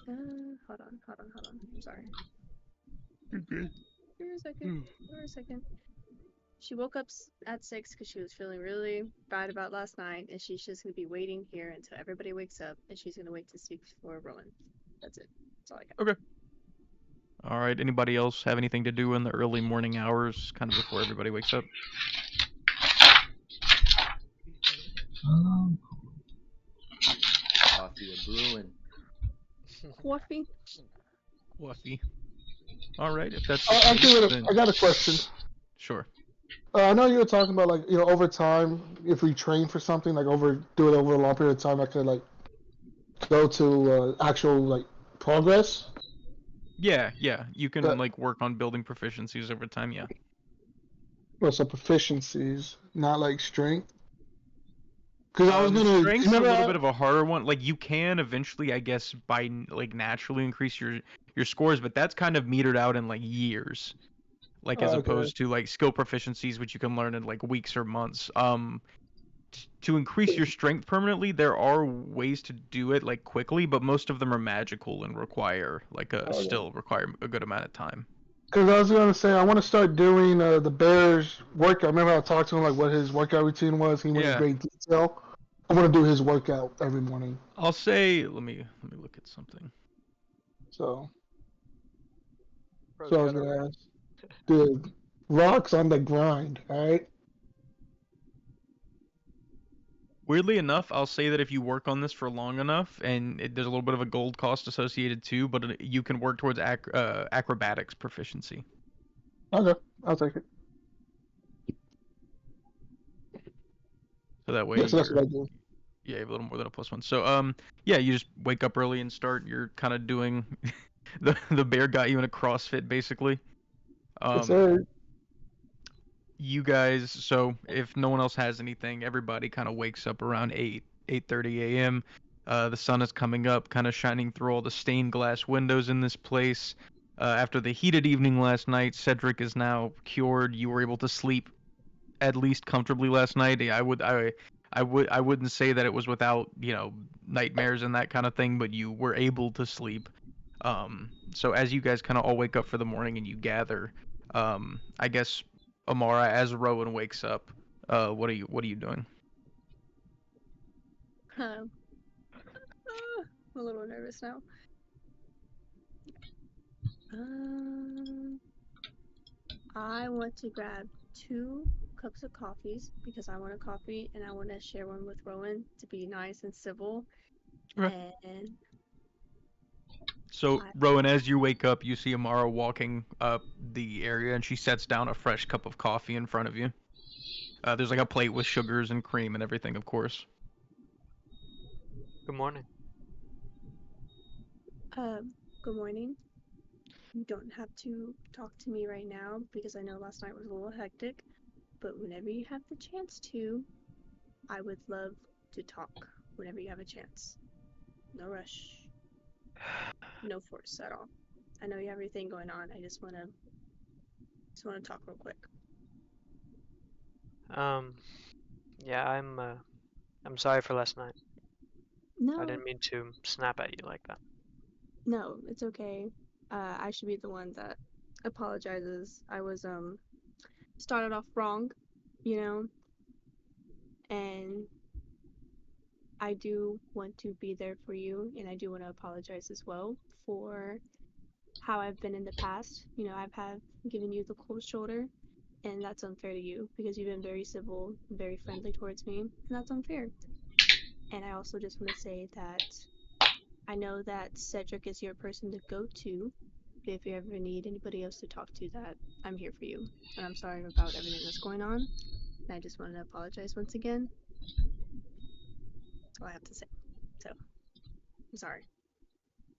Hold on. I'm sorry. Okay. Give me a second. Give me a second. She woke up at 6 because she was feeling really bad about last night, and she's just gonna be waiting here until everybody wakes up, and she's gonna wait to speak for Rowan. That's it. That's all I got. Okay. All right. Anybody else have anything to do in the early morning hours, kind of before everybody wakes up? Coffee or brewing. Coffee. Coffee. All right. If that's the I case, give it. then I got a question. sure. I know you were talking about like over time, if we train for something like do it over a long period of time, I could like go to actual like progress. Yeah. You can That like work on building proficiencies over time. Yeah. well, so proficiencies, not like strength. Because I was gonna Strength's a remember. little bit of a harder one. Like you can eventually, I guess, by like naturally increase your scores, but that's kind of metered out in like years, like as Okay. opposed to like skill proficiencies, which you can learn in like weeks or months. To increase your strength permanently, there are ways to do it like quickly, but most of them are magical and require like still require a good amount of time. Because I was gonna say I want to start doing the Bears workout. Remember I talked to him like what his workout routine was. He went in Yeah, great detail. I want to do his workout every morning. I'll say. Let me look at something. So, Bro's so I was gotta gonna rest. ask, dude, rocks on the grind. All right. Weirdly enough, I'll say that if you work on this for long enough, and there's a little bit of a gold cost associated too, but you can work towards acrobatics proficiency. Okay, I'll take it. So that way Yeah, so that's what I do. you have a little more than a +1. So yeah, you just wake up early and start. You're kind of doing the bear got you in a CrossFit basically. Yes, Um, sir. you guys. So if no one else has anything, everybody kind of wakes up around 8:30 a.m. The sun is coming up, kind of shining through all the stained glass windows in this place. After the heated evening last night, Cedric is now cured. You were able to sleep at least comfortably last night. I wouldn't say that it was without nightmares and that kind of thing, but you were able to sleep. So as you guys kind of all wake up for the morning and you gather, I guess Amara, as Rowan wakes up, what are you doing? I'm a little nervous now. Um, I want to grab 2 cups of coffees because I want a coffee and I want to share one with Rowan to be nice and civil. Okay. And So I, Rowan, as you wake up, you see Amara walking up the area, and she sets down a fresh cup of coffee in front of you. There's like a plate with sugars and cream and everything, of course. Good morning. good morning. You don't have to talk to me right now because I know last night was a little hectic. But whenever you have the chance to, I would love to talk whenever you have a chance. No rush, no force at all. I know you have everything going on. I just wanna talk real quick. Um, yeah, I'm sorry for last night. I No, didn't mean to snap at you like that. no, it's okay. I should be the one that apologizes. I was started off wrong, you know, and I do want to be there for you, and I do want to apologize as well for how I've been in the past. I've have given you the cold shoulder, and that's unfair to you because you've been very civil, very friendly towards me, and that's unfair. And I also just want to say that I know that Cedric is your person to go to if you ever need anybody else to talk to. That I'm here for you, and I'm sorry about everything that's going on. And I just wanted to apologize once again. That's all I have to say. So I'm sorry.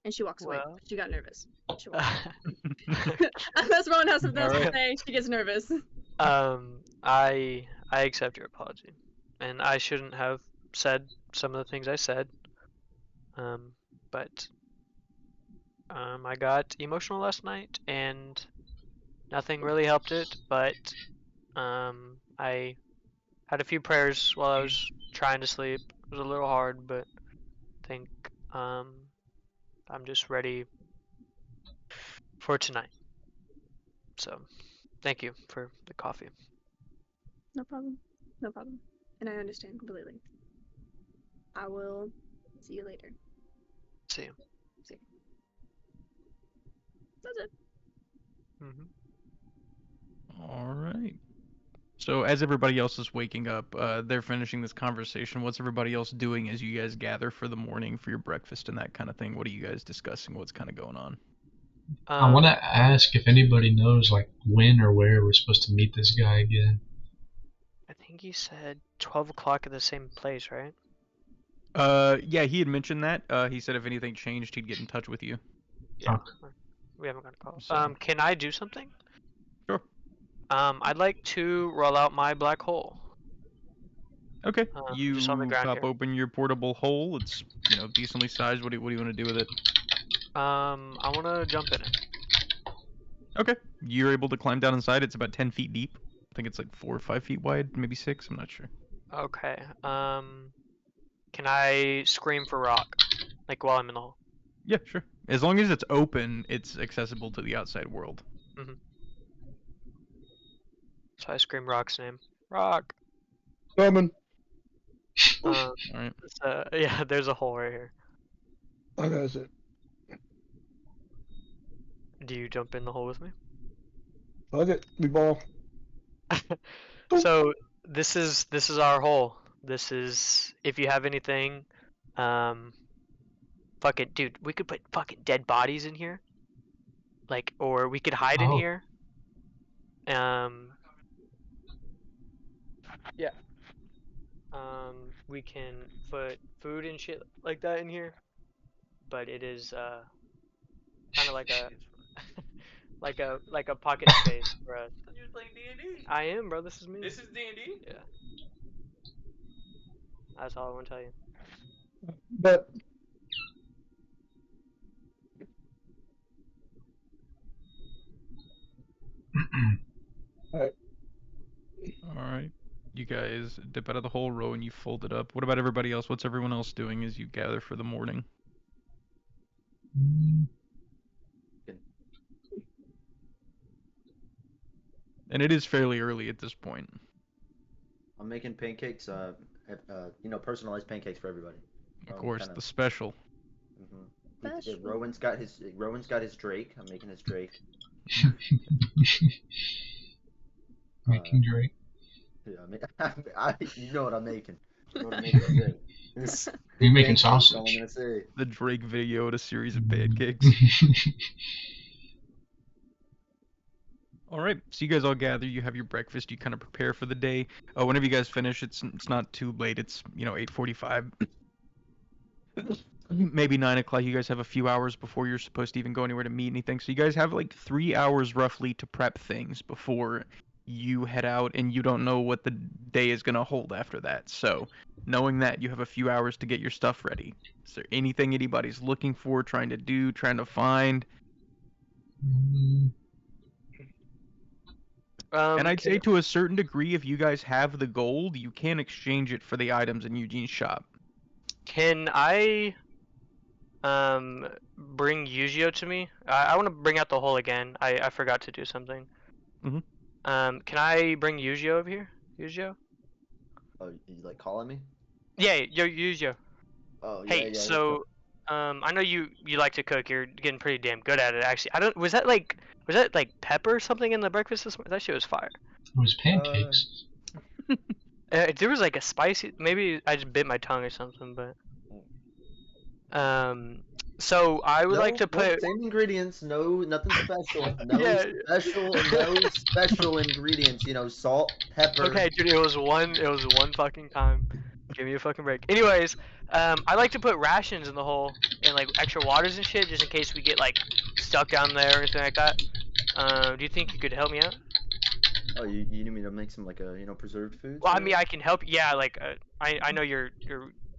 And she walks away. Well, She got nervous. She walks away. Unless Rowan has something else to Alright. say, she gets nervous. I accept your apology, and I shouldn't have said some of the things I said. But I got emotional last night, and nothing really helped it. But I had a few prayers while I was trying to sleep. It was a little hard, but I think I'm just ready for tonight. So, thank you for the coffee. No problem. No problem. And I understand completely. I will see you later. See you. See you. That's it. All right. So as everybody else is waking up, they're finishing this conversation. What's everybody else doing as you guys gather for the morning for your breakfast and that kind of thing? What are you guys discussing? What's kind of going on? I want to ask if anybody knows like when or where we're supposed to meet this guy again. I think he said 12 o'clock at the same place, right? Yeah, he had mentioned that. He said if anything changed, he'd get in touch with you. Yeah. Okay. We haven't got a call. So- Can I do something? Sure. I'd like to roll out my black hole. Okay. You just on the ground pop here. open your portable hole. It's decently sized. What do you want to do with it? I want to jump in it. Okay. You're able to climb down inside. It's about 10 feet deep. I think it's like 4 or 5 feet wide, maybe 6. I'm not sure. Okay. Can I scream for rock, like while I'm in the hole? Yeah, sure. As long as it's open, it's accessible to the outside world. So I scream Rock's name. Rock. Coming. All right. Yeah, there's a hole right here. Okay, that's it. Do you jump in the hole with me? Fuck it. We ball. So this is our hole. This is, if you have anything, fuck it, dude. We could put fucking dead bodies in here, like, or we could hide in Oh. here. Yeah. We can put food and shit like that in here, but it is kind of like a like a pocket space for us. You're playing D&D. I am, bro. This is me. This is D&D. Yeah. That's all I want to tell you. But All right. You guys dip out of the hole, row, and you fold it up. What about everybody else? What's everyone else doing as you gather for the morning? And it is fairly early at this point. I'm making pancakes, personalized pancakes for everybody. Of course, the special. Special. Rowan's got his Drake. I'm making his Drake. Making Drake. Yeah, you know what I'm making. You know what I'm making today. You're making Pancakes, all sausage. I'm gonna say. The Drake video, a series of pancakes. All right, so you guys all gather. You have your breakfast. You kind of prepare for the day. Whenever you guys finish, it's not too late. It's 8:45, maybe 9 o'clock. You guys have a few hours before you're supposed to even go anywhere to meet anything. So you guys have like 3 hours roughly to prep things before you head out, and you don't know what the day is gonna hold after that. So knowing that, you have a few hours to get your stuff ready. Is there anything anybody's looking for, trying to do, trying to find? And I'd say to a certain degree, if you guys have the gold, you can exchange it for the items in Eugene's shop. Can I bring Yu-Gi-Oh to me? I want to bring out the hole again. I forgot to do something. Mhm. Can I bring Yu-Gi-Oh over here? Yu-Gi-Oh? Oh, you like calling me? Yeah, Yu-Gi-Oh. Oh, yeah, Hey, yeah. so I know you like to cook. You're getting pretty damn good at it, actually. Was that like pepper or something in the breakfast this morning? That shit was fire. It was pancakes. There was like a spicy. Maybe I just bit my tongue or something, but. So I would like to put. Same ingredients, nothing special. No Yeah. special ingredients. Salt, pepper. Okay, dude, it was one fucking time. Give me a fucking break. Anyways, I like to put rations in the hole and like extra waters and shit, just in case we get like stuck down there or anything like that. Do you think you could help me out? Oh, you need me to make some preserved foods? Well, I mean, I can help. Yeah, like I know you're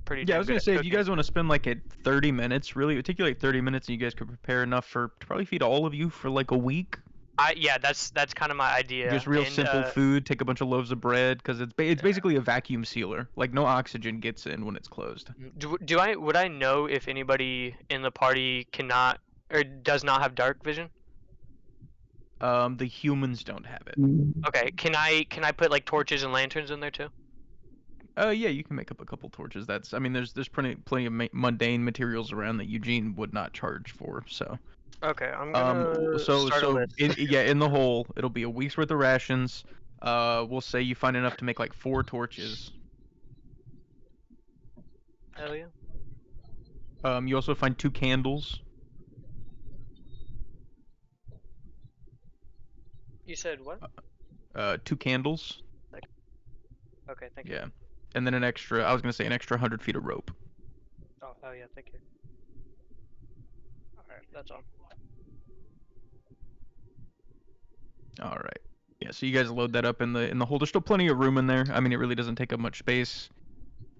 pretty. Yeah, I was damn gonna good say at if you cooking. guys want to spend like 30 minutes, really, it would take you like 30 minutes, and you guys could prepare enough for to probably feed all of you for like a week. Yeah, that's kind of my idea. Just real and, simple food. Take a bunch of loaves of bread because it's basically a vacuum sealer. Like no oxygen gets in when it's closed. Would I know if anybody in the party cannot or does not have dark vision? The humans don't have it. Okay, can I put like torches and lanterns in there too? Yeah, you can make up a couple torches. I mean, there's plenty of mundane materials around that Eugene would not charge for. So, Okay, I'm gonna so start a so list. in the whole, it'll be a week's worth of rations. We'll say you find enough to make like 4 torches. Hell yeah. You also find 2 candles. You said what? 2 candles. Okay, thank you. Yeah, and then I was gonna say an extra 100 feet of rope. Oh, hell yeah, thank you. Alright, that's all. All right. Yeah, so you guys load that up in the hole. There's still plenty of room in there. I mean, it really doesn't take up much space.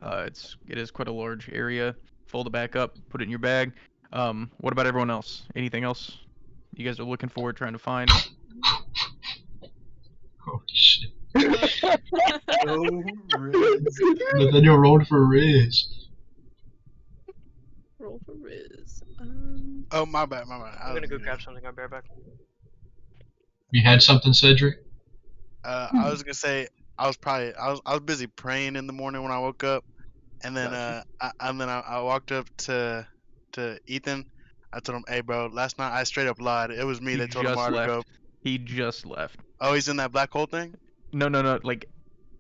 It is quite a large area. Fold it back up, put it in your bag. What about everyone else? Anything else you guys are looking for, trying to find? Oh shit. No riz. Nathaniel rolled for Riz. Roll for Riz. Oh, my bad. I'm gonna go grab something. I'll be right back. You had something, Cedric? I was gonna say I was busy praying in the morning when I woke up, and then I walked up to Ethan. I told him, "Hey, bro, last night I straight up lied. It was me that told him where to go." He just left. Oh, he's in that black hole thing. No, like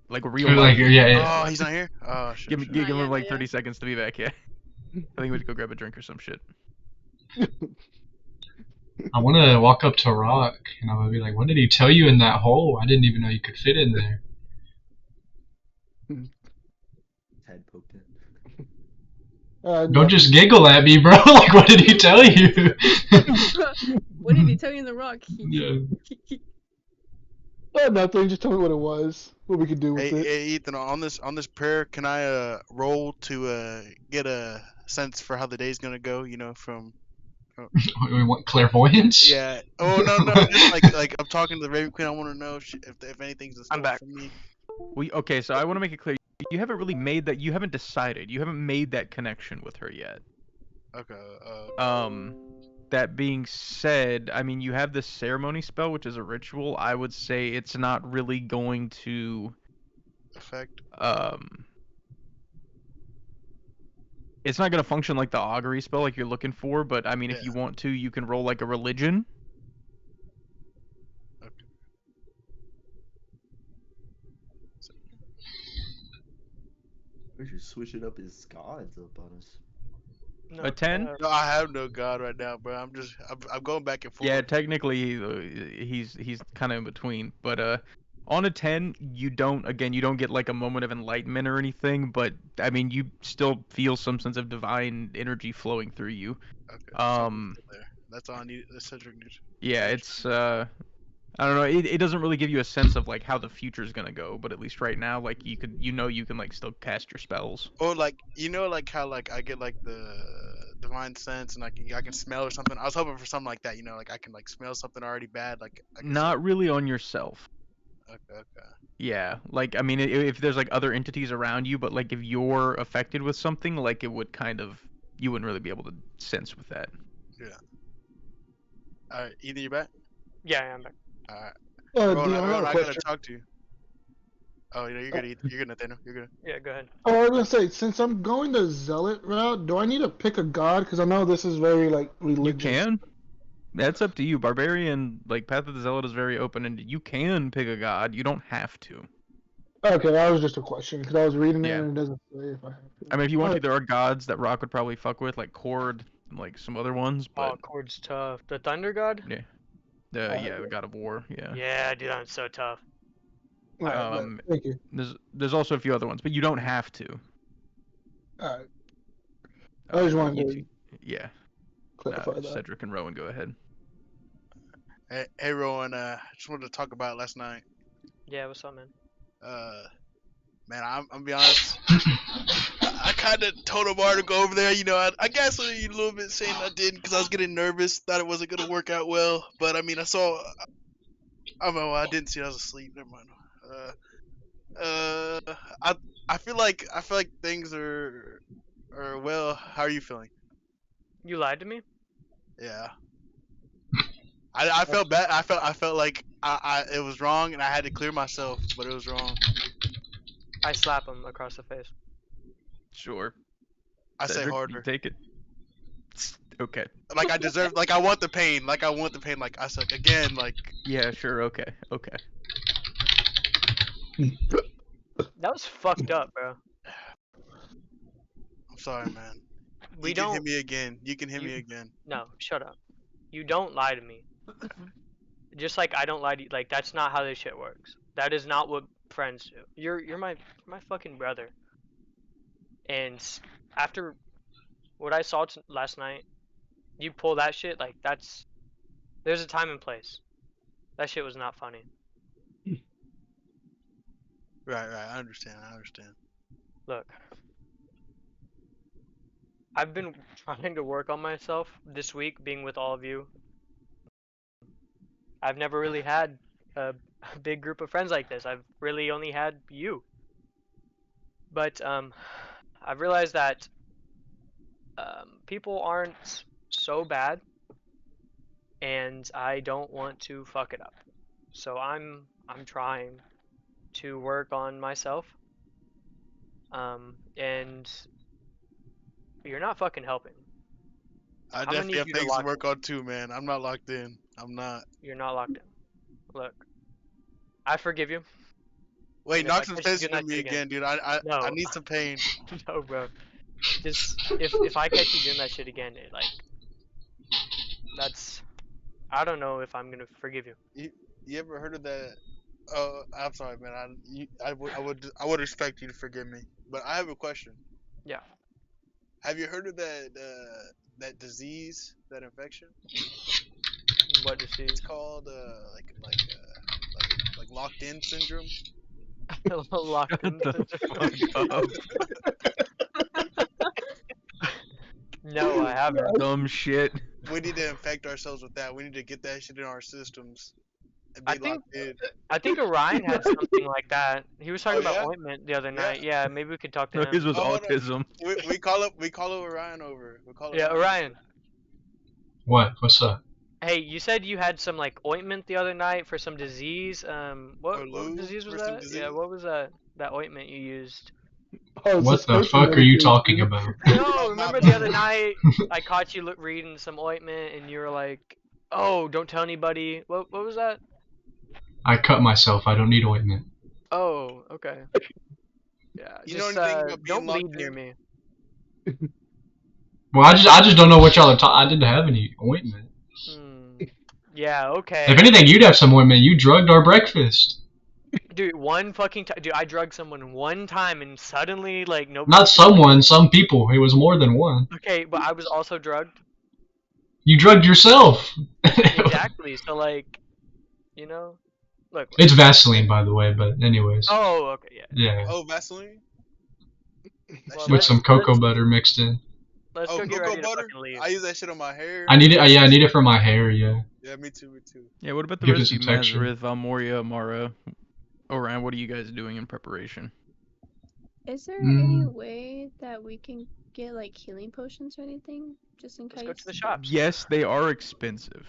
real Like, life. yeah. Oh, he's not here. Oh shit. Give shit. him like yeah. 30 seconds to be back. Yeah. I think we should go grab a drink or some shit. I want to walk up to Rock and I'm gonna be like, "What did he tell you in that hole? I didn't even know you could fit in there." Head poked in. Don't just giggle at me, bro. Like, what did he tell you? What did he tell you in the rock? Yeah. Nothing. Just tell me what it was. What we could do with it. Hey, Ethan, on this prayer, can I roll to get a sense for how the day's gonna go? You know, from. We want clairvoyance? Yeah. Oh no, just like I'm talking to the Raven Queen. I want to know if anything's in store I'm back. for me. Okay, so I want to make it clear. You haven't really made that. You haven't decided. You haven't made that connection with her yet. Okay. That being said, I mean, you have this ceremony spell, which is a ritual. I would say it's not really going to Effect. It's not going to function like the augury spell like you're looking for, but I mean, if you want to, you can roll like a religion. Okay. We should switch it up as gods up on us. No, A 10? No, I have no god right now, bro. I'm going back and forth. Yeah, technically, he's kind of in between, but on a 10, you don't get like a moment of enlightenment or anything, but I mean, you still feel some sense of divine energy flowing through you. Okay. That's all I need. That's Cedric needs. Yeah, it's I don't know. It doesn't really give you a sense of like how the future's gonna go, but at least right now, like you can like still cast your spells. Or like like how like I get like the divine sense and like I can smell or something. I was hoping for something like that. Like I can like smell something already bad. Like I can Not really on yourself. Okay. Yeah, like I mean, if there's like other entities around you, but like if you're affected with something, like it would you wouldn't really be able to sense with that. Yeah. All right, Ethan, you back? Yeah, I'm back. All right. Dion, I have a I gotta question. talk to you. Oh, you're good. You're good, Nathaniel. You're good. Yeah, go ahead. Oh, I was gonna say, since I'm going the zealot route, do I need to pick a god? Because I know this is very like religious. You can. That's up to you. Barbarian, like Path of the Zealot is very open, and you can pick a god. You don't have to. Okay, that was just a question because I was reading it Yeah. and it doesn't say if I have to. I mean, if you want to, Alright. there are gods that Rock would probably fuck with, like Cord, and like some other ones, Oh, but Cord's tough. The Thunder God? the God of War, yeah. Yeah, dude, that's so tough. Alright, thank you. There's also a few other ones, but you don't have to. Alright, I just wanted to Yeah. clarify that. Cedric and Rowan, go ahead. Hey, Rowan. Just wanted to talk about last night. Yeah, what's up, man? Man, I'm gonna be honest. I kind of told Omar to go over there. You know, I gaslit you a little bit saying I didn't because I was getting nervous. Thought it wasn't gonna work out well. But I mean, I saw Oh well, I didn't see. I was asleep. Never mind. Uh, I feel like things are well. How are you feeling? You lied to me. Yeah. I felt bad. I felt like it was wrong, and I had to clear myself, but it was wrong. I slap him across the face. Sure. I say Cedric, you harder. take it. Okay. Like I deserve. Like I want the pain. Like I want the pain. Like I said again. Like Yeah, sure. Okay. Okay. That was fucked up, bro. I'm sorry, man. We You can hit don't. me again. You can hit you- me again. No, shut up. You don't lie to me. Just like I don't lie to you. Like that's not how this shit works. That is not what friends do. You're my fucking brother. And after what I saw last night, you pull that shit like that's. There's a time and place. That shit was not funny. Right. I understand. Look, I've been trying to work on myself this week, being with all of you. I've never really had a big group of friends like this. I've really only had you. But I've realized that people aren't so bad, and I don't want to fuck it up. So I'm trying to work on myself. And you're not fucking helping. I I'm gonna definitely need have you to things to lock work on too, man. I'm not locked in. I'm not. You're not locked in. Look, I forgive you. Wait, And if I knock some catch you sense doing into that me shit again, dude. I No. need some pain. No, bro. Just if I catch you doing that shit again, that's I don't know if I'm gonna forgive you. You ever heard of that? Oh, I'm sorry, man. I would expect you to forgive me, but I have a question. Yeah. Have you heard of that disease, that infection? What disease? It's called like locked in syndrome. Locked in. Shut the fuck up. No, I haven't. Dumb shit. We need to infect ourselves with that. We need to get that shit in our systems and I be think- locked in. I think Orion had something like that. He was talking Oh, about yeah? ointment the other Yeah. night. Yeah, maybe we could talk to No, him. his was Oh, hold on. autism. We call up Orion over. We call Yeah, Orion. What? What's up? Hey, you said you had some like ointment the other night for some disease. What lube disease was for some that? disease? Yeah, what was that ointment you used? Oh, What the suspicion fuck are you medication. talking about? No, remember the other night I caught you reading some ointment and you were like, "Oh, don't tell anybody." What was that? I cut myself. I don't need ointment. Oh, okay. Yeah, You know just anything about being don't locked bleed near in? me. Well, I just don't know what y'all are talking. I didn't have any ointment. Yeah, okay. If anything, you'd have some ointment. You drugged our breakfast. Dude, one fucking time. Dude, I drugged someone one time and suddenly, like, nobody. Not someone, some people. It was more than one. Okay, but I was also drugged. You drugged yourself. Exactly. So, like, you know, look. It's Vaseline, by the way, but anyways. Oh, okay, yeah. Yeah. Oh, Vaseline. Well, With some cocoa butter mixed in. Let's Oh, go get cocoa ready to butter. fucking leave. I use that shit on my hair. I need it. Yeah, I need it for my hair. Yeah. Yeah, me too. Yeah, what about the Give it rest of you, some texture. Mazarith, Valmoria, Amara? Orion, what are you guys doing in preparation? Is there any Mm. way that we can get like healing potions or anything, just in Let's case? go to the shops. Yes, they are expensive.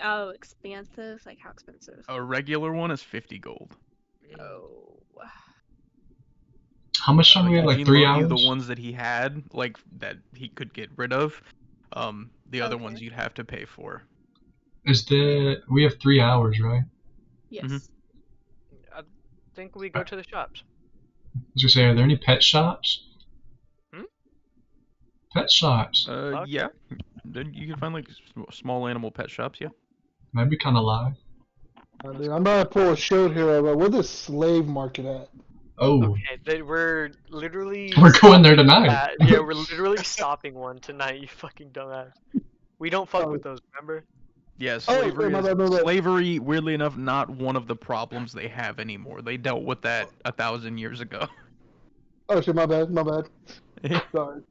Oh, expensive? Like how expensive? A regular one is 50 gold. Oh. How much time do we have? Like Eugene 3 loaned you hours? the ones that he had, like that he could get rid of. The other Okay. ones you'd have to pay for. We have 3 hours, right? Yes. I think we go to the shops. I was gonna say, are there any pet shops? Hmm? Pet shops. Okay. Yeah. Then you can find like small animal pet shops. Yeah. That'd be kind of live. Dude, I'm about to pull a shirt here, but where's the slave market at? Oh, Okay, we're literally. we're going there tonight. Yeah, we're literally stopping one tonight. You fucking dumbass. We don't fuck Oh. with those, remember? Yeah, Oh, slavery my is, bad, my bad. slavery, weirdly enough, not one of the problems they have anymore. They dealt with that 1,000 years ago. Oh shit, my bad. Sorry.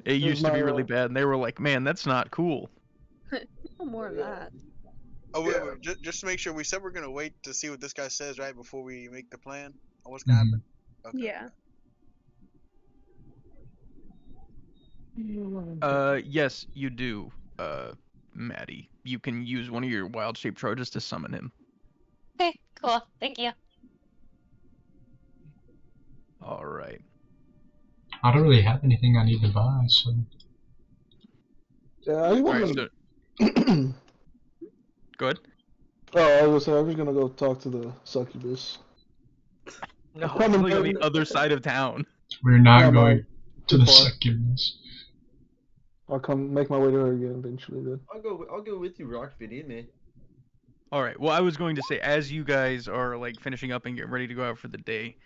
It Here's used to be my, really bad, and they were like, man, that's not cool. No more of that. Oh, wait. Just to make sure, we said we're gonna wait to see what this guy says, right, before we make the plan on what's gonna happen. Okay. Yeah. Yes, you do, Maddie. You can use one of your wild shape charges to summon him. Okay, cool. Thank you. All right. I don't really have anything I need to buy, so. Yeah, I All want right. to. So, go ahead. Oh, I was saying, I'm just gonna go talk to the succubus. No. Come Like on the other side of town. We're not Yeah, going man. to the Too far. succubus. I'll come make my way to her again eventually. Then. I'll go with you, Rock, if you need me. All right. Well, I was going to say, as you guys are like finishing up and getting ready to go out for the day,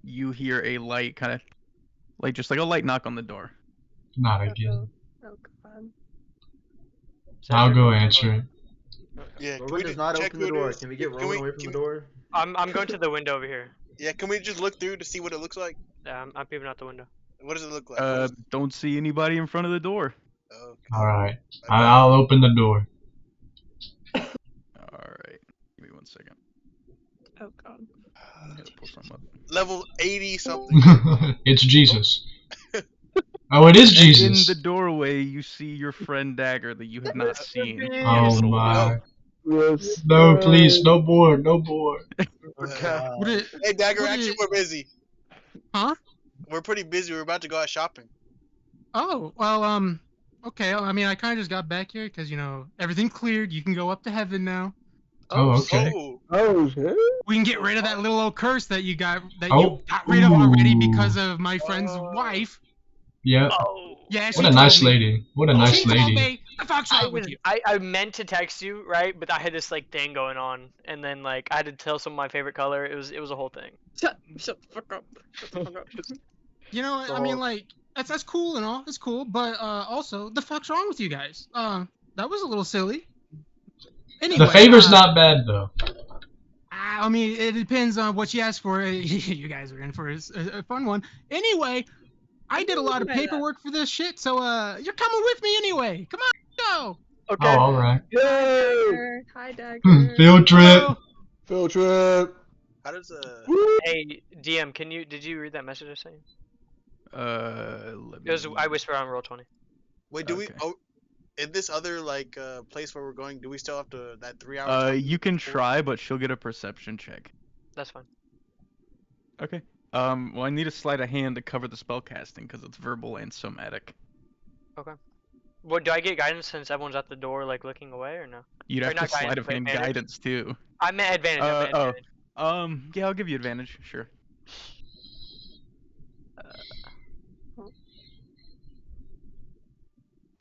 you hear a light kind of, like just like a light knock on the door. Not again. Oh god. I'll go answer it. Yeah. Can we Rowan does just not check open the who it door. is? Can we get Can Rowan we- away from can the we- door? I'm going to the window over here. Yeah. Can we just look through to see what it looks like? Yeah, I'm peeping out the window. What does it look like? What is- Don't see anybody in front of the door. okay. Alright. I'll open the door. All right. Give me 1 second. Oh god. I gotta pull something up. Level 80 something. It's Jesus. Oh, it is And Jesus. in the doorway, you see your friend Dagger that you have not seen. in a Oh little while. my. Yes. No, please, no more, no more. What it, Hey, Dagger, What actually, is- we're busy. Huh? We're pretty busy. We're about to go out shopping. oh, well, okay. I mean, I kind of just got back here because, everything cleared. You can go up to heaven now. Oh, okay. Oh, Oh shit. We can get rid of that little old curse that you got Oh, you got rid of already ooh. because of my friend's wife. Yeah. Oh. Yeah, she What a told nice me. lady. What a nice She told lady. me, the fuck's wrong with you? I meant to text you, right? But I had this like thing going on, and then like I had to tell some of my favorite color. It was a whole thing. Shut the fuck up. Shut the fuck up. I mean, like, that's cool and all. It's cool, but also, the fuck's wrong with you guys? That was a little silly. Anyway, The favor's not bad though. I mean, it depends on what you ask for. You guys are in for a fun one. Anyway, I did a lot of Try that. paperwork for this shit, so you're coming with me anyway. Come on, go. Okay. Oh, alright. Yay! Dagger. Hi, Dagger. Field trip. Go. Field trip. how does Hey, DM, did you read that message I sent you? Let It was me- I whispered on roll 20. wait? Do we? Okay. Oh, in this other like place where we're going, do we still have to that 3 hours? You can try, but she'll get a perception check. That's fine. Okay. Well, I need a sleight of hand to cover the spell casting because it's verbal and somatic. What do I get guidance since everyone's at the door like looking away or no? You'd Or have to not sleight guidance, of but hand advantage? guidance too. I meant advantage. I meant oh. advantage. Yeah, I'll give you advantage. Sure.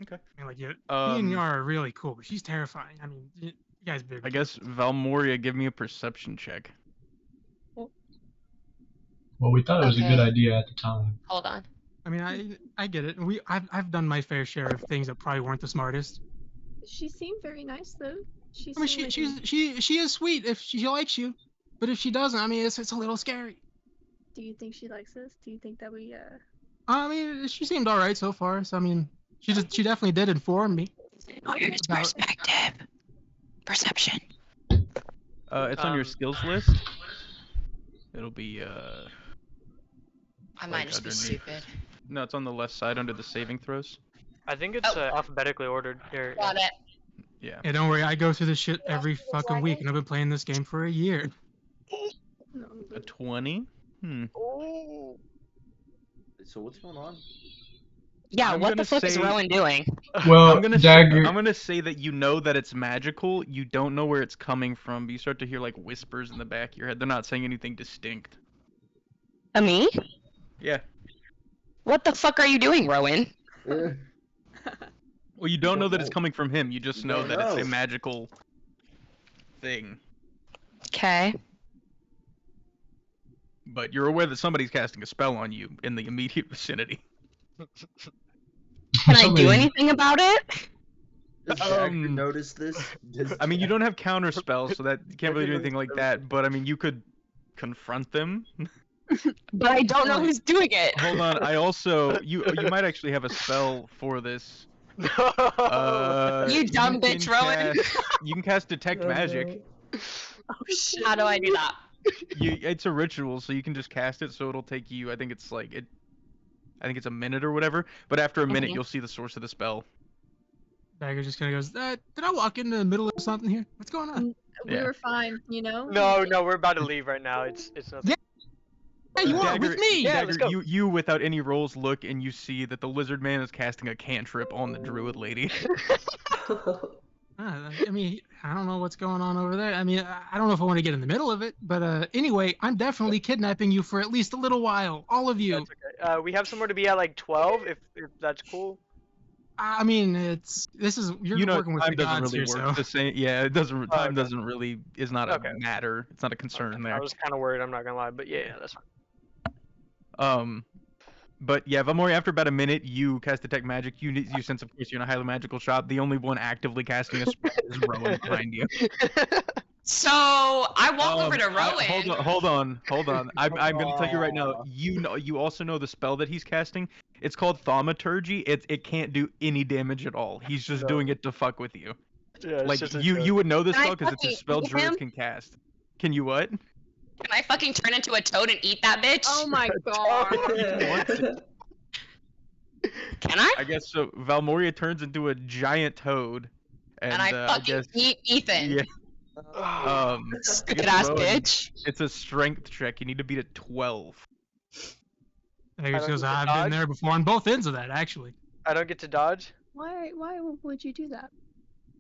Okay. I mean, like, me Um, and Yara are really cool, but she's terrifying. I mean, you guys big. I guess Valmoria, give me a perception check. Well, we thought it was a Okay. good idea at the time. Hold on. I mean, I get it. I've done my fair share of things that probably weren't the smartest. She seemed very nice though. She I mean, seemed she is sweet if she likes you, but if she doesn't, I mean, it's a little scary. Do you think she likes us? Do you think that we I mean, she seemed all right so far. So I mean, she definitely did inform me. Here's About- perspective. Perception. It's on your Um, skills list. It'll be I might like just be underneath. stupid. No, it's on the left side under the saving throws. I think it's Oh. alphabetically ordered here. Got it. Yeah. Yeah, don't worry. I go through this shit every fucking week, and I've been playing this game for a year. no? A 20? Oh. So what's going on? Yeah, I'm what gonna the fuck is say- Rowan doing? Well, I'm gonna Dagger. Say, I'm gonna say that you know that it's magical. You don't know where it's coming from. But you start to hear like whispers in the back of your head. They're not saying anything distinct. Me? Yeah. What the fuck are you doing, Rowan? Eh, Well, you don't know don't that it's know. coming from him. You just You know don't that it's a know. magical thing. Okay. But you're aware that somebody's casting a spell on you in the immediate vicinity. Can I Somebody- do anything about it? Does Dagger Um, notice this? I mean, you don't have counter spells, so that you can't really do Everyone anything like knows that. But I mean, you could confront them. But I don't know who's doing it. Hold on, I also you might actually have a spell for this. You dumb can bitch, Rowan. You can cast Detect Magic. Oh shit. How do I do that? It's a ritual, so you can just cast it. So it'll take you. I think it's a minute or whatever. But after a minute, you'll see the source of the spell. Dagger just kind of goes, did I walk into the middle of something here? What's going on? We were fine, you know. No, we're about to leave right now. It's nothing. Yeah, you are with me. Yeah, Dagger, let's go. you without any rolls look and you see that the lizard man is casting a cantrip on the druid lady. I mean, I don't know what's going on over there. I mean, I don't know if I want to get in the middle of it, but anyway, I'm definitely kidnapping you for at least a little while, all of you. That's okay. We have somewhere to be at like 12, if that's cool. I mean, you're working with time the doesn't gods really here, work so. the same. Yeah, it doesn't. Time okay. doesn't really is not Okay. a matter. It's not a concern there. I was kind of worried. I'm not gonna lie, but yeah, that's fine. But yeah, Valmori, after about a minute, you cast Detect Magic. You sense, of course, you're in a highly magical shop. The only one actively casting a spell is Rowan behind you. So I walk over to Rowan. Hold on. I'm gonna tell you right now. You also know the spell that he's casting. It's called Thaumaturgy. It can't do any damage at all. He's just doing it to fuck with you. Yeah, it's Like just a you joke. would know this Can I spell because it's a fucking spell eat druids him? can cast. Can you what? Can I fucking turn into a toad and eat that bitch? Oh my god. Can I? I guess so. Valmoria turns into a giant toad, And I fucking eat Ethan. Yeah. Stupid ass Rowan, bitch. It's a strength check. You need to beat a 12. Dagger don't goes, get to I've been dodge? there before on both ends of that, actually. I don't get to dodge. Why would you do that?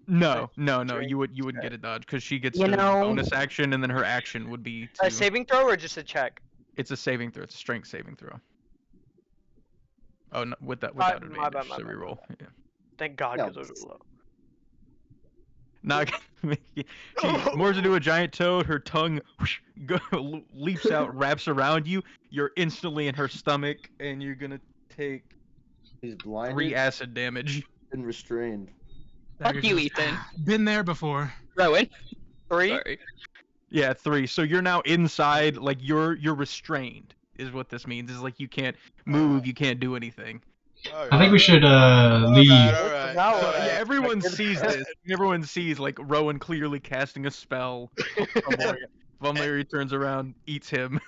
No. Strength You wouldn't get a dodge because she gets You to know- bonus action, and then her action would be A to. saving throw or just a check? It's a saving throw. It's a strength saving throw. Oh, no, without My advantage. bad, so reroll. Yeah. Thank God, No. because those are low. Not she morphs into a giant toad. Her tongue whoosh, leaps out, wraps around you. You're instantly in her stomach, and you're gonna take He's blinded 3 acid damage. and restrained. Dagger you, goes, Ethan. Been there before. Rowan. 3? Sorry. Yeah, 3. So you're now inside, like you're restrained. Is what this means. Is like you can't move, you can't do anything. I think we should leave. Alright. Now So, what? yeah, everyone sees this. Everyone sees like Rowan clearly casting a spell. Valmeri turns around, eats him.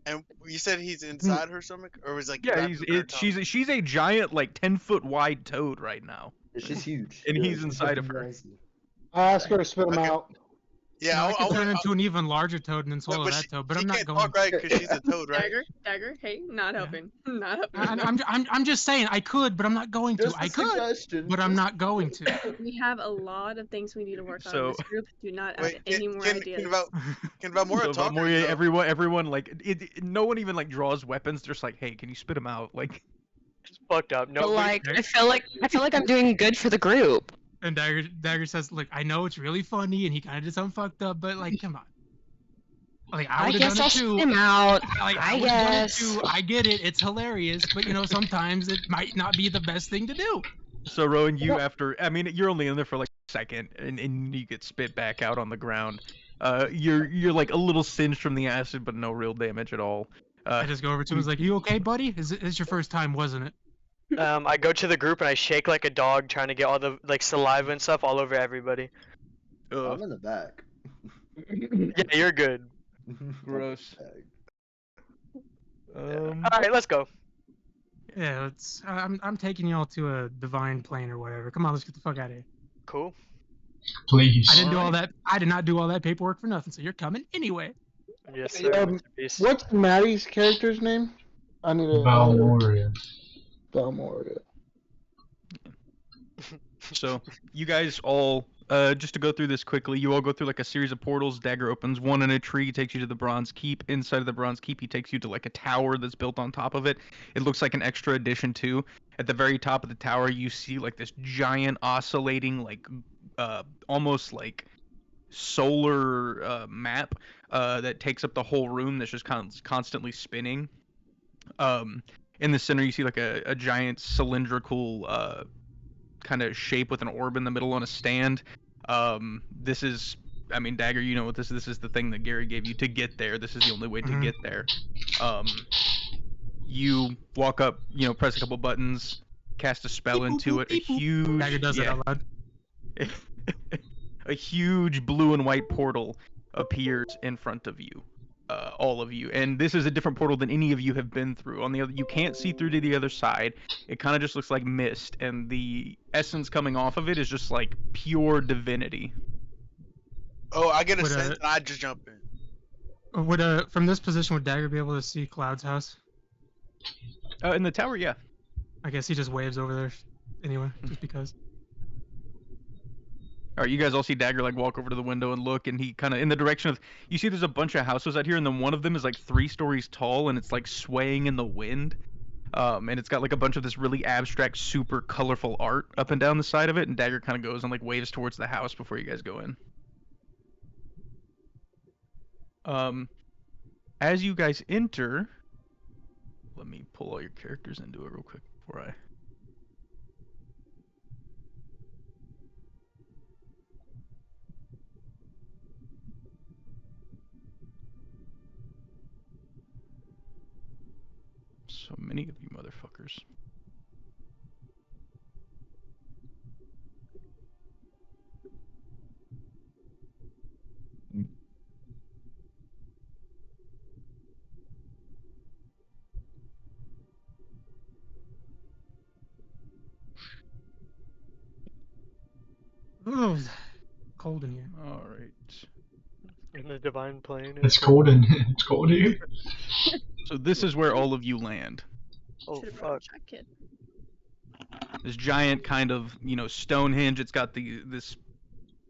And you said he's inside her stomach, or was like? Yeah, wrapped in her tongue? she's a giant like 10-foot wide toad right now. It's just huge. And Yeah, he's it's inside of fucking her. massive. I asked her to spit him Okay. out. Yeah, I could turn I- into an even larger toad and then swallow that toad, but she I'm not can't going. talk right because she's a toad, right? Dagger, hey, not helping. Not helping. I'm just saying I could, but I'm not going to. Just a I could, suggestion. but I'm not going to. We have a lot of things we need to work on in So- this group. Do not add Wait, any more ideas. Can Valmora So talk? Valmoria, or- everyone like no one even like draws weapons. They're just like, hey, can you spit him out? Like, It's fucked up. No, But like, I feel like I'm doing good for the group. And Dagger says, "Look, I know it's really funny, and he kind of did something fucked up, but like, come on. Like, I I would have guess done I'll it too. spit him out. Like, I would've done it guess. too. I get it. It's hilarious, but you know, sometimes it might not be the best thing to do. so Rowan, you you're only in there for like a second, and you get spit back out on the ground. You're like a little singed from the acid, but no real damage at all. I just go over to him and was like, "You okay, buddy? It's your first time, wasn't it?" I go to the group and I shake like a dog, trying to get all the like saliva and stuff all over everybody. I'm in the back. Yeah, you're good. Gross. All right, let's go. Yeah, I'm taking y'all to a divine plane or whatever. Come on, let's get the fuck out of here. Cool. Please. I didn't do all that. I did not do all that paperwork for nothing. So you're coming anyway. Yes, Hey, sir. Peace. What's Maddie's character's name? I need to. Valmoria. Valmoria. So you guys all, just to go through this quickly, you all go through like a series of portals. Dagger opens one in a tree, takes you to the Bronze Keep. Inside of the Bronze Keep, he takes you to like a tower that's built on top of it. It looks like an extra addition too. At the very top of the tower, you see like this giant oscillating, like almost like solar map that takes up the whole room. That's just constantly spinning. In the center, you see like a giant cylindrical kind of shape with an orb in the middle on a stand. This is, Dagger, you know what this is. This is the thing that Gary gave you to get there. This is the only way to get there. You walk up, press a couple buttons. cast a spell Beep, boop, into boop, it. A beep, boop. huge, Dagger does it yeah, out loud. a huge blue and white portal appears in front of you, all of you, and this is a different portal than any of you have been through. On the other, you can't see through to the other side. It kind of just looks like mist, and the essence coming off of it is just like pure divinity. Oh, I get a Would, sense, and I just jump in. Would from this position would Dagger be able to see Cloud's house? In the tower, yeah. I guess he just waves over there anyway, just because. All right, you guys all see Dagger like walk over to the window and look, and he kind of in the direction of. You see, there's a bunch of houses out here, and then one of them is like 3 stories tall, and it's like swaying in the wind. And it's got like a bunch of this really abstract, super colorful art up and down the side of it, and Dagger kind of goes and like waves towards the house before you guys go in. As you guys enter, let me pull all your characters into it real quick before I. So many of you motherfuckers. Oh, cold in here. All right. In the divine plane. It's cold in it's cold here. So this is where all of you land. Oh Should've brought a fuck. jacket. This giant kind of, Stonehenge. It's got this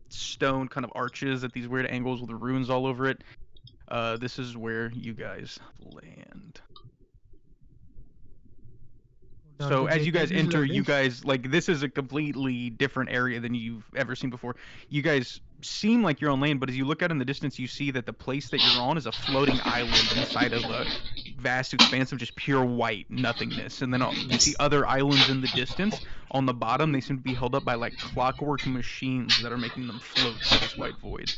stone kind of arches at these weird angles with runes all over it. This is where you guys land. So as you guys enter, you guys, like, this is a completely different area than you've ever seen before. You guys seem like you're on land, but as you look out in the distance, you see that the place that you're on is a floating island inside of a vast expanse of just pure white nothingness. And then you see other islands in the distance. On the bottom, they seem to be held up by, like, clockwork machines that are making them float through this white void.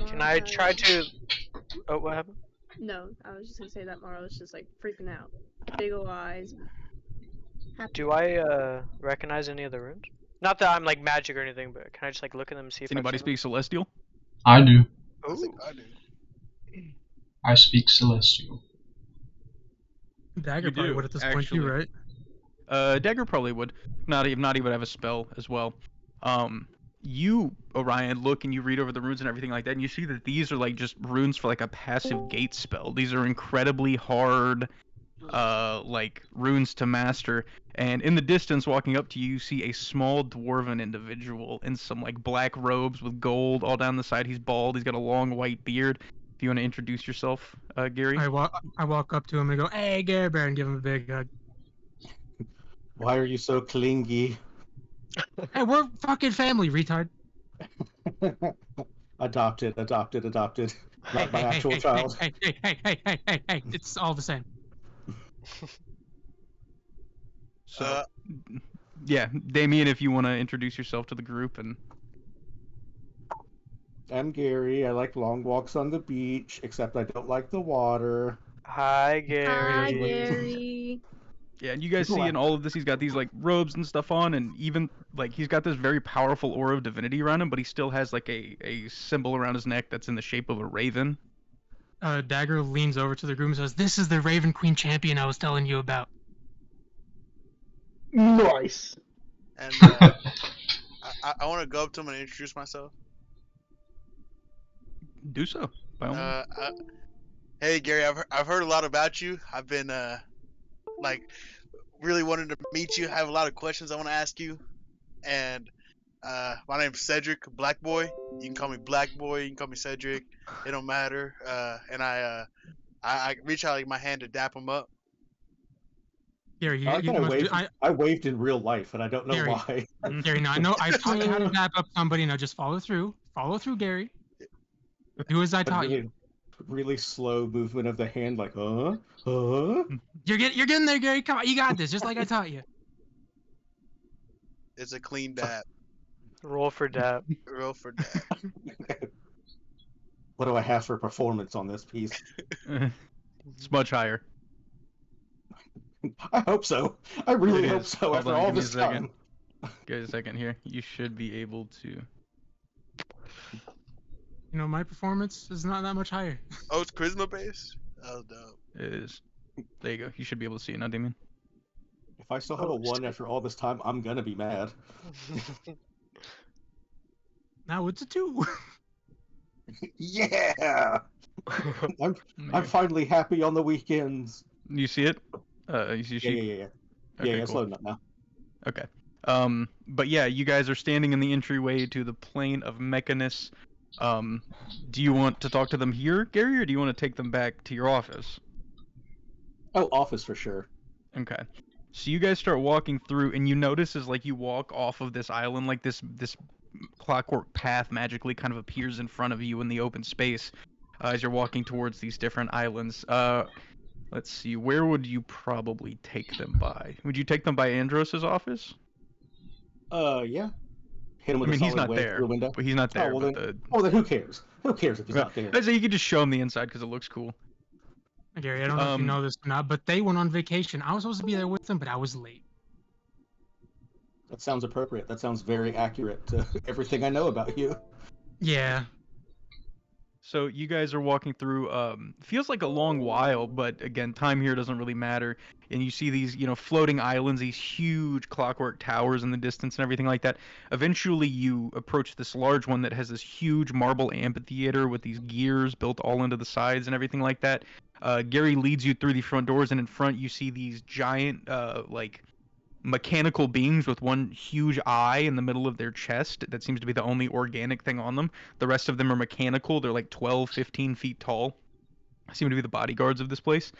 Can I try to? Oh, what happened? No, I was just gonna say that Mara was just like freaking out. Big ol' eyes. Happy. Do I recognize any of the runes? Not that I'm like magic or anything, but can I just like look at them and see if Does anybody I've seen speak Celestial? I do. them? I Ooh. think I do. I speak Celestial. Dagger You probably do, would at this point too, actually. right? Dagger probably would. Not even have a spell as well. You, Orion, look and you read over the runes and everything like that, and you see that these are like just runes for like a passive gate spell. These are incredibly hard, like runes to master. And in the distance, walking up to you, you see a small dwarven individual in some like black robes with gold all down the side. He's bald. He's got a long white beard. If you want to introduce yourself, Gary. I walk up to him and go, "Hey, Gary Bear," and give him a big hug. Why are you so clingy? Hey, we're fucking family, retard. Adopted. Not my actual hey, child. Hey, it's all the same. So, yeah, Damien, if you want to introduce yourself to the group and. I'm Gary. I like long walks on the beach, except I don't like the water. Hi, Gary. Hi, Gary. Yeah, and you guys see in all of this, he's got these like robes and stuff on, and even like he's got this very powerful aura of divinity around him, but he still has like a symbol around his neck that's in the shape of a raven. Dagger leans over to the group and says, "This is the Raven Queen champion I was telling you about." Nice. And I want to go up to him and introduce myself. Do so. By all means. Hey Gary, I've heard a lot about you. I've been like really wanting to meet you. I have a lot of questions I want to ask you. And my name's Cedric, Black Boy. You can call me Black Boy. You can call me Cedric. It don't matter. And I reach out like my hand to dap him up. Gary, I waved in real life, and I don't know Gary, why. Gary, no, I know I taught you how to dap up somebody. Now just follow through. Follow through, Gary. Do as I taught you. Really slow movement of the hand, like You're getting there, Gary. Come on, you got this. Just like I taught you. It's a clean dap. Roll for dap. Roll for dap. What do I have for performance on this piece? It's much higher. I hope so. I really It hope is. so. Hold After on, all give me a this second. time. Give us a second here. You should be able to. You know, my performance is not that much higher. Oh, it's charisma based. Oh, dope. It is. There you go. You should be able to see it now, Damien. If I still have a 1 after all this time, I'm gonna be mad. Now it's a 2. Yeah! I'm Yeah. finally happy on the weekends. You see it? You see Yeah, sheep? yeah. Okay, It's cool. loading up now. Okay. But yeah, you guys are standing in the entryway to the plane of Mechanus. Do you want to talk to them here, Gary, or do you want to take them back to your office? Oh, office for sure. Okay. So you guys start walking through, and you notice as like you walk off of this island, like this clockwork path magically kind of appears in front of you in the open space as you're walking towards these different islands. Let's see, where would you probably take them by? Would you take them by Andros's office? Yeah. Hit him with I mean, a he's solid not wedge there, through the window. but he's not there. well, but then, then who cares? Who cares if he's not there? I'd say you could just show him the inside because it looks cool. Gary, I don't know if you know this or not, but they went on vacation. I was supposed to be there with them, but I was late. That sounds appropriate. That sounds very accurate to everything I know about you. Yeah. So you guys are walking through, feels like a long while, but again, time here doesn't really matter. And you see these, floating islands, these huge clockwork towers in the distance and everything like that. Eventually you approach this large one that has this huge marble amphitheater with these gears built all into the sides and everything like that. Gary leads you through the front doors, and in front you see these giant, mechanical beings with one huge eye in the middle of their chest. That seems to be the only organic thing on them. The rest of them are mechanical. They're like 12, 15 feet tall. Seem to be the bodyguards of this place.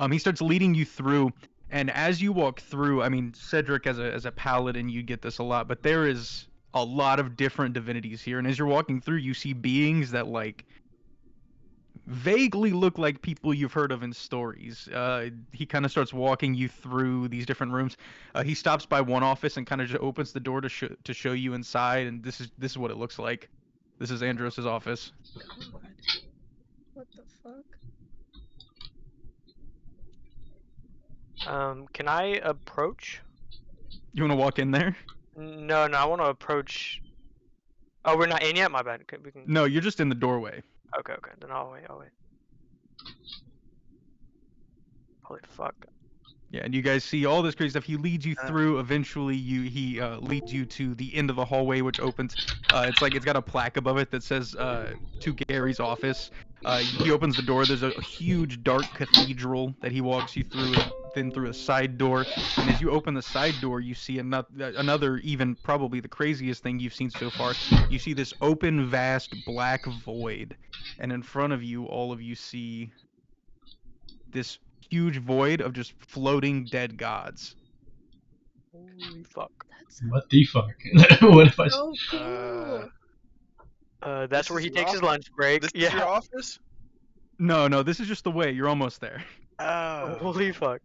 He starts leading you through, and as you walk through, I mean, Cedric as a paladin, you get this a lot, but there is a lot of different divinities here, and as you're walking through, you see beings that like vaguely look like people you've heard of in stories. He kind of starts walking you through these different rooms. He stops by one office and kind of just opens the door to show you inside, and this is what it looks like. This is Andros's office. God. What the fuck? Can I approach? You want to walk in there? No, I want to approach. Oh, we're not in yet. My bad. Okay, we can. No, you're just in the doorway. Okay. Then I'll wait. Holy fuck. Yeah, and you guys see all this crazy stuff. He leads you through. Eventually, he leads you to the end of the hallway, which opens. It's like it's got a plaque above it that says to Gary's office. He opens the door. There's a huge dark cathedral that he walks you through, then through a side door. And as you open the side door, you see another, even probably the craziest thing you've seen so far. You see this open, vast black void, and in front of you, all of you see this huge void of just floating dead gods. Holy fuck. What the fuck? What if I? So cool. That's where he takes his lunch break. This is your office? No, this is just the way. You're almost there. Oh. Holy fuck.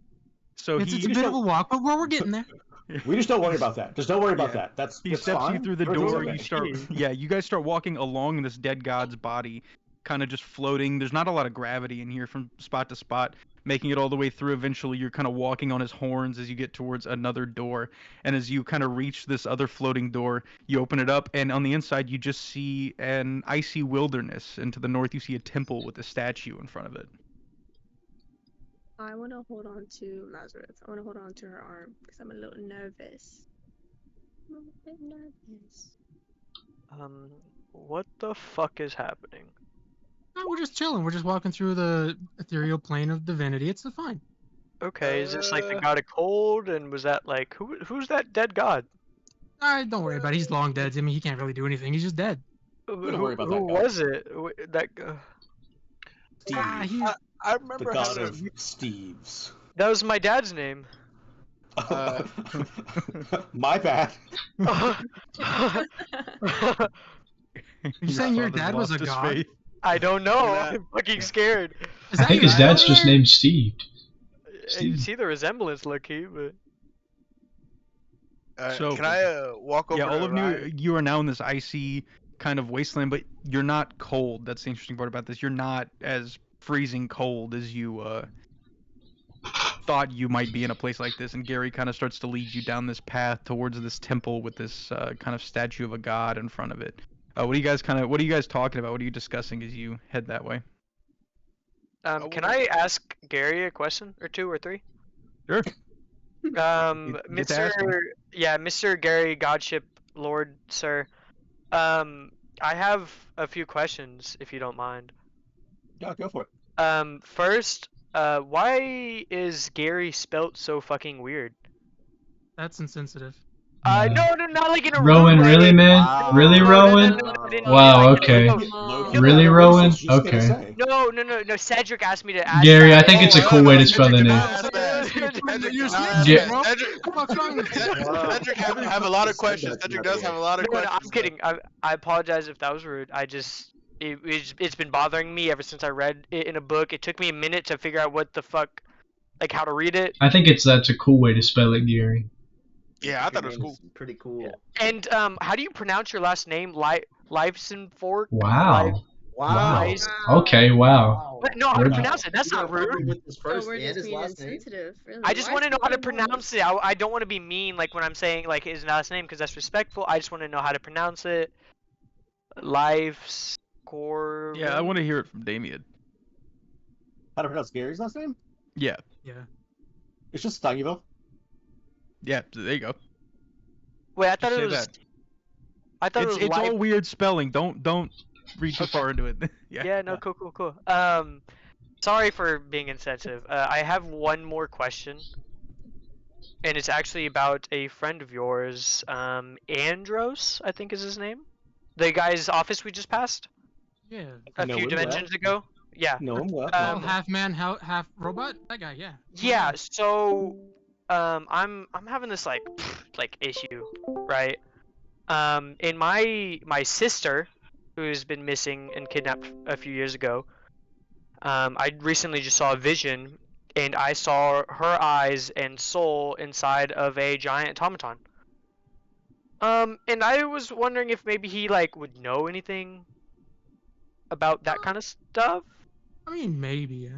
So It's a bit of a walk, but we're getting there. We just don't worry about that. Just don't worry about that. He it's steps fine. you through the Everything's door. okay. You start. Yeah, you guys start walking along this dead god's body, kind of just floating. There's not a lot of gravity in here from spot to spot, making it all the way through. Eventually, you're kind of walking on his horns as you get towards another door. And as you kind of reach this other floating door, you open it up, and on the inside, you just see an icy wilderness. And to the north, you see a temple with a statue in front of it. I want to hold on to Nazareth. I want to hold on to her arm because I'm a little nervous. I'm a bit nervous. What the fuck is happening? No, we're just chilling. We're just walking through the ethereal plane of divinity. It's fine. Okay, is this like the god of cold? And was that like who's that dead god? Don't worry about it. He's long dead. I mean, he can't really do anything. He's just dead. Who worry about that who guy. was it? That Steve, I the remember god having of Steves. that was my dad's name. My bad. You saying your dad was a god? I don't know. I'm fucking scared. Is I that think your his dad dad's over just there? named Steve. You see the resemblance, Lucky, but So- can I walk over? Yeah, all to of Ryan? you are now in this icy kind of wasteland, but you're not cold. That's the interesting part about this. You're not as freezing cold as you thought you might be in a place like this, and Gary kind of starts to lead you down this path towards this temple with this kind of statue of a god in front of it. What are you guys talking about? What are you discussing as you head that way? Can I ask Gary a question or two or three? Sure. Mr. Gary Godship Lord, sir. I have a few questions, if you don't mind. Yeah, go for it. First, why is Gary spelt so fucking weird? That's insensitive. No, not like in a Rowan, rude way. really, man? Wow. Really, Rowan? I didn't Wow, like, okay. No, Really, no, Rowan? she's gonna Okay. say. No. Cedric asked me to ask. Gary, that. I think it's a cool way to spell the name. Cedric have a lot of questions. Cedric does have a lot of No, questions. I'm kidding. I apologize if that was rude. It's been bothering me ever since I read it in a book. It took me a minute to figure out what the fuck, like how to read it. I think that's a cool way to spell it, Gary. Yeah, I thought it was cool. Pretty cool. Yeah. And how do you pronounce your last name? Livesenfork? Wow. Wow. Okay, wow. But no, how to pronounce it? That's not rude. With his first we're and just his being last name. insensitive. Really. I just Why want to is know how to everyone- pronounce it. I don't want to be mean like when I'm saying like his last name because that's respectful. I just want to know how to pronounce it. Livescore. Yeah, I want to hear it from Damien. How to pronounce Gary's last name? Yeah. Yeah. It's just Stangyville. Yeah, there you go. Wait, I thought Just it say was. that. I thought it was It's all live. weird spelling. Don't read too far into it. Yeah, no, cool. Sorry for being insensitive. I have one more question, and it's actually about a friend of yours, Andros, I think is his name. The guy's office we just passed Yeah. a know few him dimensions ago. Yeah. Know him well. Half man, half robot. That guy. Yeah. Yeah. So, I'm having this like issue, right? And my sister, who's been missing and kidnapped a few years ago, I recently just saw a vision, and I saw her eyes and soul inside of a giant automaton. And I was wondering if maybe he like would know anything about that kind of stuff, I mean, maybe. Yeah.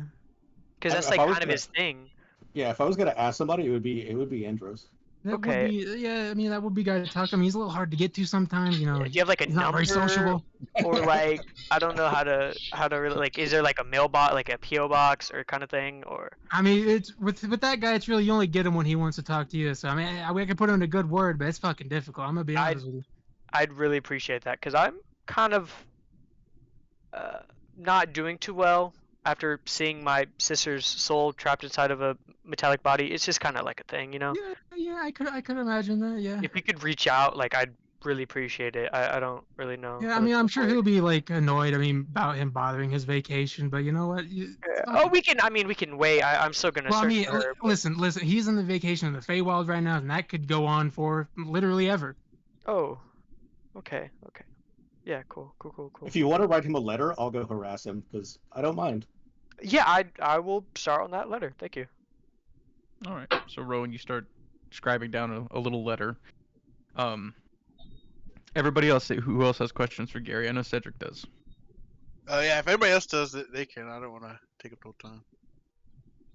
because that's If like I was kind of gonna- his thing. Yeah, if I was gonna ask somebody, it would be Andros. That Okay. Would be, yeah. I mean, that would be guy to talk to. I mean, he's a little hard to get to sometimes. You know. Do you have like a He's not number, very sociable. or like I don't know how to really like. Is there like a mailbox, like a PO box or kind of thing, or? I mean, it's with that guy. It's really you only get him when he wants to talk to you. So I mean, I could put him in a good word, but it's fucking difficult. I'm gonna be honest with you. I'd really appreciate that because I'm kind of not doing too well after seeing my sister's soul trapped inside of a metallic body. It's just kind of like a thing, you know. Yeah, I could imagine that. Yeah. If you could reach out, like I'd really appreciate it. I don't really know. Yeah, I how mean, to I'm sure support he'll it. be like annoyed. I mean, about him bothering his vacation, but you know what? Oh, we can. I mean, we can wait. I'm still gonna Well, I search mean, for her. but- listen. He's in the vacation in the Feywild right now, and that could go on for literally ever. Oh, okay. Yeah, cool. If you want to write him a letter, I'll go harass him because I don't mind. Yeah, I will start on that letter. Thank you. All right. So Rowan, you start scribing down a little letter. Everybody else, who else has questions for Gary? I know Cedric does. Yeah, if anybody else does it, they can. I don't want to take up the whole time.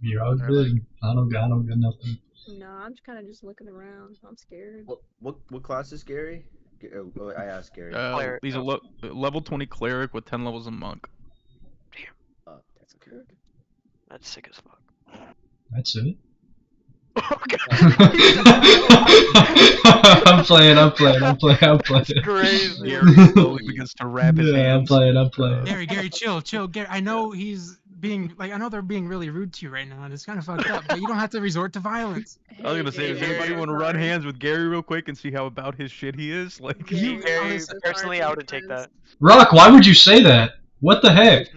You're all good. I don't got nothing. No, I'm just kind of just looking around. I'm scared. What class is Gary? Oh, I asked Gary. Cleric. He's a level 20 cleric with 10 levels of monk. That's good. That's sick as fuck. That's it. Okay. I'm playing. Crazy. Gary slowly begins to wrap his Yeah, hands. I'm playing. Gary, chill. Gary, I know he's being like, I know they're being really rude to you right now, and it's kind of fucked up. But you don't have to resort to violence. I was gonna say, does anybody want to run hands with Gary real quick and see how about his shit he is? Like, Very personally, I wouldn't take that. Rock, why would you say that? What the heck?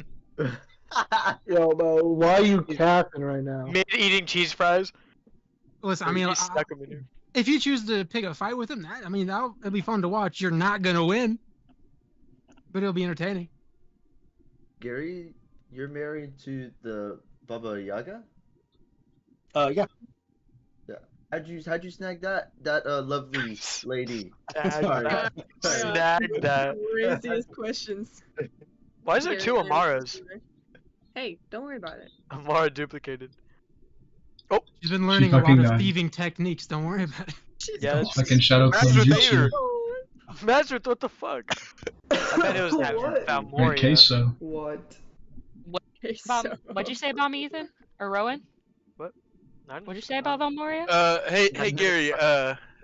Yo, bro, why are you capping right now? Mid eating cheese fries. Listen, I mean, You stuck him in here. if you choose to pick a fight with him, it'll be fun to watch. You're not gonna win, but it'll be entertaining. Gary, you're married to the Baba Yaga? Yeah. How'd you snag that lovely lady? Snag that. Craziest questions. Why is there Gary, two Gary, Amaras? Hey, don't worry about it. Amara duplicated. Oh, She's been learning a lot of thieving techniques. Don't worry about it. Yeah, Fucking Shadow Clone Jutsu. Mazrit, what the fuck? I bet it was that What? Valmoria. Great queso. What? What'd you say about me, Ethan? Or Rowan? What? What'd you say about Valmoria? Hey Gary.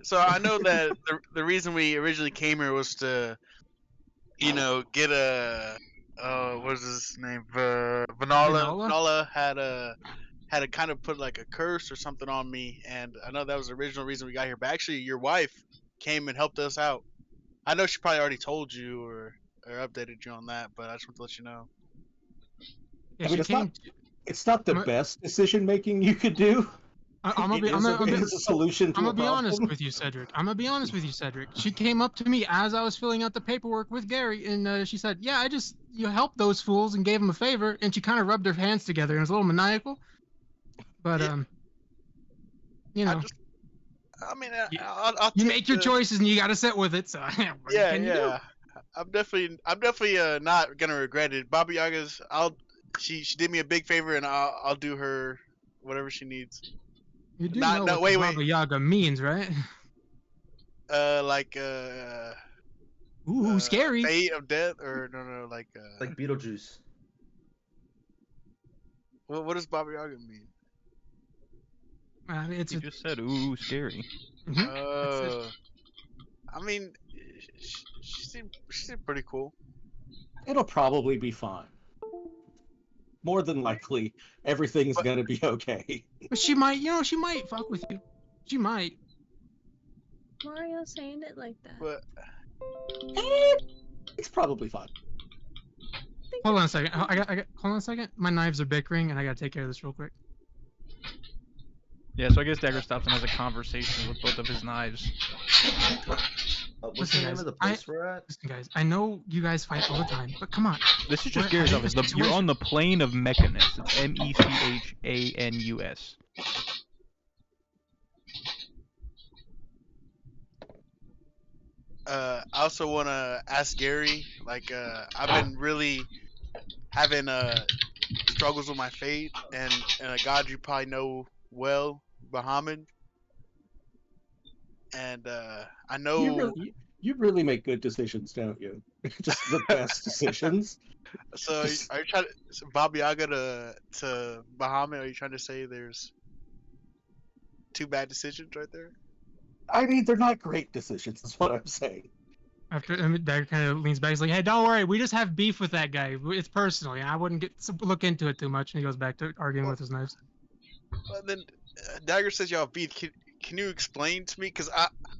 So I know that the reason we originally came here was to, get a, what's his name? Vanala. Vanala had to kind of put like a curse or something on me, and I know that was the original reason we got here. But actually, your wife came and helped us out. I know she probably already told you or updated you on that, but I just want to let you know. Yeah, I mean, it's not the best decision making you could do. I'm gonna be honest with you, Cedric. She came up to me as I was filling out the paperwork with Gary, and she said, "Yeah, you helped those fools and gave them a favor." And she kind of rubbed her hands together, and it was a little maniacal. But I'll you make your choices, and you got to sit with it. So yeah. I'm definitely not gonna regret it. Baba Yaga's, she did me a big favor, and I'll do her whatever she needs. You do know what Baba Yaga means, right? Ooh, scary. Fate of death, or no, like Beetlejuice. What does Baba Yaga mean? You just said, ooh, scary. I mean, she seemed pretty cool. It'll probably be fine. More than likely, everything's gonna be okay. But she might fuck with you. She might. Mario saying it like that. But it's probably fine. Hold on a second. Hold on a second. My knives are bickering, and I gotta take care of this real quick. Yeah, so I guess Dagger stops and has a conversation with both of his knives. What's the name of the place we're at? Listen, guys, I know you guys fight all the time, but come on. This is just Gary's office. You're on the plane of Mechanus. It's MECHANUS. I also want to ask Gary, I've been really having struggles with my faith, and a god you probably know well, Bahamut. And I know you really make good decisions, don't you? Just the best decisions. So are you trying to Baba Yaga to Bahamut? Are you trying to say there's two bad decisions right there? I mean, they're not great decisions. That's what I'm saying. Dagger kind of leans back. He's like, "Hey, don't worry. We just have beef with that guy. It's personal. I wouldn't look into it too much." And he goes back to arguing with his knives. Well, then Dagger says y'all beef. Can you explain to me? Because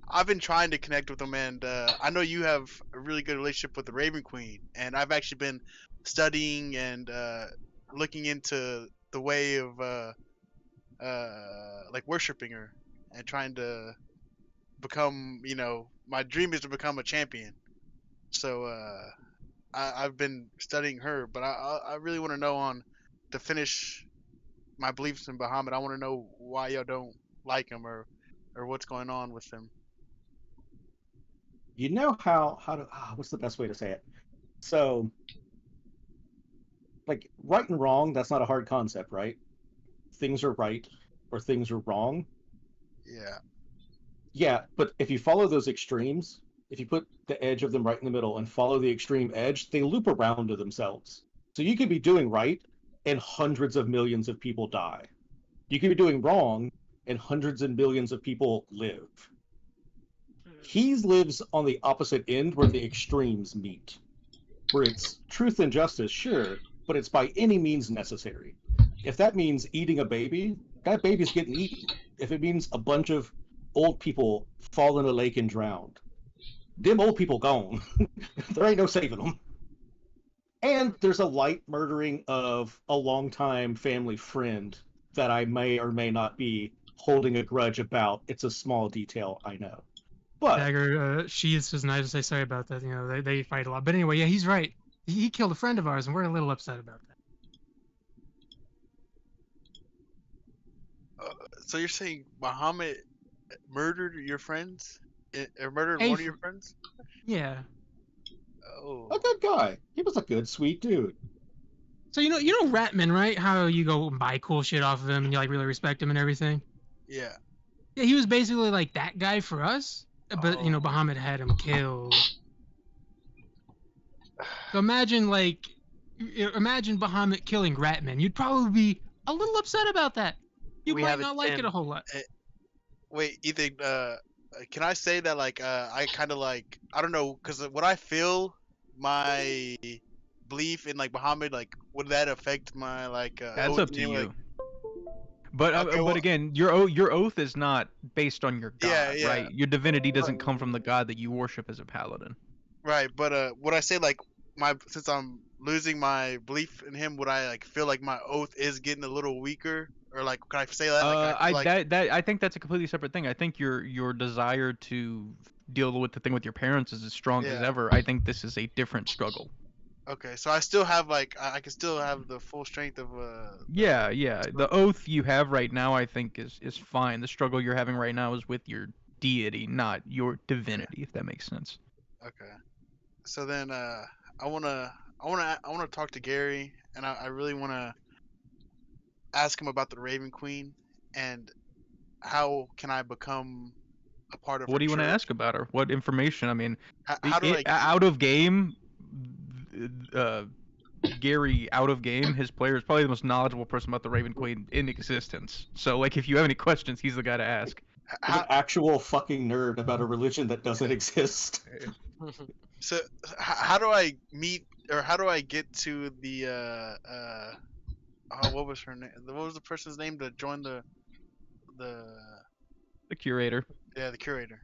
I've been trying to connect with him, and I know you have a really good relationship with the Raven Queen, and I've actually been studying and looking into the way of worshiping her and trying to become, my dream is to become a champion. So I've been studying her, but I really want to know to finish my beliefs in Bahamut. I want to know why y'all don't like him or what's going on with him. You know what's the best way to say it? So, right and wrong, that's not a hard concept, right? Things are right or things are wrong. Yeah. Yeah, but if you follow those extremes, if you put the edge of them right in the middle and follow the extreme edge, they loop around to themselves. So you could be doing right and hundreds of millions of people die. You could be doing wrong and hundreds and millions of people live. He lives on the opposite end where the extremes meet. Where it's truth and justice, sure, but it's by any means necessary. If that means eating a baby, that baby's getting eaten. If it means a bunch of old people fall in a lake and drowned, them old people gone. There ain't no saving them. And there's a light murdering of a longtime family friend that I may or may not be holding a grudge about. It's a small detail, I know. But Dagger, she is just nice to say sorry about that. They fight a lot. But anyway, yeah, he's right. He killed a friend of ours, and we're a little upset about that. So you're saying Bahamut murdered your friends? Or murdered one of your friends? Yeah. Oh. A good guy. He was a good, sweet dude. So you know Ratman, right? How you go and buy cool shit off of him and you like really respect him and everything. Yeah. Yeah, he was basically like that guy for us, but you know Bahamut had him killed. So imagine Bahamut killing Ratman. You'd probably be a little upset about that. You might not like it a whole lot. Wait, Ethan. Can I say that like I kind of like I don't know because what I feel my belief in like Bahamut like would that affect my like That's oath up to name, you. like- But Okay, well- again, your oath is not based on your god, Yeah. right? Your divinity doesn't come from the god that you worship as a paladin. Right, but would I say like since I'm losing my belief in him, would I like feel like my oath is getting a little weaker, or like can I say that? I think that's a completely separate thing. I think your desire to deal with the thing with your parents is as strong as Yeah. ever. I think this is a different struggle. Okay, so I still have like I can still have the full strength of Yeah. The oath you have right now, I think, is fine. The struggle you're having right now is with your deity, not your divinity, if that makes sense. Okay. So then I wanna talk to Gary, and I really wanna ask him about the Raven Queen and how can I become a part of. What her do you want to church? ask about her? What information? I mean, How do I out of game, Gary out of game, his player is probably the most knowledgeable person about the Raven Queen in existence. So like, if you have any questions, he's the guy to ask. I'm an actual fucking nerd about a religion that doesn't exist. So how do I meet or how do I get to the what was her name? What was the person's name to join the curator? Yeah, the curator.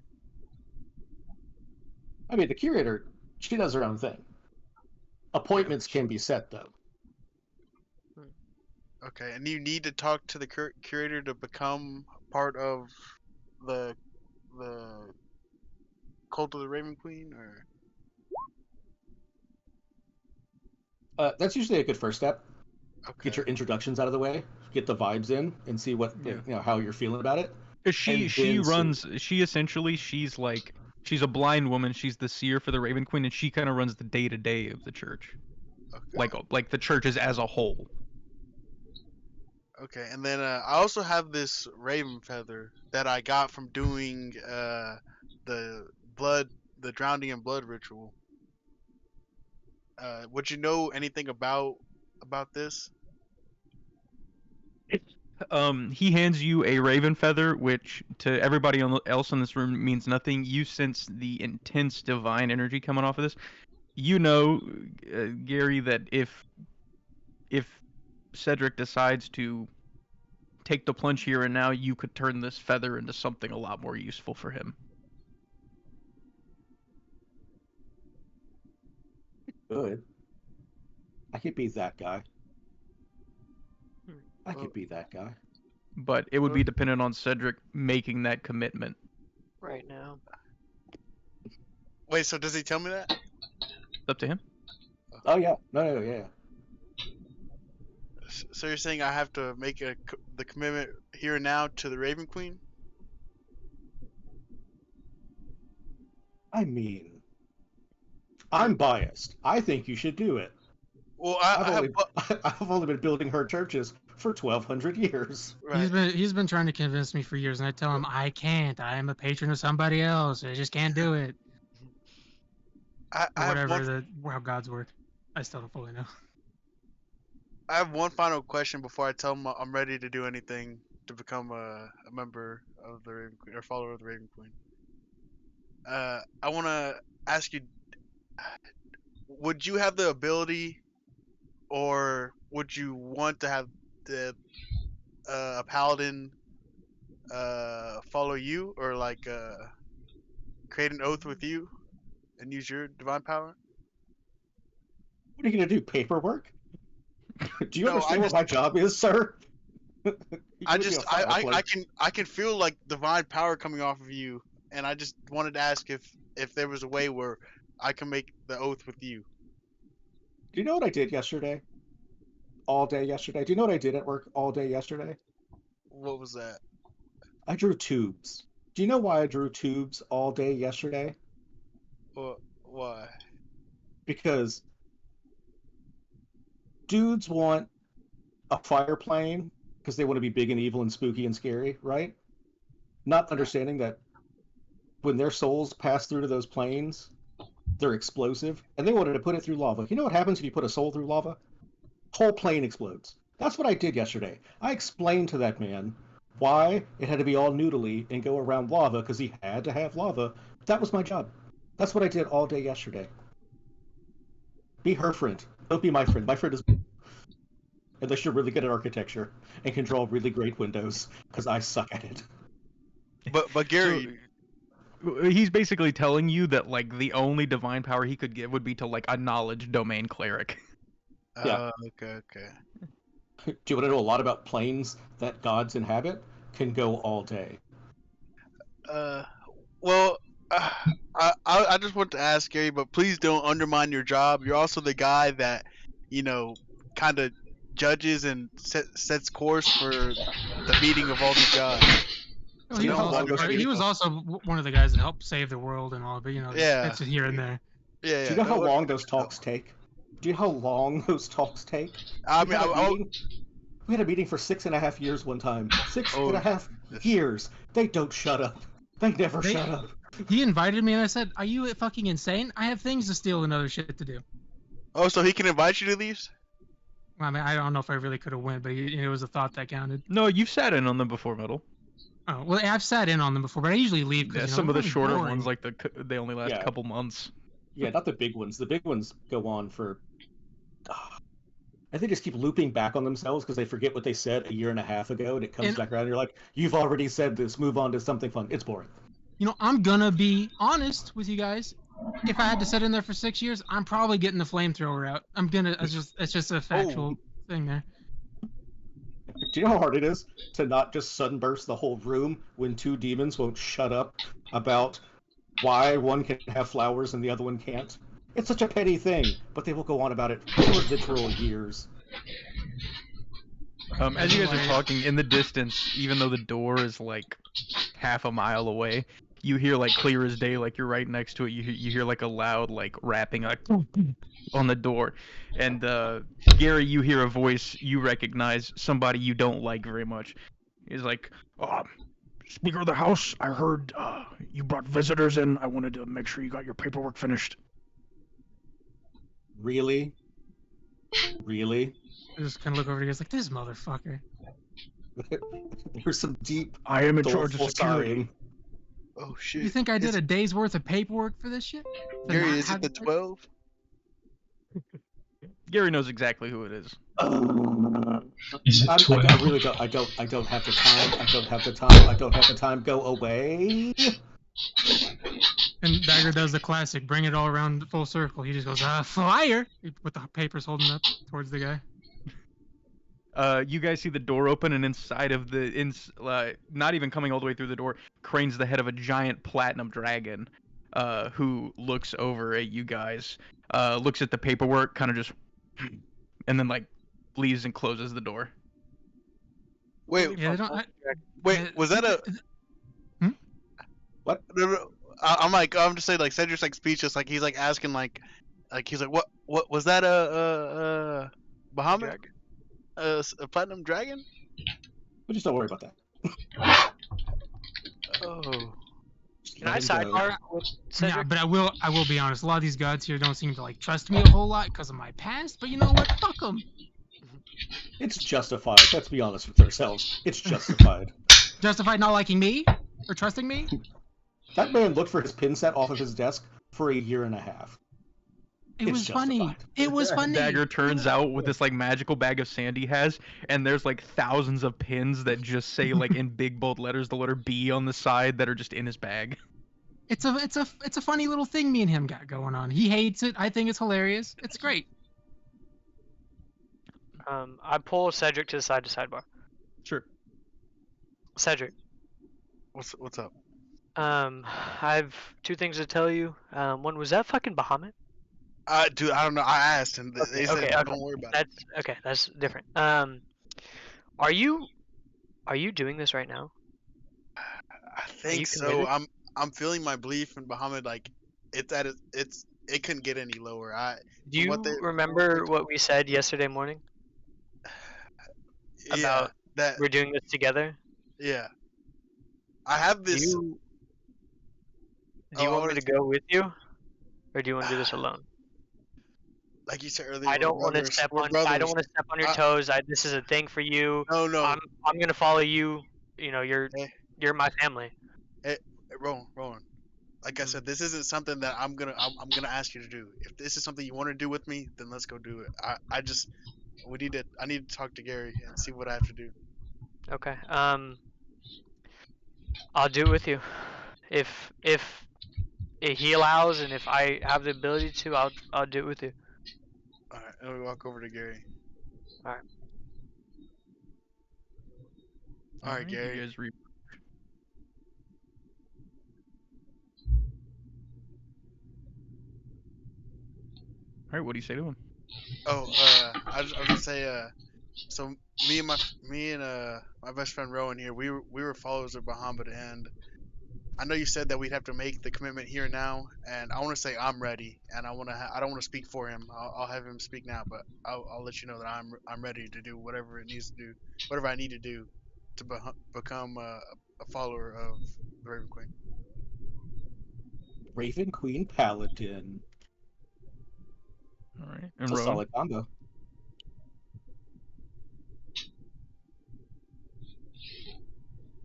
I mean, the curator, she does her own thing. Appointments can be set, though. Okay, and you need to talk to the curator to become part of the cult of the Raven Queen, or That's usually a good first step. okay. Get your introductions out of the way, get the vibes in, and see what how you're feeling about it. She's a blind woman. She's the seer for the Raven Queen, and she kind of runs the day to day of the church, like the churches as a whole. Okay, and then I also have this raven feather that I got from doing the drowning in blood ritual. Would you know anything about this? He hands you a raven feather, which to everybody else in this room means nothing. You sense the intense divine energy coming off of this. You know, Gary, that if Cedric decides to take the plunge here and now, you could turn this feather into something a lot more useful for him. Good. I could be that guy. I could be that guy. But it would be dependent on Cedric making that commitment. Right now. Wait, so does he tell me that? It's up to him. Oh yeah, no, yeah. So you're saying I have to make the commitment here and now to the Raven Queen? I mean, I'm biased. I think you should do it. Well, I've only been building her churches for 1,200 years. Right. He's been trying to convince me for years, and I tell him I can't. I am a patron of somebody else. I just can't do it. How gods work. I still don't fully know. I have one final question before I tell him I'm ready to do anything to become a member of the Raven Queen or follower of the Raven Queen. I want to ask you: would you have the ability, or would you want to have a paladin follow you, or like create an oath with you and use your divine power? What are you gonna do? Paperwork? Do you understand what my job is, sir? I can feel like divine power coming off of you, and I just wanted to ask if there was a way where I can make the oath with you. Do you know what I did yesterday? All day yesterday. Do you know what I did at work all day yesterday? What was that? I drew tubes. Do you know why I drew tubes all day yesterday? Why? Because dudes want a fire plane because they want to be big and evil and spooky and scary, right? Not understanding that when their souls pass through to those planes, they're explosive, and they wanted to put it through lava. You know what happens if you put a soul through lava? Whole plane explodes. That's what I did yesterday. I explained to that man why it had to be all noodly and go around lava because he had to have lava. That was my job. That's what I did all day yesterday. Be her friend. Don't be my friend. My friend is... Unless you're really good at architecture and can draw really great windows, because I suck at it. But Gary... He's basically telling you that, like, the only divine power he could give would be to, like, a knowledge domain cleric. Yeah. Okay. Do you want to know a lot about planes that gods inhabit? Can go all day. Well, I just want to ask Gary, but please don't undermine your job. You're also the guy that, kind of judges and sets course for the meeting of all these gods. Well, he was also one of the guys that helped save the world and all, but that's here and there. Yeah. Do you know how long those talks take? Do you know how long those talks take? We had a meeting for 6.5 years one time. 6.5 years. They don't shut up. They never shut up. He invited me and I said, "Are you fucking insane? I have things to steal and other shit to do." Oh, so he can invite you to these? Well, I mean, I don't know if I really could have went, but it was a thought that counted. No, you've sat in on them before, Metal. Oh, well, I've sat in on them before, but I usually leave because some of the shorter boring. ones, like they only last a couple months. Yeah, not the big ones. The big ones go on for... And they just keep looping back on themselves because they forget what they said a year and a half ago, and it comes back around and you're like, you've already said this, move on to something fun. It's boring. I'm gonna be honest with you guys. If I had to sit in there for 6 years, I'm probably getting the flamethrower out. It's just a factual thing there. Do you know how hard it is to not just sunburst the whole room when two demons won't shut up about why one can have flowers and the other one can't? It's such a petty thing, but they will go on about it for literal years. As you guys are talking, in the distance, even though the door is like half a mile away, you hear like clear as day, like you're right next to it. You hear like a loud like rapping like on the door, and Gary, you hear a voice you recognize, somebody you don't like very much. He's like, "Speaker of the House, I heard you brought visitors in. I wanted to make sure you got your paperwork finished." Really? Really? I just kind of look over to you guys like, this motherfucker. There's some deep... I am in charge of security. Oh, shit. You think I did a day's worth of paperwork for this shit? Gary, is it the 12? Gary knows exactly who it is. Is it 12? I really don't. I don't have the time. I don't have the time. I don't have the time. Go away. And Dagger does the classic, bring it all around full circle. He just goes, fire! With the papers holding up towards the guy. You guys see the door open, and inside of not even coming all the way through the door, cranes the head of a giant platinum dragon, who looks over at you guys, looks at the paperwork, kind of just, and then like leaves and closes the door. Wait, was that a? What? No. I'm just saying, like, Cedric's like speechless, like he's like asking, like he's like, what was that a Bahamut? A platinum dragon? But just don't worry about that. Oh. Can I sidebar with Cedric? Yeah, but I will be honest. A lot of these gods here don't seem to like trust me a whole lot because of my past. But you know what? Fuck them. It's justified. Let's be honest with ourselves. It's justified. Justified not liking me or trusting me? That man looked for his pin set off of his desk for a year and a half. It was funny. It was funny. Dagger turns out with this like magical bag of sand he has, and there's like thousands of pins that just say like in big bold letters the letter B on the side that are just in his bag. It's a funny little thing me and him got going on. He hates it. I think it's hilarious. It's great. I pull Cedric to the side to sidebar. Sure. Cedric. What's up? I've two things to tell you. One, was that fucking Bahamut? Dude, I don't know. I asked, and they said, okay. Don't worry about it. That's different. Are you doing this right now? I think so. I'm feeling my belief in Bahamut, like it's it couldn't get any lower. Do you remember what we said yesterday morning Yeah, about that. we're doing this together? Yeah, I have Do this. you want me to go with you, or do you want to do this alone? Like you said earlier, I don't want to brothers. step We're on. I brothers. don't want to step on your toes. This is a thing for you. No. I'm gonna follow you. You know, you're my family. Hey, Rowan. Like I said, this isn't something that I'm gonna ask you to do. If this is something you want to do with me, then let's go do it. I need to talk to Gary and see what I have to do. Okay. I'll do it with you. If he allows and if I have the ability to, I'll do it with you. All right, and we walk over to Gary. All right. All right, Gary. You guys All right, what do you say to him? Oh, I was gonna say, so me and my best friend Rowan here, we were followers of Bahamut, and I know you said that we'd have to make the commitment here and now, and I want to say I'm ready, and I don't want to speak for him. I'll have him speak now, but I'll let you know that I'm ready to do whatever it needs to do, whatever I need to do to become a follower of the Raven Queen. Raven Queen Paladin. All right, It's and a Rowan. solid combo.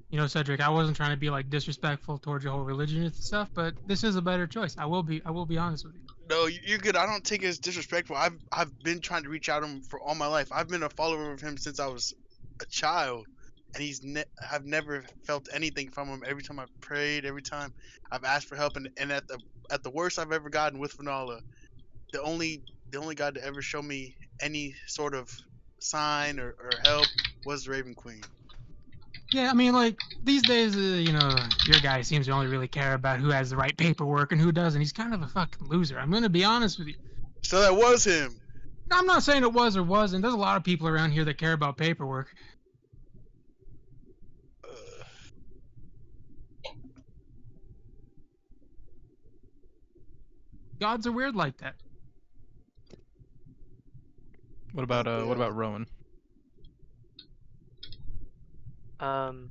You know, Cedric, I wasn't trying to be like disrespectful towards your whole religion and stuff, but this is a better choice. I will be honest with you. No, you're good. I don't take it as disrespectful. I've been trying to reach out to him for all my life. I've been a follower of him since I was a child, and I've never felt anything from him. Every time I've prayed, every time I've asked for help, and at the worst I've ever gotten with Vanilla, the only God to ever show me any sort of sign or help was the Raven Queen. Yeah, I mean, like, these days, you know, your guy seems to only really care about who has the right paperwork and who doesn't. He's kind of a fucking loser. I'm gonna be honest with you. So that was him. I'm not saying it was or wasn't. There's a lot of people around here that care about paperwork. Gods are weird like that. What about Rowan? Alright.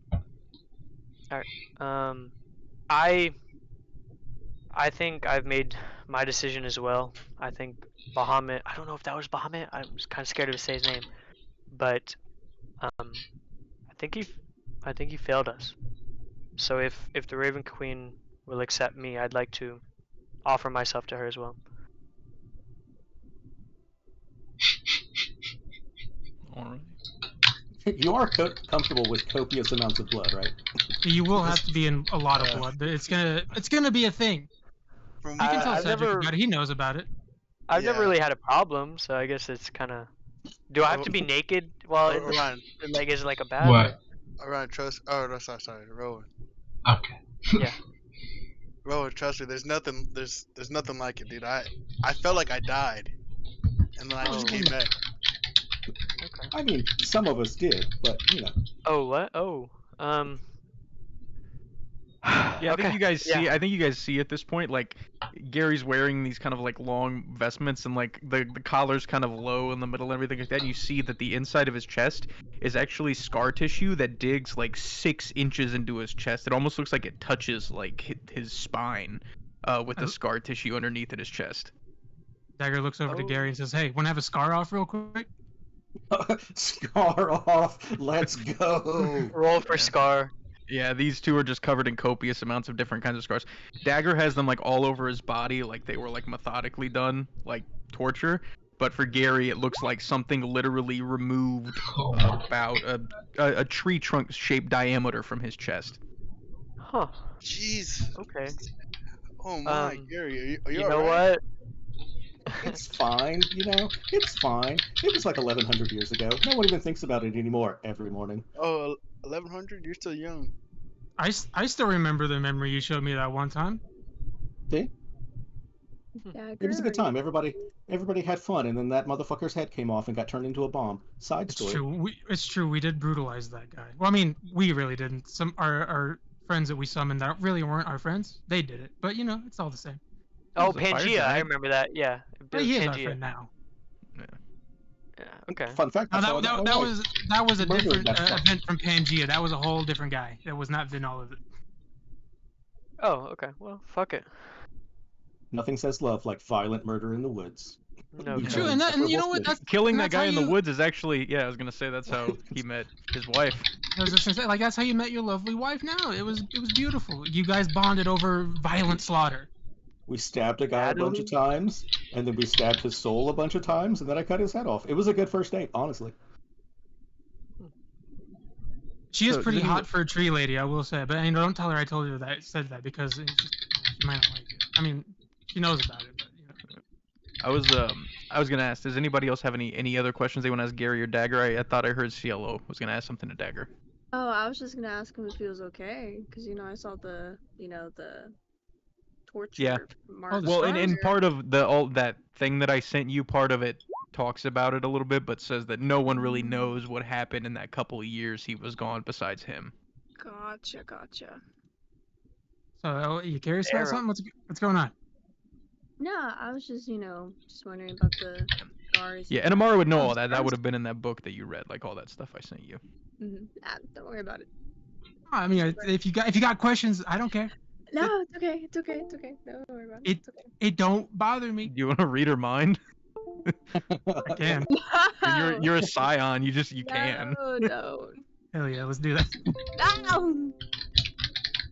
I think I've made my decision as well. I think Bahamut. I don't know if that was Bahamut. I was kind of scared to say his name, but I think he failed us. So if the Raven Queen will accept me, I'd like to offer myself to her as well. All right. You are comfortable with copious amounts of blood, right? You will have to be in a lot of blood, but it's gonna be a thing. You can tell Cedric about it. He knows about it. I've never really had a problem, so I guess it's kind of. Do I have to be naked while like is it like a bad? What? Rowan, trust. Oh no, sorry, Rowan. Okay. Yeah. Rowan, trust me. There's nothing like it, dude. I felt like I died, and then I just came back. Okay. I mean, some of us did, but you know. Oh what? Oh. Yeah, I think you guys see. Yeah. I think you guys see at this point, like Gary's wearing these kind of like long vestments, and like the collar's kind of low in the middle and everything like that. And you see that the inside of his chest is actually scar tissue that digs like 6 inches into his chest. It almost looks like it touches like his spine, with the scar tissue underneath in his chest. Dagger looks over to Gary and says, "Hey, want to have a scar off real quick?" Scar off. Let's go. Roll for Scar. Yeah, these two are just covered in copious amounts of different kinds of scars. Dagger has them like all over his body, like they were like methodically done, like torture. But for Gary, it looks like something literally removed about a tree trunk shaped diameter from his chest. Huh. Jeez. Okay. Oh my, Gary, are you know alright? what? It's fine, you know? It's fine. It was like 1100 years ago. No one even thinks about it anymore every morning. Oh, 1100? You're still young. I still remember the memory you showed me that one time. See? It was a good time. Everybody had fun, and then that motherfucker's head came off and got turned into a bomb. Side story. It's true. We did brutalize that guy. Well, I mean, we really didn't. Our friends that we summoned that really weren't our friends, they did it. But you know, it's all the same. Oh, He's a fire Pangea. I giant. remember that. Yeah. But he is our Pangea. friend now. Yeah. Okay. Fun fact. No, that's how I that, met that my was wife. that was a Murder different messed up. event from Pangea. That was a whole different guy. That was not Vin all of it. Oh, okay. Well, fuck it. Nothing says love like violent murder in the woods. No. We doubt. True, know and you know inseparable what? things. That's Killing and that that's guy how in the you- woods is actually, yeah, I was gonna say that's how he met his wife. I was just gonna say, like, that's how you met your lovely wife. Now it was beautiful. You guys bonded over violent slaughter. We stabbed a guy a bunch of times, and then we stabbed his soul a bunch of times, and then I cut his head off. It was a good first date, honestly. She is So, pretty does hot for a tree lady, I will say. But don't tell her I told her that said that because it's just, she might not like it. I mean, she knows about it, but you know. I was gonna ask, does anybody else have any other questions they want to ask Gary or Dagger? I thought I heard CLO was gonna ask something to Dagger. Oh, I was just gonna ask him if he was okay, because I saw the the torture. Yeah. marks Well, on and there. part of all that thing that I sent you, part of it talks about it a little bit, but says that no one really knows what happened in that couple of years he was gone besides him. Gotcha. So you curious about Arrow. something? What's going on? No, I was just just wondering about the scars. Yeah, and Amara would know Oh, all that. That scars? would have been in that book that you read, like all that stuff I sent you. Don't worry about it. I mean, if you got questions, I don't care. No, it's okay. It's okay. Don't worry about it. It's okay. It don't bother me. Do you want to read her mind? I can. You're a scion. You can. No, don't. Hell yeah, let's do that. No.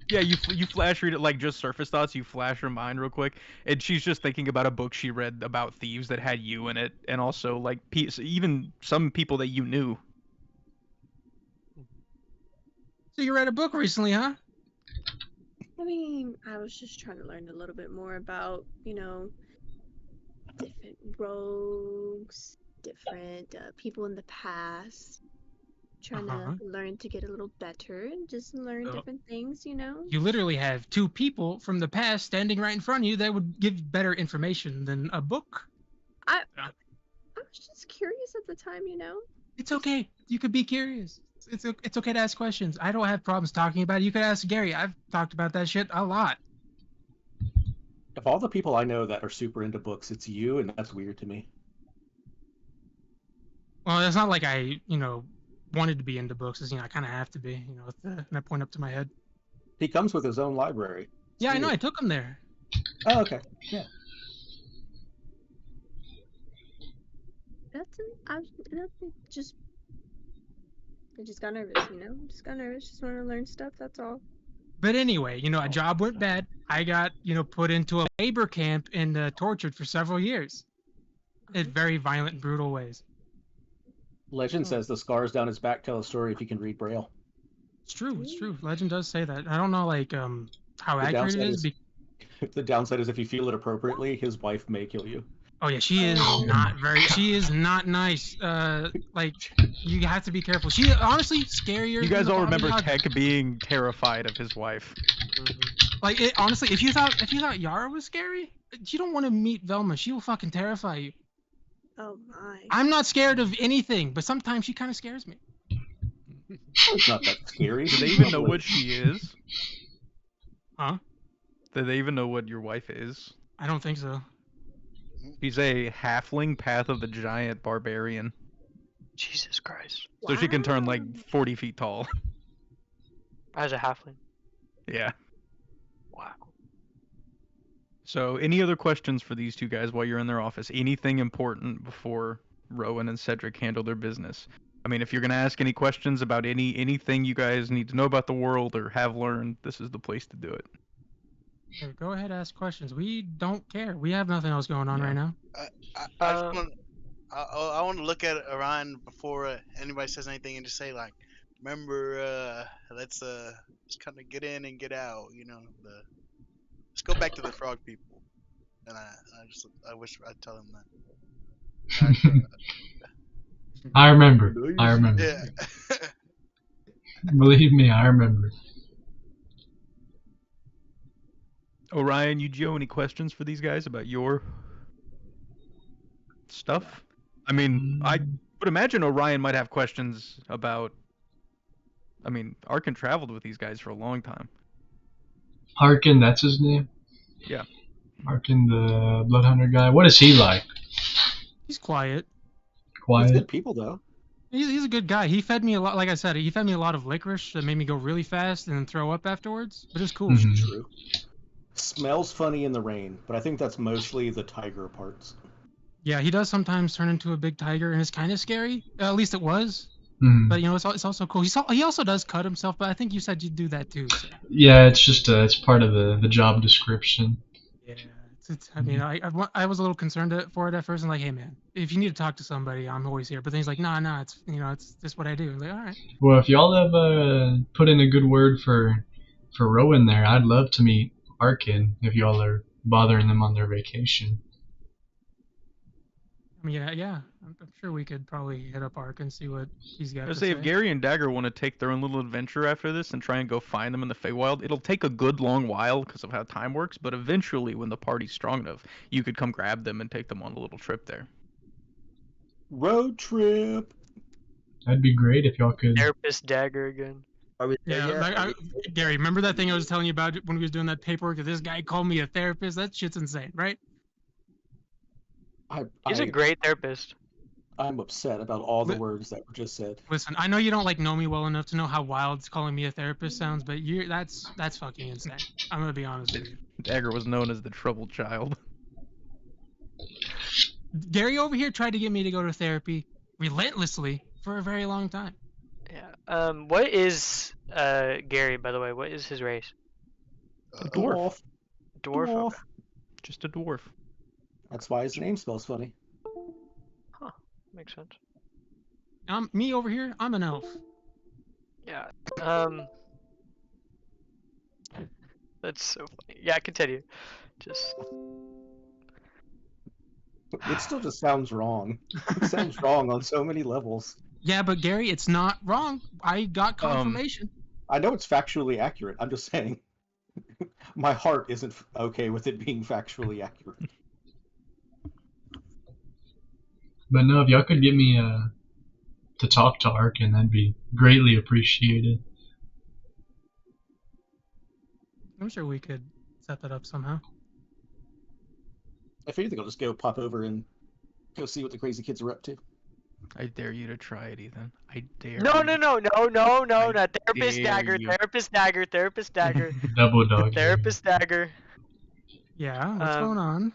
Yeah, you flash read it like just surface thoughts. You flash her mind real quick, and she's just thinking about a book she read about thieves that had you in it, and also like even some people that you knew. So you read a book recently, huh? I mean, I was just trying to learn a little bit more about, different rogues, different people in the past. Trying to learn to get a little better and just learn different things, You literally have two people from the past standing right in front of you that would give better information than a book. I was just curious at the time, It's okay. You could be curious. It's okay to ask questions. I don't have problems talking about it. You could ask Gary. I've talked about that shit a lot. Of all the people I know that are super into books, it's you, and that's weird to me. Well, it's not like I, wanted to be into books. It's, I kind of have to be, with that point up to my head. He comes with his own library. Yeah, I know. I took him there. Oh, okay. Yeah. I just got nervous, Just got nervous. Just want to learn stuff. That's all. But anyway, a job went bad. I got, put into a labor camp and tortured for several years in very violent and brutal ways. Legend says the scars down his back tell a story if he can read Braille. It's true. It's true. Legend does say that. I don't know, how The accurate it downside is. The downside is if you feel it appropriately, his wife may kill you. Oh yeah, she is not very. She is not nice. You have to be careful. She honestly scarier. You guys than all the remember Bobby Dog. Tech being terrified of his wife. Honestly, if you thought Yara was scary, you don't want to meet Velma. She will fucking terrify you. Oh my. I'm not scared of anything, but sometimes she kind of scares me. It's not that scary. Do they even know what she is? Huh? Do they even know what your wife is? I don't think so. She's a halfling Path of the Giant barbarian. Jesus Christ. So she can turn like 40 feet tall. As a halfling. Yeah. Wow. So any other questions for these two guys while you're in their office? Anything important before Rowan and Cedric handle their business? I mean, if you're gonna ask any questions about anything you guys need to know about the world or have learned, this is the place to do it. Yeah, go ahead, ask questions. We don't care. We have nothing else going on right now. I want to look at Orion before anybody says anything and just say like, remember, let's kind of get in and get out. Let's go back to the frog people. And I wish I'd tell him that. I remember. Yeah. Believe me, I remember. Orion, Joe, any questions for these guys about your stuff? I mean, I would imagine Orion might have questions about. I mean, Arkin traveled with these guys for a long time. Harkin, that's his name? Yeah. Arkin, the Blood Hunter guy. What is he like? He's quiet. He's Quiet. good people though. He's a good guy. He fed me a lot. Like I said, he fed me a lot of licorice that made me go really fast and then throw up afterwards. But it was cool. Mhm. True. Smells funny in the rain, but I think that's mostly the tiger parts. Yeah, he does sometimes turn into a big tiger, and it's kind of scary. At least it was. Mhm. But it's also cool. He also does cut himself, but I think you said you'd do that too. So. Yeah, it's just it's part of the job description. Yeah. I mean, I was a little concerned for it at first. I'm like, hey man, if you need to talk to somebody, I'm always here. But then he's like, nah, it's it's just what I do. I'm like, all right. Well, if y'all have put in a good word for Rowan there, I'd love to meet Arkin if y'all are bothering them on their vacation. I mean, yeah. I'm sure we could probably hit up Ark and see what he's got I to was say. say, if Gary and Dagger want to take their own little adventure after this and try and go find them in the Feywild, it'll take a good long while because of how time works, but eventually, when the party's strong enough, you could come grab them and take them on a little trip there. Road trip. That'd be great if y'all could. Therapist Dagger again. Are we there Yeah, yet? Gary, remember that thing I was telling you about when we was doing that paperwork? That this guy called me a therapist. That shit's insane, right? He's a great therapist. I'm upset about all the Li- words that were just said. Listen, I know you don't know me well enough to know how wild calling me a therapist sounds, but that's fucking insane. I'm gonna be honest with you. Dagger was known as the troubled child. Gary over here tried to get me to go to therapy relentlessly for a very long time. Yeah. What is Gary, by the way? What is his race? A dwarf. Dwarf. Okay. Just a dwarf. That's why his name spells funny. Huh. Makes sense. Me over here, I'm an elf. Yeah. That's so funny. Yeah, continue. Just. It still just sounds wrong. It sounds wrong on so many levels. Yeah, but Gary, it's not wrong. I got confirmation. I know it's factually accurate. I'm just saying. My heart isn't okay with it being factually accurate. But no, if y'all could get me to talk to Arkin, that'd be greatly appreciated. I'm sure we could set that up somehow. If anything, I'll just go pop over and go see what the crazy kids are up to. I dare you to try it, Ethan. I dare No, you. not Therapist dare Dagger, you. Therapist Dagger, Therapist Dagger, Double dog. Therapist Dagger. Yeah, what's going on?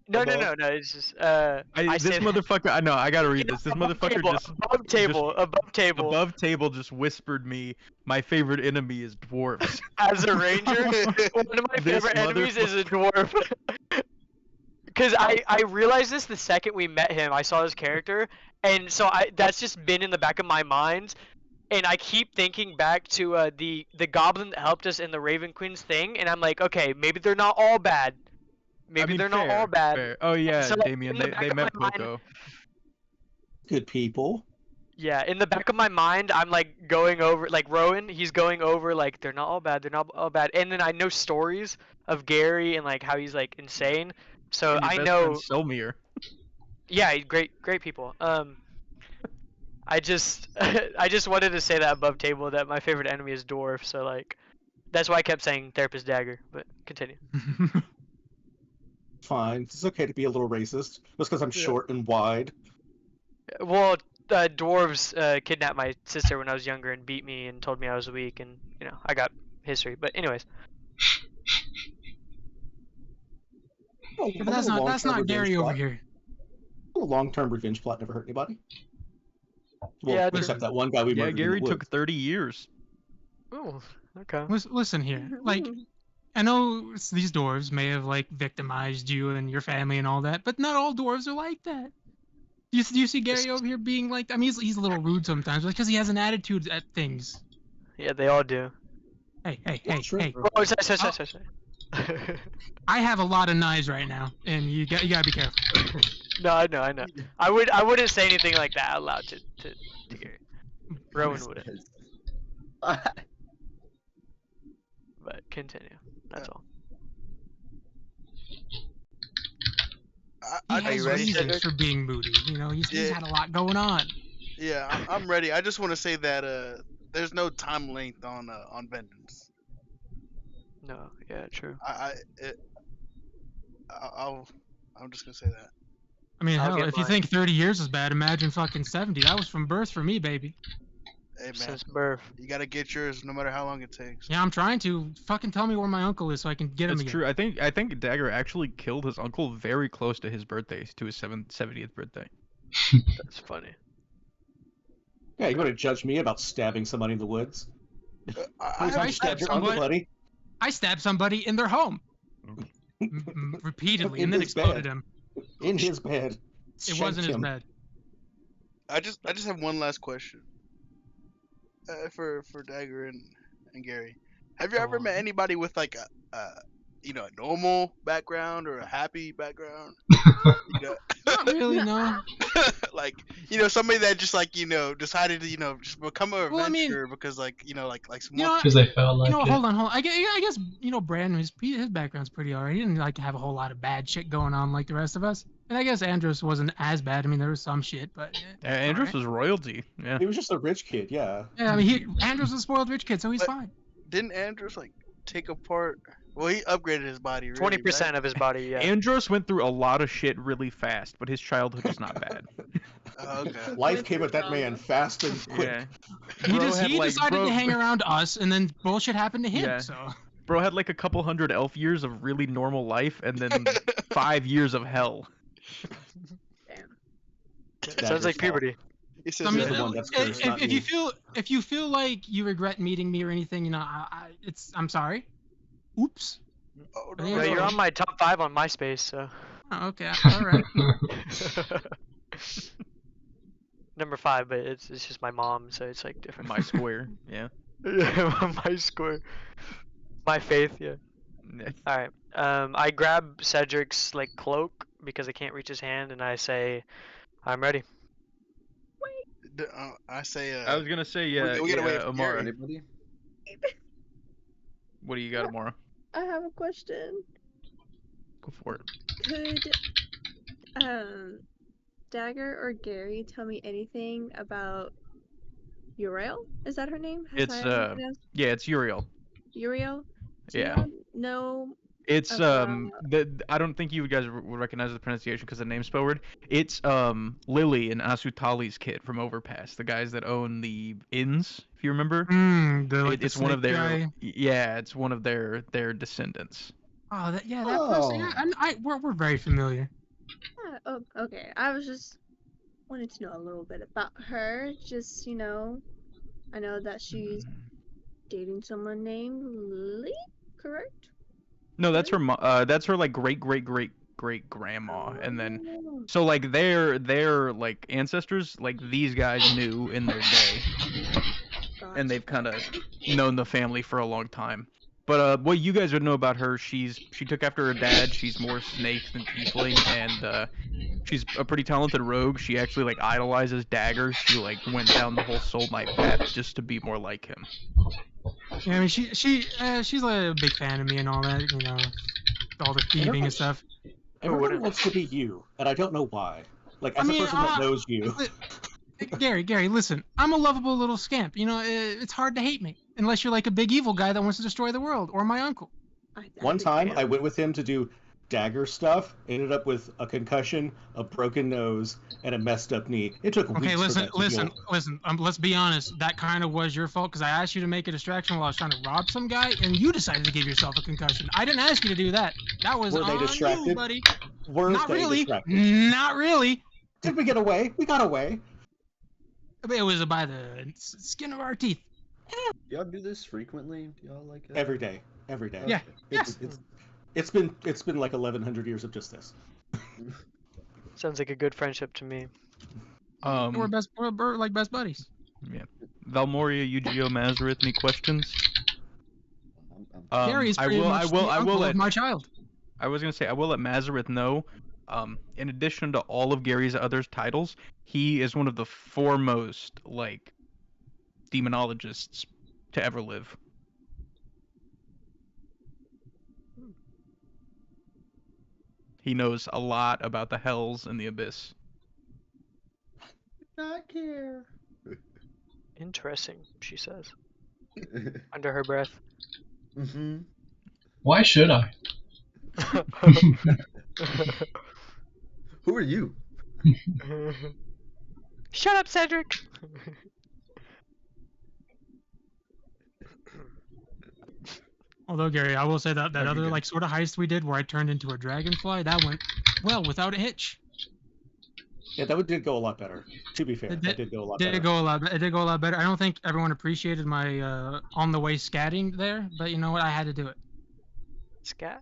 No, it's just This said- motherfucker. I know. I gotta read this. This motherfucker just above table. just whispered me. My favorite enemy is dwarves. As a ranger, one of my This favorite enemies is a dwarf. Because I realized this the second we met him. I saw his character, and so that's just been in the back of my mind. And I keep thinking back to the goblin that helped us in the Raven Queen's thing, and I'm like, okay, maybe they're not all bad. Maybe they're not all bad. Fair. Oh yeah, So, like, Damien. in the They back of met my mind- Poco. Good people. Yeah, in the back of my mind, I'm like going over, like Rowan, he's going over, like, they're not all bad, and then I know stories of Gary and like how he's like insane, so And your I best know, friend Selmir. yeah, great people. I just wanted to say that above table that my favorite enemy is dwarf, so like, that's why I kept saying Therapist Dagger, but continue. Fine. It's okay to be a little racist. Just because I'm short and wide. Well, dwarves kidnapped my sister when I was younger and beat me and told me I was weak, and I got history. But anyways, But that's not Gary over here. A long-term revenge plot never hurt anybody. Well, Yeah, except that one guy we Yeah, murdered. Gary in the took woods. 30 years. oh, okay. Listen here, like, I know these dwarves may have like victimized you and your family and all that, but not all dwarves are like that. Do you see Gary over here being like? I mean, he's a little rude sometimes, because he has an attitude at things. Yeah, they all do. Hey. Oh, sorry. I have a lot of knives right now, and you gotta be careful. No, I know. I wouldn't say anything like that out loud to Gary. Rowan wouldn't. But continue. That's all. He I has you ready, reasons Cedric? for being moody. He's Yeah. had a lot going on. Yeah, I'm ready. I just want to say that there's no time length on vengeance. No, yeah, true. I'm just gonna say that. I mean, I'll hell, get if you mine. think 30 years is bad, imagine fucking 70. That was from birth for me, baby. Hey man, Since birth. you gotta get yours no matter how long it takes. Yeah, I'm trying to. Fucking tell me where my uncle is so I can get him It's again. true. I think Dagger actually killed his uncle very close to his birthday, to his 70th birthday. That's funny. Yeah, you want to judge me about stabbing somebody in the woods? I stabbed your uncle, somebody. buddy. I stabbed somebody in their home. Repeatedly, and then his exploded bed. him. In his bed. It wasn't his him. bed. I just have one last question. For Dagger and Gary, have you ever met anybody with like a normal background or a happy background? Not really, no. Like somebody that just like decided to just become an Well, I mean- adventurer because like some You know, Because they felt like it. hold on. I guess Brandon, his background's pretty alright. He didn't like have a whole lot of bad shit going on like the rest of us. And I guess Andros wasn't as bad. I mean, there was some shit, but Andros was royalty. Yeah. He was just a rich kid, yeah. yeah. I mean, Andros was a spoiled rich kid, so he's But- fine. Didn't Andros like take apart? Well, he upgraded his body. Really, 20% of his body, yeah. Andros went through a lot of shit really fast, but his childhood was not bad. Okay. Life came at that man fast and quick. Yeah. He Bro had, like, decided to hang around us, and then bullshit happened to him. Yeah. So Bro had like a couple hundred elf years of really normal life, and then 5 years of hell. Sounds like puberty. He says I mean, the one that's cursed, not me. if you feel like you regret meeting me or anything, I'm sorry. Oops. Oh, Yeah, no. No, you're on my top 5 on MySpace, so. Oh, okay, all right. Number 5, but it's just my mom, so it's like different. My square. Yeah. Yeah, my score. My faith, yeah. Alright. I grab Cedric's like cloak because I can't reach his hand, and I say, "I'm ready." I say. I was gonna say yeah. we gotta wait yeah, for Amara. Anybody? What do you got, Amara? I have a question. Go for it. Could Dagger or Gary tell me anything about Uriel? Is that her name? It's yeah, it's Uriel. Uriel? Do Yeah. you know It's about- I don't think you guys would recognize the pronunciation because the name's spelled weird. It's Lily and Asutali's kid from Overpass, the guys that own the inns, if you remember. It's one of their guy. yeah, it's one of their descendants. Oh, that person. Yeah, we're very familiar. Oh, okay. I was just wanted to know a little bit about her. Just, I know that she's dating someone named Lily, correct? No, that's her that's her like great grandma, and then so like their like ancestors, like these guys knew in their day, and they've kind of known the family for a long time. But what you guys would know about her, she took after her dad. She's more snake than tiefling, and she's a pretty talented rogue. She actually like idolizes Dagger. She like went down the whole Soul Knight path just to be more like him. Yeah, I mean, she's like a big fan of me and all that, all the thieving and stuff. Everyone wants to be you, and I don't know why. Like, as a person that knows you. Gary, listen, I'm a lovable little scamp. It's hard to hate me, unless you're like a big evil guy that wants to destroy the world, or my uncle. One time, I went with him to do Dagger stuff, ended up with a concussion, a broken nose, and a messed up knee. It took weeks for that to heal. Listen. Let's be honest. That kind of was your fault because I asked you to make a distraction while I was trying to rob some guy, and you decided to give yourself a concussion. I didn't ask you to do that. That was Were they on distracted? you, buddy. Were Not they really. distracted? Not really. Did we get away? We got away. It was by the skin of our teeth. Y'all do this frequently? Do y'all like it? Every day. Yeah. It's been like 1,100 years of just this. Sounds like a good friendship to me. We're like best buddies. Yeah. Valmoria, Yu-Gi-Oh, Mazareth, any questions? Gary is pretty much the uncle of my child. I was gonna say I will let Mazareth know. In addition to all of Gary's other titles, he is one of the foremost like demonologists to ever live. He knows a lot about the hells and the abyss. Not care. Interesting, she says. Under her breath. Mm-hmm. Why should I? Who are you? Shut up, Cedric. Although Gary, I will say that That'd be other good. like sort of heist we did where I turned into a dragonfly, that went well without a hitch. Yeah, that did go a lot better. To be fair, It that did go a lot It better. did go a lot. It did go a lot better. I don't think everyone appreciated my on the way scatting there, but you know what? I had to do it. Scat.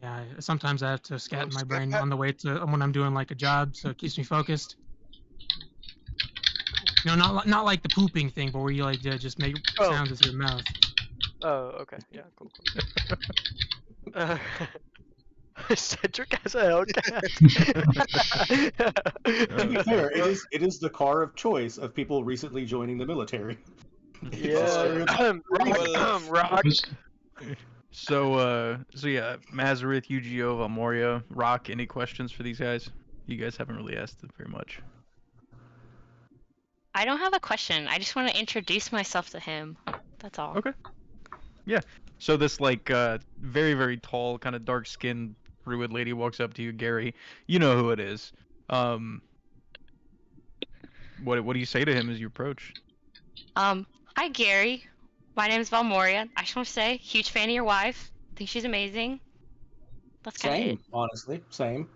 Yeah, sometimes I have to scat in my scat brain pat? on the way to when I'm doing like a job, so it keeps me focused. You know, not like the pooping thing, but where you like just make Oh. sounds with your mouth. Oh, okay. Yeah, cool. Cedric has a Hellcat. To be fair, it is the car of choice of people recently joining the military. Yeah. Rock. So yeah, Mazarith, Yu-Gi-Oh, Valmoria, Rock. Any questions for these guys? You guys haven't really asked them very much. I don't have a question. I just want to introduce myself to him. That's all. Okay. Yeah. So this like very very tall, kind of dark skinned druid lady walks up to you, Gary. You know who it is. What do you say to him as you approach? Hi Gary. My name is Valmoria. I just want to say, huge fan of your wife. Think she's amazing. That's kind of it. Same, honestly, same.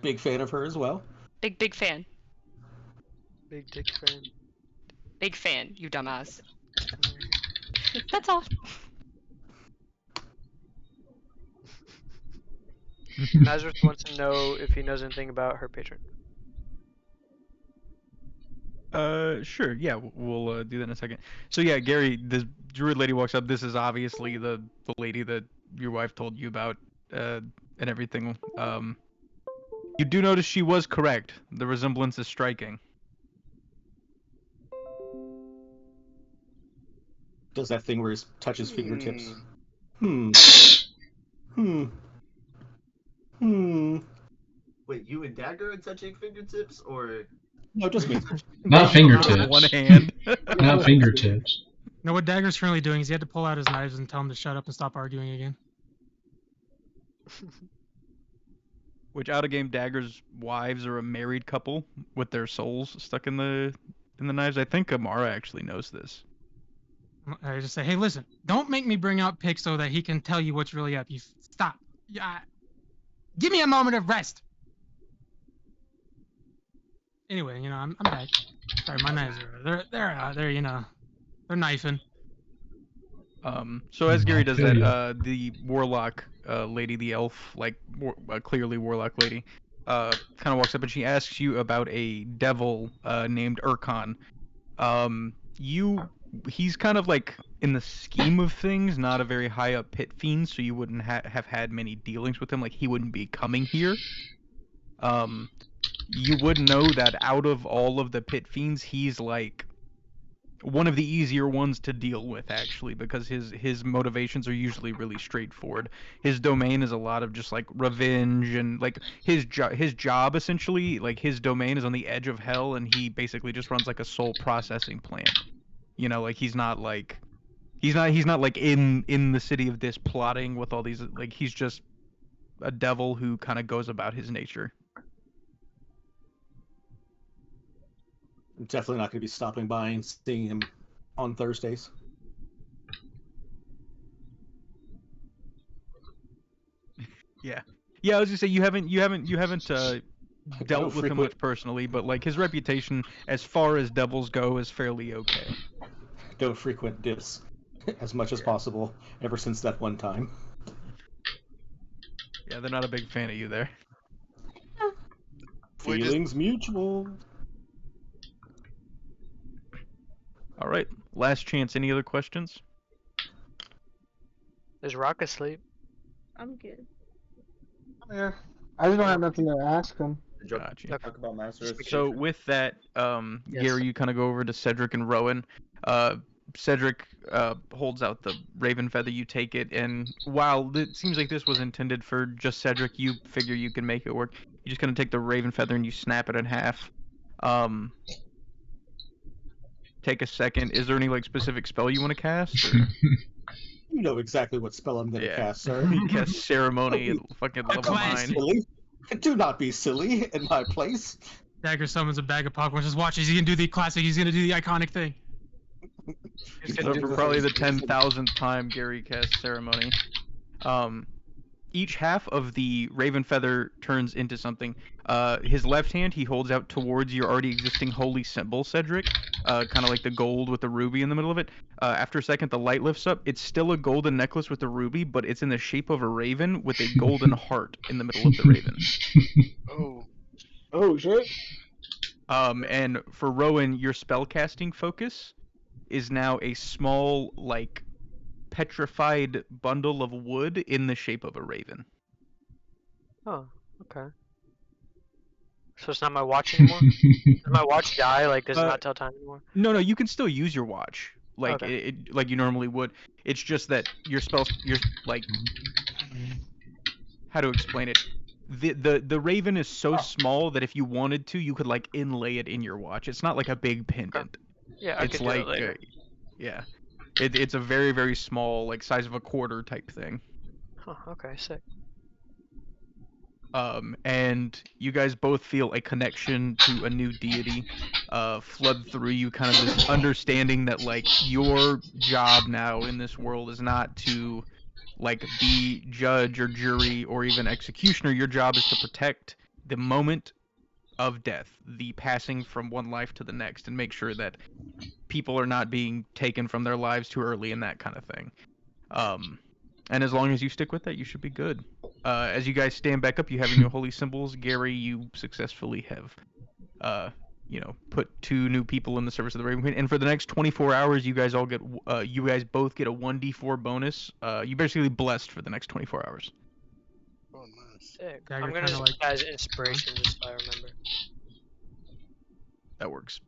Big fan of her as well. Big fan. Big dick fan. Big fan, you dumbass. That's all. Nazareth wants to know if he knows anything about her patron. Sure. Yeah, we'll do that in a second. So yeah, Gary, this druid lady walks up. This is obviously the lady that your wife told you about, and everything. You do notice she was correct. The resemblance is striking. Does that thing where he touches fingertips? Wait, you and Dagger are touching fingertips, or? No, just me. Not fingertips. One hand. Not fingertips. You know what Dagger's currently doing is he had to pull out his knives and tell him to shut up and stop arguing again. Which out of game Dagger's wives are a married couple with their souls stuck in the knives. I think Amara actually knows this. I just say, hey, listen, don't make me bring out pics so that he can tell you what's really up. You stop. Yeah, give me a moment of rest. Anyway, you know, I'm back. Sorry, my knives are they're you know, they're knifing. So as Gary does that, the warlock lady, the elf, like clearly warlock lady, kind of walks up and she asks you about a devil named Urkon. He's kind of like, in the scheme of things, not a very high up pit fiend, so you wouldn't have had many dealings with him. Like, he wouldn't be coming here. You would know that out of all of the pit fiends, he's like one of the easier ones to deal with, actually, because his motivations are usually really straightforward. His domain is a lot of just like revenge, and like his job essentially, like his domain is on the edge of hell, and he basically just runs like a soul processing plant. You know, like he's not like in the city of this plotting with all these, like he's just a devil who kind of goes about his nature. I'm definitely not going to be stopping by and seeing him on Thursdays. Yeah, I was gonna say you haven't dealt with him much personally, but like his reputation, as far as devils go, is fairly okay. Don't frequent dips as much as possible ever since that one time. Yeah, they're not a big fan of you there. Feelings mutual. All right, last chance. Any other questions? Is Rock asleep? I'm good. Yeah. I just don't have nothing to ask him. Gotcha. Talk about Master. So with that, Gary, you kind of go over to Cedric and Rowan. Cedric holds out the raven feather. You take it, and while it seems like this was intended for just Cedric, you figure you can make it work. You just kind of take the raven feather and you snap it in half. Take a second. Is there any like specific spell you want to cast? Or? You know exactly what spell I'm gonna Yeah. cast, sir. He casts ceremony at fucking level classy. 9. Silly. Do not be silly in my place. Dagger summons a bag of popcorn. Just watch. He's gonna do the classic. He's gonna do the iconic thing. So for probably the 10,000th time, Gary casts ceremony. Each half of the raven feather turns into something. His left hand he holds out towards your already existing holy symbol, Cedric. Kind of like the gold with the ruby in the middle of it. After a second, the light lifts up. It's still a golden necklace with a ruby, but it's in the shape of a raven with a golden heart in the middle of the raven. Oh shit. And for Rowan, your spellcasting focus is now a small, like, petrified bundle of wood in the shape of a raven. Oh, okay. So it's not my watch anymore? Does my watch die? Like, does it not tell time anymore? No, you can still use your watch, like Okay. like you normally would. It's just that your spells, like, how to explain it? The raven is so small that if you wanted to, you could like inlay it in your watch. It's not like a big pendant. Yeah, I It's could do it later. yeah, it's a very very small, like size of a quarter type thing. Huh, okay, sick. And you guys both feel a connection to a new deity flood through you, kind of this understanding that like your job now in this world is not to like be judge or jury or even executioner. Your job is to protect the moment of death, the passing from one life to the next, and make sure that people are not being taken from their lives too early and that kind of thing. And as long as you stick with that, you should be good. As you guys stand back up, you have your new holy symbols. Gary, you successfully have, put 2 new people in the service of the Raven Queen. And for the next 24 hours, you guys both get a 1d4 bonus. You're basically blessed for the next 24 hours. Oh, nice. Sick. Dagger I'm gonna kinda use like- that as inspiration just so I remember. That works.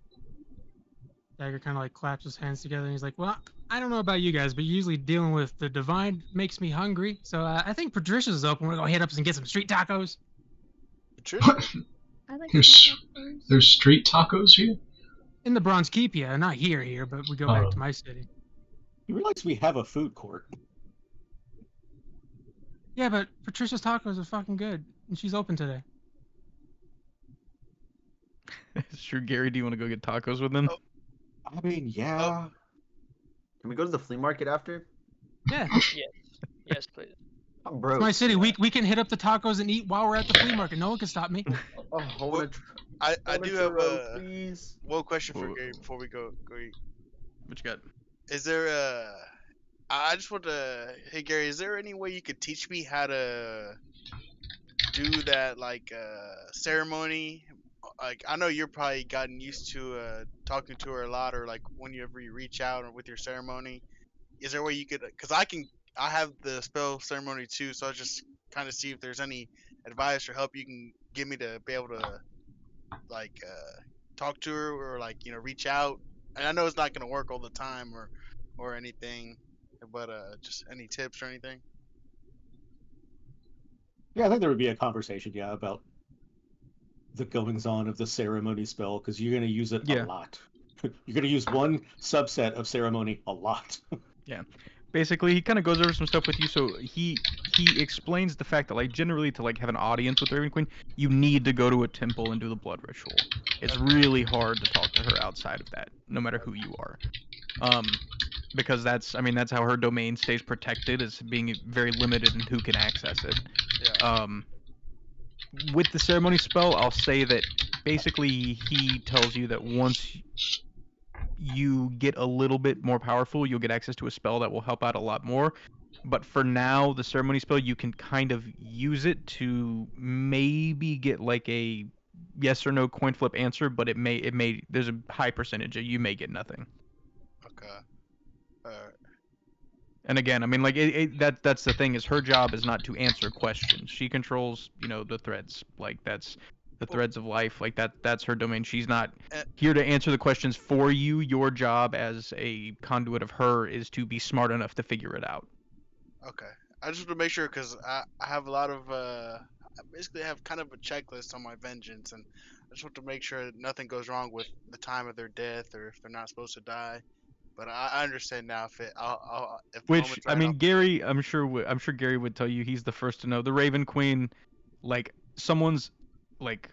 Dagger kind of like claps his hands together and he's like, "Well, I don't know about you guys, but usually dealing with the divine makes me hungry. So I think Patricia's open. We're gonna hit up and get some street tacos." Patricia? I like There's tacos. there's street tacos here. In the Bronze Keep, yeah, not here, but we go back to my city. You realize we have a food court. Yeah, but Patricia's tacos are fucking good, and she's open today. It's true, Gary. Do you want to go get tacos with them? I mean, yeah. Can we go to the flea market after? Yeah, Yes, please. I'm broke. it's my city. We can hit up the tacos and eat while we're at the flea market. No one can stop me. Oh, I want to. I do have please. one question for Gary before we go. What you got? Is there I just want to. Hey Gary, is there any way you could teach me how to do that like ceremony? Like I know you're probably gotten used to talking to her a lot, or like whenever you reach out or with your ceremony. Is there a way you could? Cause I have the spell ceremony too, so I just kind of see if there's any advice or help you can give me to be able to like talk to her or like reach out. And I know it's not gonna work all the time or anything, but just any tips or anything. Yeah, I think there would be a conversation, about the goings on of the ceremony spell, because you're going to use it a lot. You're going to use one subset of ceremony a lot. Yeah. Basically, he kind of goes over some stuff with you. So he explains the fact that like generally to like have an audience with the Raven Queen, you need to go to a temple and do the blood ritual. It's really hard to talk to her outside of that, no matter who you are. Because that's how her domain stays protected, is being very limited in who can access it. Yeah. With the ceremony spell, I'll say that basically he tells you that once you get a little bit more powerful, you'll get access to a spell that will help out a lot more. But for now, the ceremony spell, you can kind of use it to maybe get like a yes or no coin flip answer, but it may there's a high percentage that you may get nothing. Okay. And again, that's the thing, is her job is not to answer questions. She controls, the threads. Like that's the threads of life. Like that's her domain. She's not here to answer the questions for you. Your job as a conduit of her is to be smart enough to figure it out. Okay. I just want to make sure because I have a lot of I basically have kind of a checklist on my vengeance, and I just want to make sure that nothing goes wrong with the time of their death or if they're not supposed to die. But I understand now if it. If the Which moment's I right, mean, I'll- Gary, I'm sure Gary would tell you he's the first to know. The Raven Queen, like someone's, like,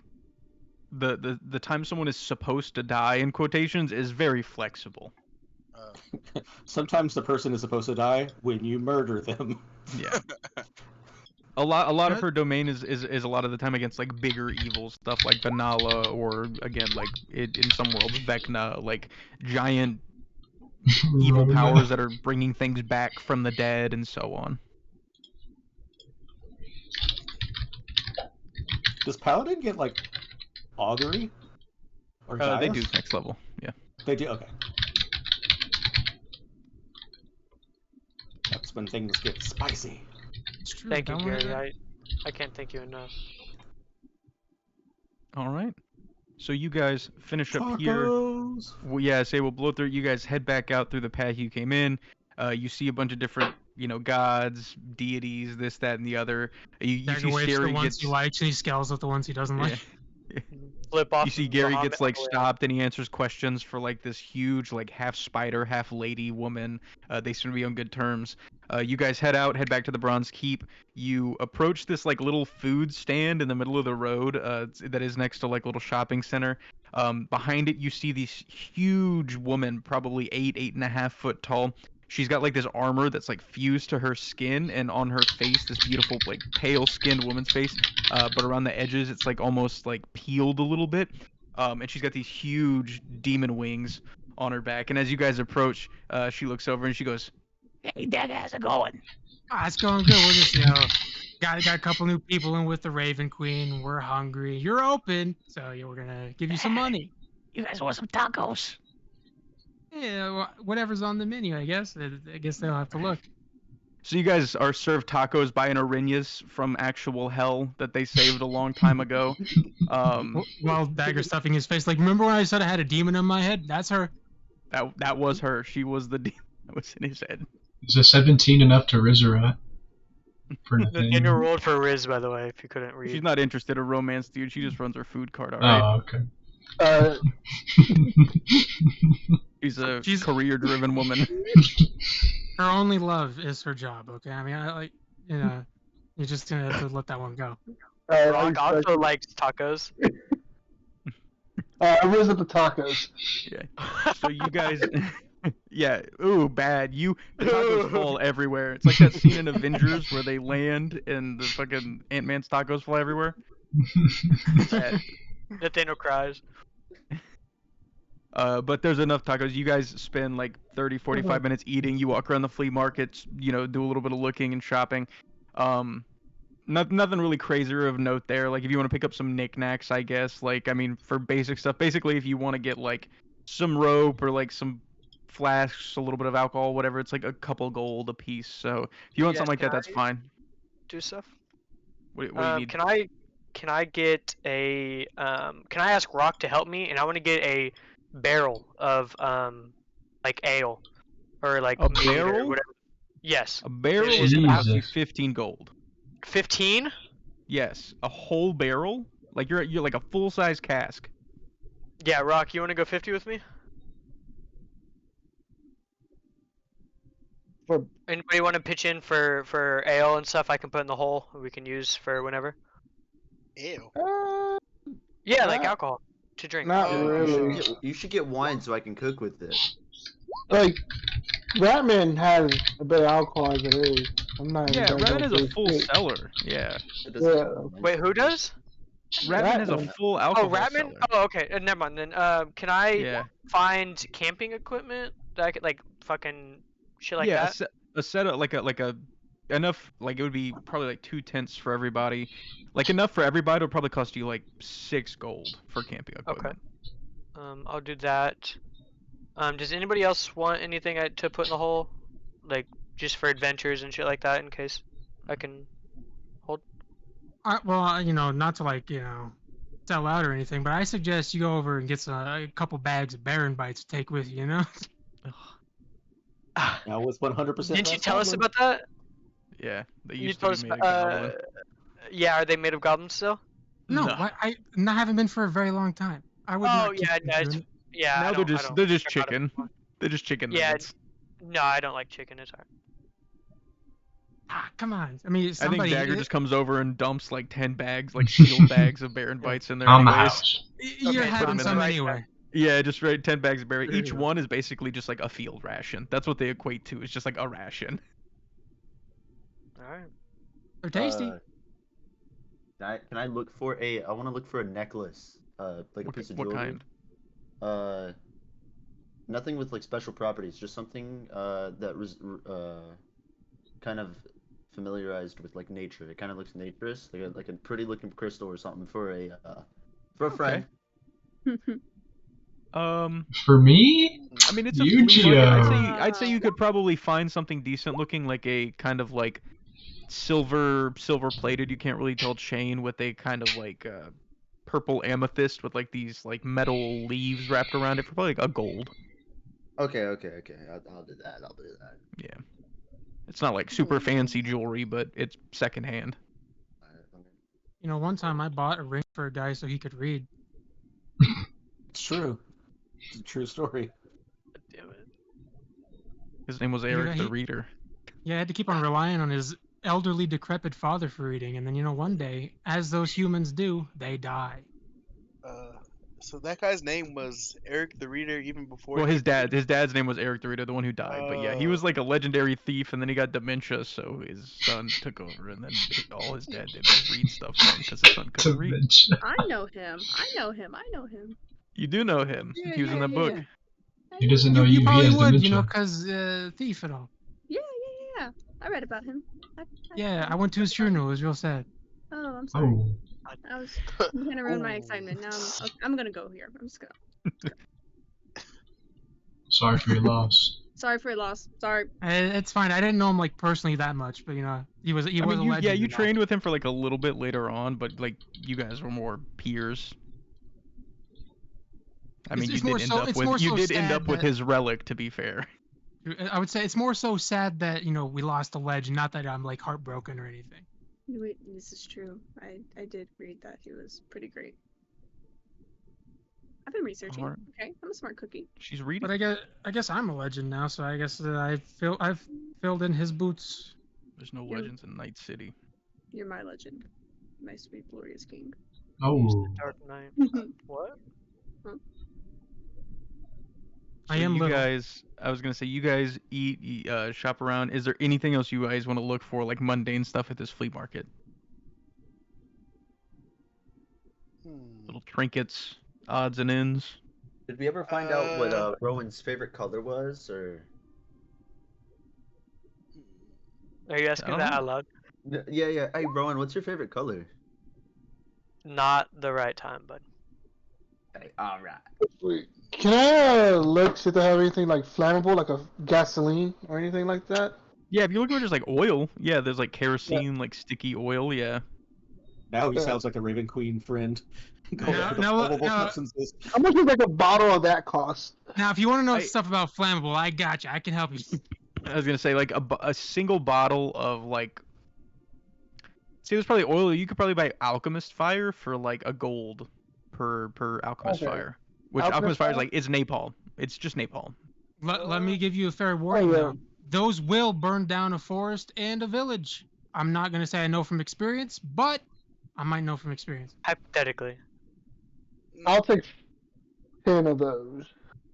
the time someone is supposed to die in quotations is very flexible. Sometimes the person is supposed to die when you murder them. Yeah. A lot of her domain is a lot of the time against like bigger evil stuff like Vanala, or again like in some worlds Vecna, like giant evil powers that are bringing things back from the dead and so on. Does Paladin get like augury? Or They Gaius? do next level. Yeah. They do. Okay. That's when things get spicy. It's true. Thank you, that one- Gary. I can't thank you enough. All right. So you guys finish up here. Tacos! Well, yeah, say we'll blow through. You guys head back out through the path you came in. You see a bunch of different, gods, deities, this, that, and the other. You Dagger see waves the Gary ones gets he likes, and he scowls at the ones he doesn't like. Flip off. You see Gary Muhammad gets like all the way stopped and he answers questions for like this huge like half spider, half lady woman. They seem to be on good terms. You guys head back to the Bronze Keep. You approach this like little food stand in the middle of the road that is next to like a little shopping center. Behind it you see this huge woman, probably 8.5 foot tall. She's got like this armor that's like fused to her skin, and on her face this beautiful like pale skinned woman's face, but around the edges it's like almost like peeled a little bit. And she's got these huge demon wings on her back, and as you guys approach, she looks over and she goes, "Hey Dagger, how's it going?" It's going good. We're just, got a couple new people in with the Raven Queen. We're hungry. You're open, so yeah, we're gonna give you some money. You guys want some tacos? Yeah, whatever's on the menu, I guess. I guess they'll have to look. So you guys are served tacos by an Arinas from actual hell that they saved a long time ago. Well, Dagger stuffing his face. Like, remember when I said I had a demon in my head? That's her. That was her. She was the demon that was in his head. Is a 17 enough to Rizzerat? For Nathaniel? Nathaniel rolled for Riz, by the way, if you couldn't read. She's not interested in romance, dude. She just runs her food cart, alright? Oh, okay. She's a career-driven woman. Her only love is her job. Okay, I mean, you're just gonna have to let that one go. Rock also likes tacos. I visit the tacos. Yeah. So you guys, yeah. Ooh, bad. The tacos fall everywhere. It's like that scene in Avengers where they land and the fucking Ant-Man's tacos fly everywhere. Bad. Nathaniel cries. But there's enough tacos. You guys spend like 30, 45 minutes eating. You walk around the flea markets, do a little bit of looking and shopping. Nothing really crazier of note there. Like if you want to pick up some knickknacks, I guess. Like, I mean, for basic stuff, basically if you want to get like some rope or like some flasks, a little bit of alcohol, whatever, it's like a couple gold a piece. So if you want something like that, that's fine. Do stuff. What do you need? Can I get a can I ask Rock to help me? And I want to get a barrel of like ale or like A mead or barrel? whatever. Yes. A barrel It is is actually 15 gold. 15? Yes, a whole barrel. Like you're like a full size cask. Yeah, Rock, you want to go 50 with me? Anybody want to pitch in for ale and stuff I can put in the hole we can use for whenever? Ew. Yeah, like alcohol to drink. Not You really. you should get wine so I can cook with it. Like, Ratman has a bit of alcohol as it is. I'm not. Yeah, even gonna Ratman go has a for full it. cellar. Yeah. Yeah. Wait, who does? Ratman has a Ratman. full Oh, alcohol Ratman? cellar. Oh, okay. Never mind then. Can I Yeah. find camping equipment that I could like fucking shit like yeah, that? a set of like a enough, like it would be probably like 2 tents for everybody. Like enough for everybody would probably cost you like 6 gold for camping equipment. I'll do that. Does anybody else want anything to put in the hole? Like just for adventures and shit like that in case I can hold? Well, not to sell out or anything, but I suggest you go over and get a couple bags of Baron bites to take with you. That was 100%. Didn't you tell us about that? Yeah, they You used to told be us made of about, goblin. yeah, are they made of goblins still? No, No. I haven't been for a very long time. I would. Oh not keep yeah, them yeah, doing it. yeah. Now they're just chicken. They're just chicken Yeah. nuggets. No, I don't like chicken. It's alright. Ah, come on. I mean, I think somebody. Dagger just comes over and dumps like 10 bags, like sealed bags of Baron bites in there On the anyways. house. You're Okay, having put 'em in some there. anyway. Yeah, just right 10 bags of berry. There you Each go. one is basically just like a field ration. That's what they equate to. It's just like a ration. Alright. They're tasty. Can I look for a? I want to look for a necklace. Like a piece of What jewelry. kind? Nothing with like special properties. Just something that was kind of familiarized with like nature. It kind of looks naturist, like a pretty looking crystal or something for a friend. For me? I mean, it's a flea market. Yu-Gi-Oh. I'd say you could probably find something decent looking, like a kind of like silver plated. You can't really tell chain with a kind of like purple amethyst with like these like metal leaves wrapped around it for probably like a gold. Okay. I'll do that. Yeah. It's not like super fancy jewelry, but it's secondhand. You know, one time I bought a ring for a guy so he could read. It's true. It's a true story. Damn it. His name was Yeah, Eric the he- Reader. Yeah, I had to keep on relying on his elderly, decrepit father for reading, and then, you know, one day, as those humans do, they die. So that guy's name was Eric the Reader even before. Well, he- his dad's name was Eric the Reader, the one who died. But yeah, he was like a legendary thief, and then he got dementia, so his son took over, and then all his dad did was read stuff for him because his son couldn't read. Dementia. I know him. You do know him. Yeah, He was in yeah, that yeah, book. yeah. He doesn't know You he probably has would, dementia. you know, because thief and all. Yeah. I read about him. Yeah, I went to his funeral. It was real sad. Oh, I'm sorry. Oh. I was you kind of ruined my excitement. Now I'm gonna go here. I'm just gonna. Sorry for your loss. Sorry for your loss. Sorry. It's fine. I didn't know him like personally that much, but you know, he was I a mean, legend. yeah, you and all. trained with him for like a little bit later on, but like you guys were more peers. I mean, It's you more did so- end up it's with more so end sad up with that- his relic. To be fair. I would say it's more so sad that, you know, we lost a legend, not that I'm like heartbroken or anything. Wait, this is true. I did read that he was pretty great. I've been researching. Alright. Okay, I'm a smart cookie. She's reading. But I guess I'm a legend now, so I guess I've filled in his boots. There's no You're- legends in Night City. You're my legend, my sweet glorious king. Oh. Dark Knight. What? I am you little. guys, I was gonna say, you guys eat, shop around. Is there anything else you guys want to look for, like mundane stuff at this flea market? Little trinkets, odds and ends. Did we ever find out what Rowan's favorite color was, or? Are you asking that out loud? Yeah. Hey, Rowan, what's your favorite color? Not the right time, bud. Hey, all right. Wait, can I look see if they have anything like flammable, like a gasoline or anything like that? Yeah, if you're looking for just like oil, yeah, there's like kerosene, like sticky oil, yeah. Now he Yeah. sounds like a Raven Queen friend. Now, How much does like a bottle of that cost? now, if you want to know stuff about flammable, I got you. I can help you. I was gonna say like a single bottle of like. See, there's probably oil. You could probably buy alchemist fire for like a gold per alchemist Okay. fire, which Alchemist alchemist fire is fire? like it's napalm. It's just napalm. Let me give you a fair warning, yeah. though. Those will burn down a forest and a village. I'm not going to say I know from experience, but I might know from experience. Hypothetically. I'll take 10 of those.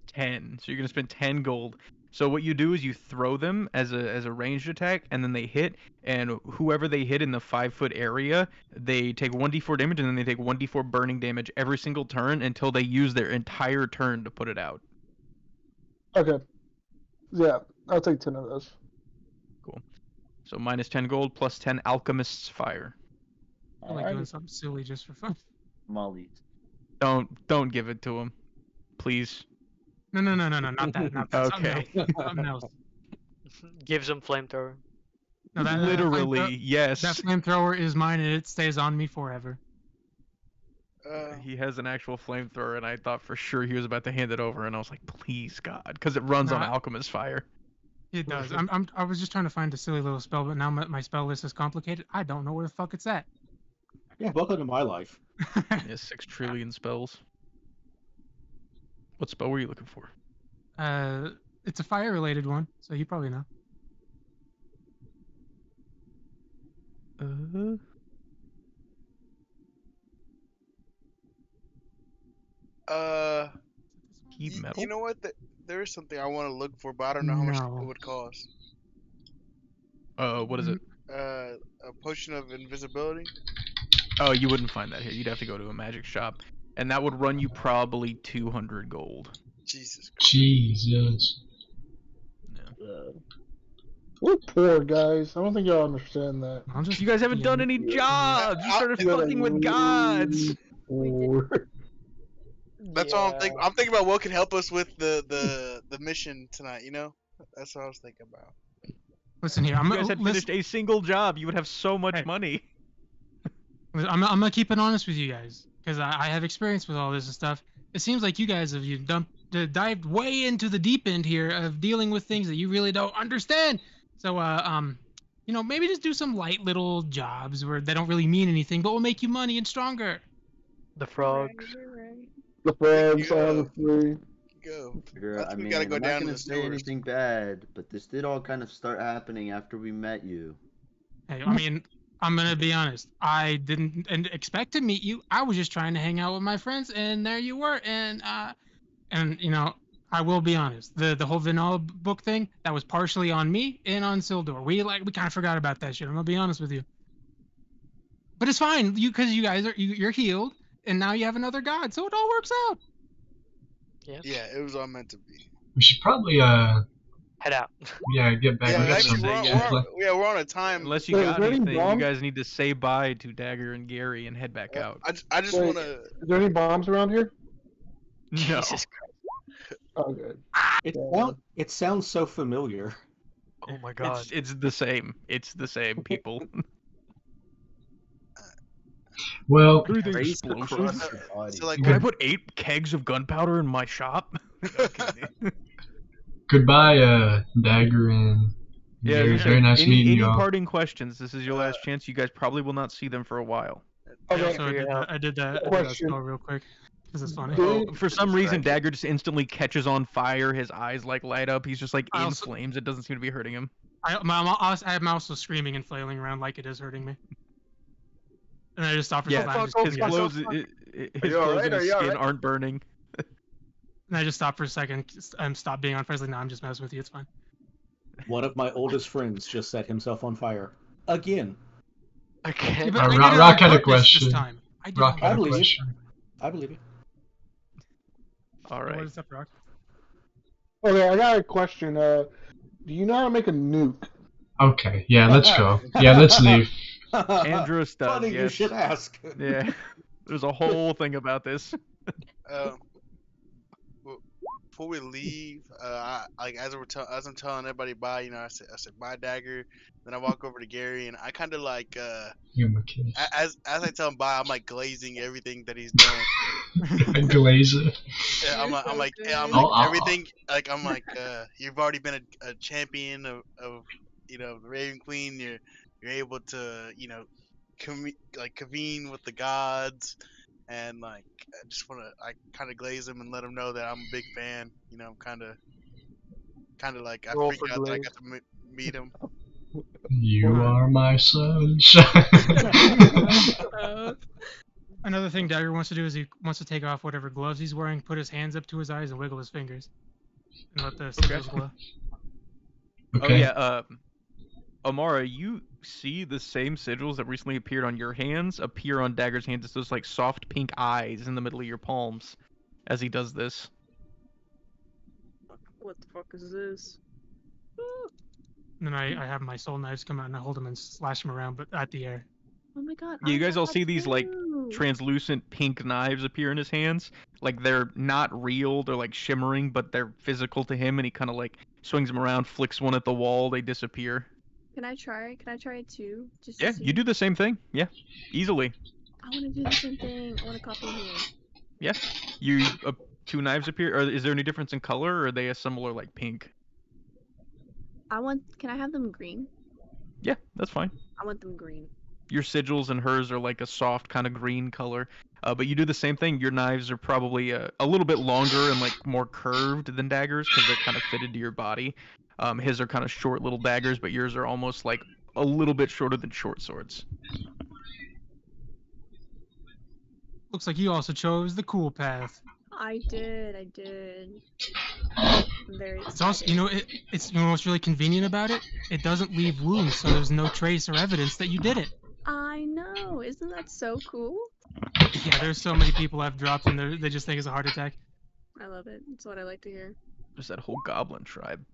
10. So you're gonna spend 10 gold. So what you do is you throw them as a ranged attack, and then they hit, and whoever they hit in the 5-foot area, they take 1d4 damage, and then they take 1d4 burning damage every single turn until they use their entire turn to put it out. Okay. Yeah, I'll take 10 of those. Cool. So minus 10 gold plus 10 alchemist's fire. I feel like doing something silly just for fun. Molly. Don't give it to him, please. No, not that. Not that. Okay. Something else. Gives him flamethrower. No, that, Literally, yes. That flamethrower is mine, and it stays on me forever. He has an actual flamethrower, and I thought for sure he was about to hand it over, and I was like, please, God, because it runs on Nah. alchemist fire. It does. I was just trying to find a silly little spell, but now my spell list is complicated. I don't know where the fuck it's at. Yeah, welcome to my life. Yeah, 6 trillion spells. What spell were you looking for? it's a fire related one, so you probably know. Keep metal. You know what? There is something I want to look for, but I don't know how much No. it would cost. What is it? A potion of invisibility. Oh, you wouldn't find that here. You'd have to go to a magic shop, and that would run you probably 200 gold. Jesus. Jesus. We're poor guys. I don't think y'all understand that. You guys haven't done any jobs. You started fucking with gods. That's all I'm thinking. I'm thinking about what can help us with the mission tonight. You know, that's what I was thinking about. Listen here, If you guys had finished a single job, you would have so much money. I'm gonna keep it honest with you guys, because I have experience with all this and stuff. It seems like you guys have dived way into the deep end here of dealing with things that you really don't understand. So, you know, maybe just do some light little jobs where they don't really mean anything, but will make you money and stronger. The frogs. The frogs, honestly. Go. I mean, we gotta go I'm down not to gonna the say sewers. anything bad, but this did all kind of start happening after we met you. Hey, I mean, I'm gonna be honest. I didn't expect to meet you. I was just trying to hang out with my friends, and there you were. And you know, I will be honest. The whole vanilla book thing, that was partially on me and on Sildor. We kind of forgot about that shit. I'm gonna be honest with you. But it's fine, because you guys you're healed, and now you have another god, so it all works out. Yeah, it was all meant to be. We should probably head out. Yeah, get back Yeah, to actually, some we're on a time. Unless you got anything, you guys need to say bye to Dagger and Gary and head back out. I just want to. Is there any bombs around here? No. Oh, good. It sounds so familiar. Oh my god. It's the same. It's the same people. Well, explosions. So like, Can I put 8 kegs of gunpowder in my shop? goodbye, Dagger and Gary. Very nice meeting any y'all. parting questions? This is your last chance. You guys probably will not see them for a while. Okay. So I did that Question. spell real quick, because it's funny. Oh, for some reason, Dagger just instantly catches on fire. His eyes like light up. He's just like in flames. It doesn't seem to be hurting him. I'm also screaming and flailing around like it is hurting me. And I just stop for Yeah, a second. his clothes, his clothes and his skin aren't burning. And I just stop for a second and stop being unfriendly. No, I'm just messing with you. It's fine. One of my oldest friends just set himself on fire. Again. Okay. Yeah, but I did it Rock on had a purpose question. This time. Rock had a believe it. question. I believe it. All right. What is up, Rock? Okay, I got a question. Do you know how to make a nuke? Okay, yeah, let's go. Yeah, let's leave. Andros does. Funny you yes. should ask. Yeah. There's a whole thing about this. Before we leave, as I'm telling everybody bye, you know, I said bye, Dagger. Then I walk over to Gary, and I kind of like Give him a kiss. as I tell him bye, I'm like glazing everything that he's done. A glazer. Yeah, I'm like Oh, everything. Like I'm like, you've already been a champion of you know, the Raven Queen. You're able to, you know, convene with the gods, and like I just kind of glaze him and let him know that I'm a big fan. You know, I'm kind of like I Roll freak for out that I glaze. got to meet him. You are my sunshine. Another thing Dagger wants to do is he wants to take off whatever gloves he's wearing, put his hands up to his eyes, and wiggle his fingers, and let the sigils glow. Okay. Oh yeah. Amara, you see the same sigils that recently appeared on your hands appear on Dagger's hands. It's those like soft pink eyes in the middle of your palms as he does this. What the fuck is this? And then I have my soul knives come out and I hold them and slash them around, but at the air. Oh my god. Yeah, you I guys all got see these like two. translucent pink knives appear in his hands. Like they're not real, they're like shimmering, but they're physical to him, and he kind of like swings them around, flicks one at the wall, they disappear. Can I try? Can I try it too? Just Yeah, to you see? do the same thing. Yeah, easily. I want to do the same thing. I want to copy here. Yeah, you two knives appear. Or is there any difference in color, or are they a similar like pink? Can I have them green? Yeah, that's fine. I want them green. Your sigils and hers are like a soft kind of green color. But you do the same thing. Your knives are probably a little bit longer and like more curved than daggers because they're kind of fitted to your body. His are kind of short little daggers, but yours are almost like a little bit shorter than short swords. Looks like you also chose the cool path. I did. I'm very It's also, you know, it's you know what's really convenient about it? It doesn't leave wounds, so there's no trace or evidence that you did it. I know. Isn't that so cool? Yeah, there's so many people I've dropped and they just think it's a heart attack. I love it. That's what I like to hear. There's that whole goblin tribe.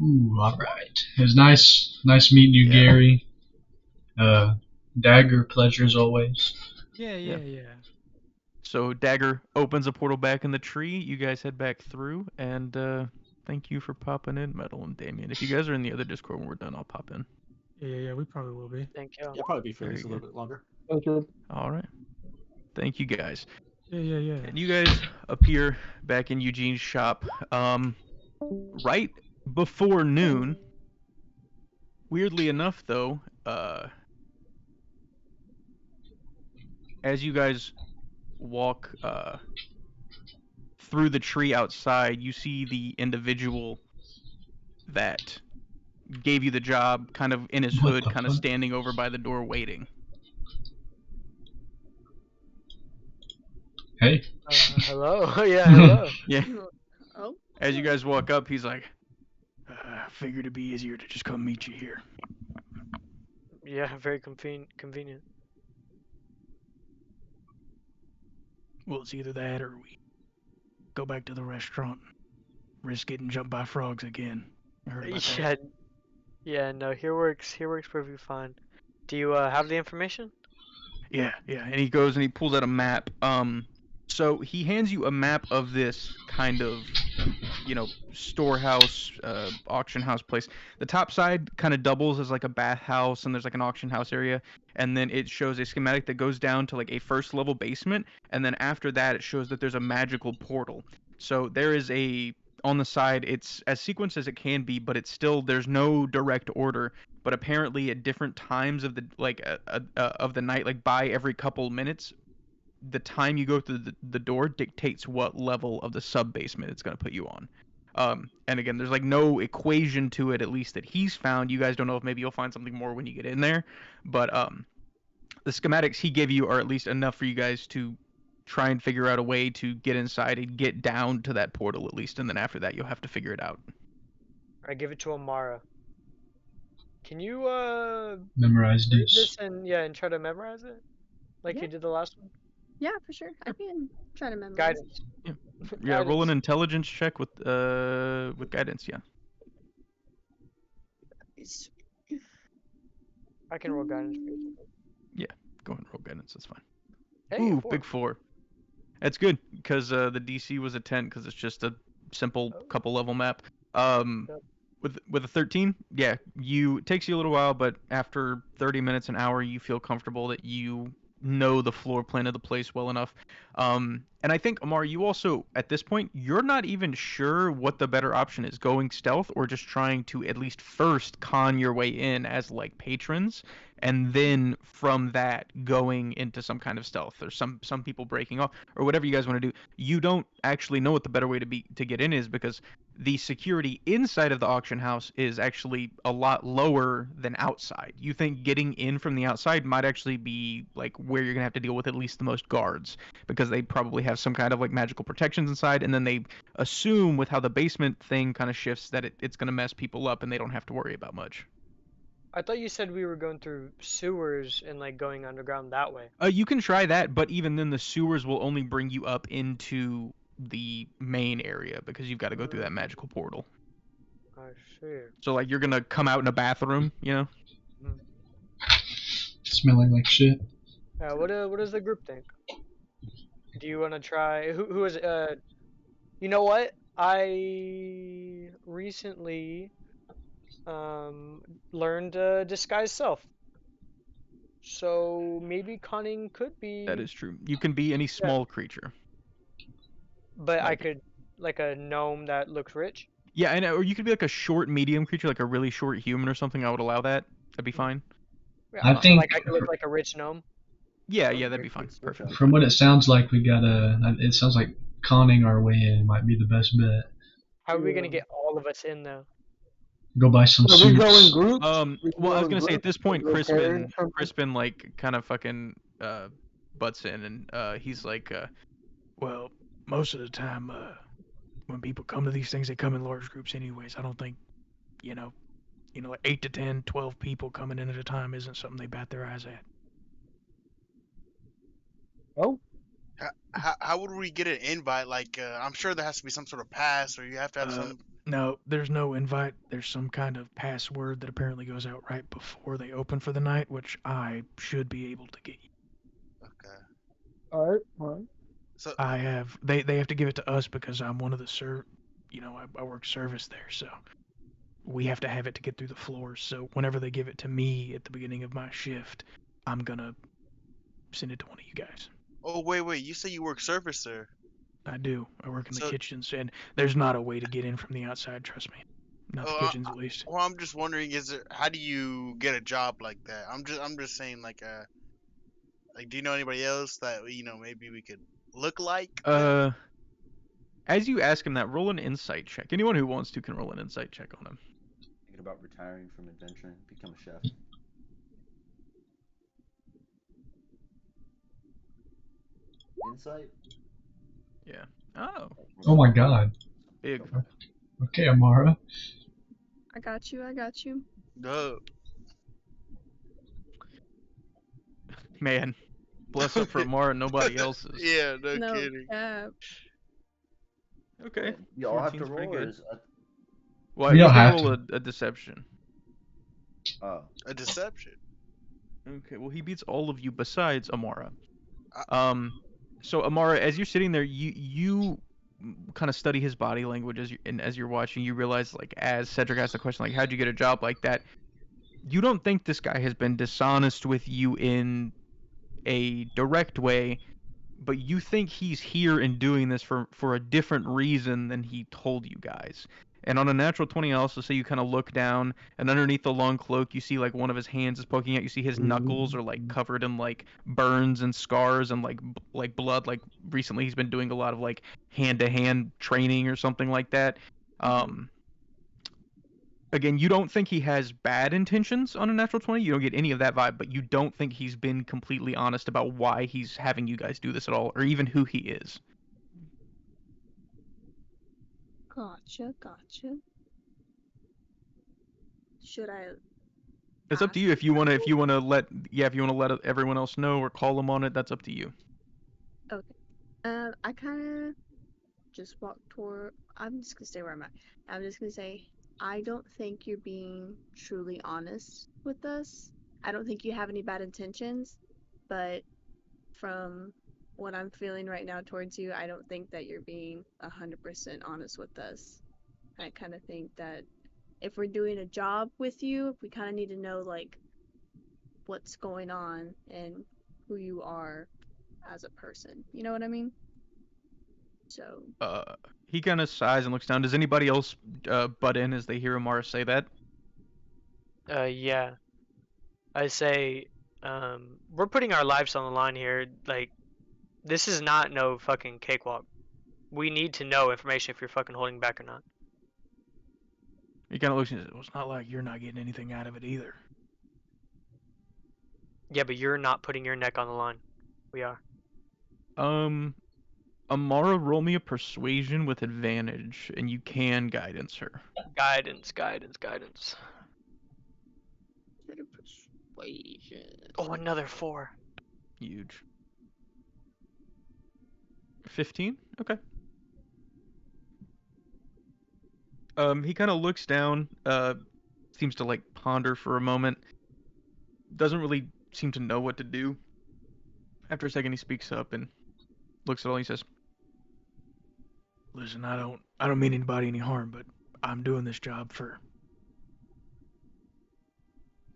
Ooh, all right. It was nice meeting you, Yeah. Gary. Dagger, pleasure as always. Yeah. So Dagger opens a portal back in the tree. You guys head back through, and thank you for popping in, Metal and Damien. If you guys are in the other Discord when we're done, I'll pop in. Yeah, we probably will be. Thank you. You'll probably be for There this a you little bit longer. Thank you. All right. Thank you guys. Yeah. And you guys appear back in Eugene's shop right before noon. Weirdly enough, though, as you guys walk through the tree outside, you see the individual that gave you the job kind of in his What hood, the kind of fuck? standing over by the door waiting. Hey. Hello. Yeah, hello. Yeah. Oh. As you guys walk up, he's like, I figured it'd be easier to just come meet you here. Yeah, very convenient. Well, it's either that or we go back to the restaurant, risk getting jumped by frogs again. I heard about that. Yeah, no, here works perfectly fine. Do you have the information? Yeah, and he goes and he pulls out a map. So he hands you a map of this kind of, storehouse, auction house place. The top side kind of doubles as like a bathhouse, and there's like an auction house area, and then it shows a schematic that goes down to like a first level basement, and then after that it shows that there's a magical portal. So there is on the side, it's as sequenced as it can be, but it's still, there's no direct order. But apparently at different times of the night, like by every couple minutes, the time you go through the door dictates what level of the sub basement it's going to put you on. And again, there's like no equation to it, at least that he's found. You guys don't know if maybe you'll find something more when you get in there, but the schematics he gave you are at least enough for you guys to try and figure out a way to get inside and get down to that portal at least, and then after that you'll have to figure it out. I give it to Amara. Can you Memorize read this. this and try to memorize it, like you did the last one? Yeah, for sure. I can try to memorize. Guidance. Yeah, roll an intelligence check with guidance. Yeah. I can roll guidance for you. Yeah, go ahead and roll guidance. That's fine. Hey, Ooh, a 4. big 4. That's good because the DC was a 10 because it's just a simple couple level map. With a 13, yeah, it takes you a little while, but after 30 minutes, an hour, you feel comfortable that you know the floor plan of the place well enough. And I think, Amar, you also, at this point, you're not even sure what the better option is, going stealth or just trying to at least first con your way in as like patrons, and then from that going into some kind of stealth, or some people breaking off, or whatever you guys want to do. You don't actually know what the better way to get in is, because the security inside of the auction house is actually a lot lower than outside. You think getting in from the outside might actually be like where you're gonna have to deal with at least the most guards, because they probably have some kind of like magical protections inside, and then they assume with how the basement thing kind of shifts that it's gonna mess people up and they don't have to worry about much. I thought you said we were going through sewers and like going underground that way. You can try that, but even then the sewers will only bring you up into the main area because you've got to go through that magical portal. I see. So like you're gonna come out in a bathroom, Smelling like shit. What does the group think? Do you want to try? Who is you know what? I recently learned disguise self. So maybe cunning could be. That is true. You can be any small creature. But I could, like a gnome that looks rich. Yeah, and or you could be like a short, medium creature, like a really short human or something. I would allow that. That'd be fine. Yeah, I think like I could look like a rich gnome. Yeah, that'd be fine. Perfect. From what it sounds like, it sounds like conning our way in might be the best bet. How are we gonna get all of us in though? Go buy some So we go in suits. groups. Well, I was gonna say at this point, Like, Crispin like kind of fucking butts in, and he's like, Well, most of the time, when people come to these things, they come in large groups anyways. I don't think, like 8 to 10, 12 people coming in at a time isn't something they bat their eyes at. Oh. How would we get an invite? Like, I'm sure there has to be some sort of pass, or you have to have some. No, there's no invite. There's some kind of password that apparently goes out right before they open for the night, which I should be able to get you. Okay. All right. So I have. They have to give it to us because I'm one of the I work service there, so we have to have it to get through the floors. So whenever they give it to me at the beginning of my shift, I'm gonna send it to one of you guys. Oh wait! You say you work service there? I do. I work in the kitchens, and there's not a way to get in from the outside. Trust me, not the kitchens at least. Well, I'm just wondering, how do you get a job like that? I'm just saying, like, do you know anybody else that maybe we could look like? As you ask him that, roll an insight check. Anyone who wants to can roll an insight check on him. Thinking about retiring from adventuring, become a chef. Insight? Yeah. Oh. Oh my god. Big. Okay, Amara. I got you. No. Man, bless up for Amara, nobody else's. Yeah, no kidding. Okay. You all have to roll, or is Well, you you don't can have roll to. a deception. Oh. A deception? Okay, well he beats all of you besides Amara. So Amara, as you're sitting there, you kind of study his body language as you're watching. You realize, like, as Cedric asked the question, like, how'd you get a job like that? You don't think this guy has been dishonest with you in a direct way, but you think he's here and doing this for a different reason than he told you guys. And on a natural 20, I also say you kind of look down, and underneath the long cloak, you see, like, one of his hands is poking out. You see his knuckles are, like, covered in, like, burns and scars and, like blood. Like, recently he's been doing a lot of, like, hand-to-hand training or something like that. Again, you don't think he has bad intentions on a natural 20. You don't get any of that vibe, but you don't think he's been completely honest about why he's having you guys do this at all, or even who he is. Gotcha. Should I? It's up to you if you want to let everyone else know or call them on it. That's up to you. Okay. I kind of just walk toward. I'm just gonna stay where I'm at. I'm just gonna say I don't think you're being truly honest with us. I don't think you have any bad intentions, but from what I'm feeling right now towards you, I don't think that you're being 100% honest with us. I kind of think that if we're doing a job with you, we kind of need to know, like, what's going on and who you are as a person. You know what I mean? So. He kind of sighs and looks down. Does anybody else butt in as they hear Amara say that? Yeah. I say, we're putting our lives on the line here. Like, this is not no fucking cakewalk. We need to know information if you're fucking holding back or not. He kind of looks and says, well, it's not like you're not getting anything out of it either. Yeah, but you're not putting your neck on the line. We are. Amara, roll me a persuasion with advantage, and you can guidance her. Guidance. Persuasion. Oh, another 4. Huge. 15? Okay. He kind of looks down, seems to, like, ponder for a moment. Doesn't really seem to know what to do. After a second, he speaks up and looks at all. He says, "Listen, I don't mean anybody any harm, but I'm doing this job for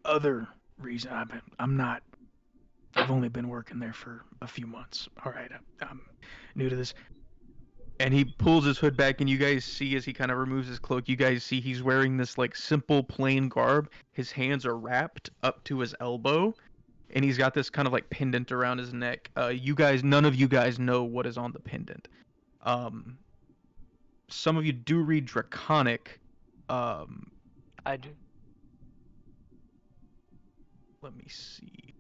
other reason. I've only been working there for a few months. All right, I'm new to this." And he pulls his hood back, and you guys see as he kind of removes his cloak, you guys see he's wearing this, like, simple, plain garb. His hands are wrapped up to his elbow, and he's got this kind of like pendant around his neck. None of you guys know what is on the pendant. Some of you do read Draconic. I do. Let me see.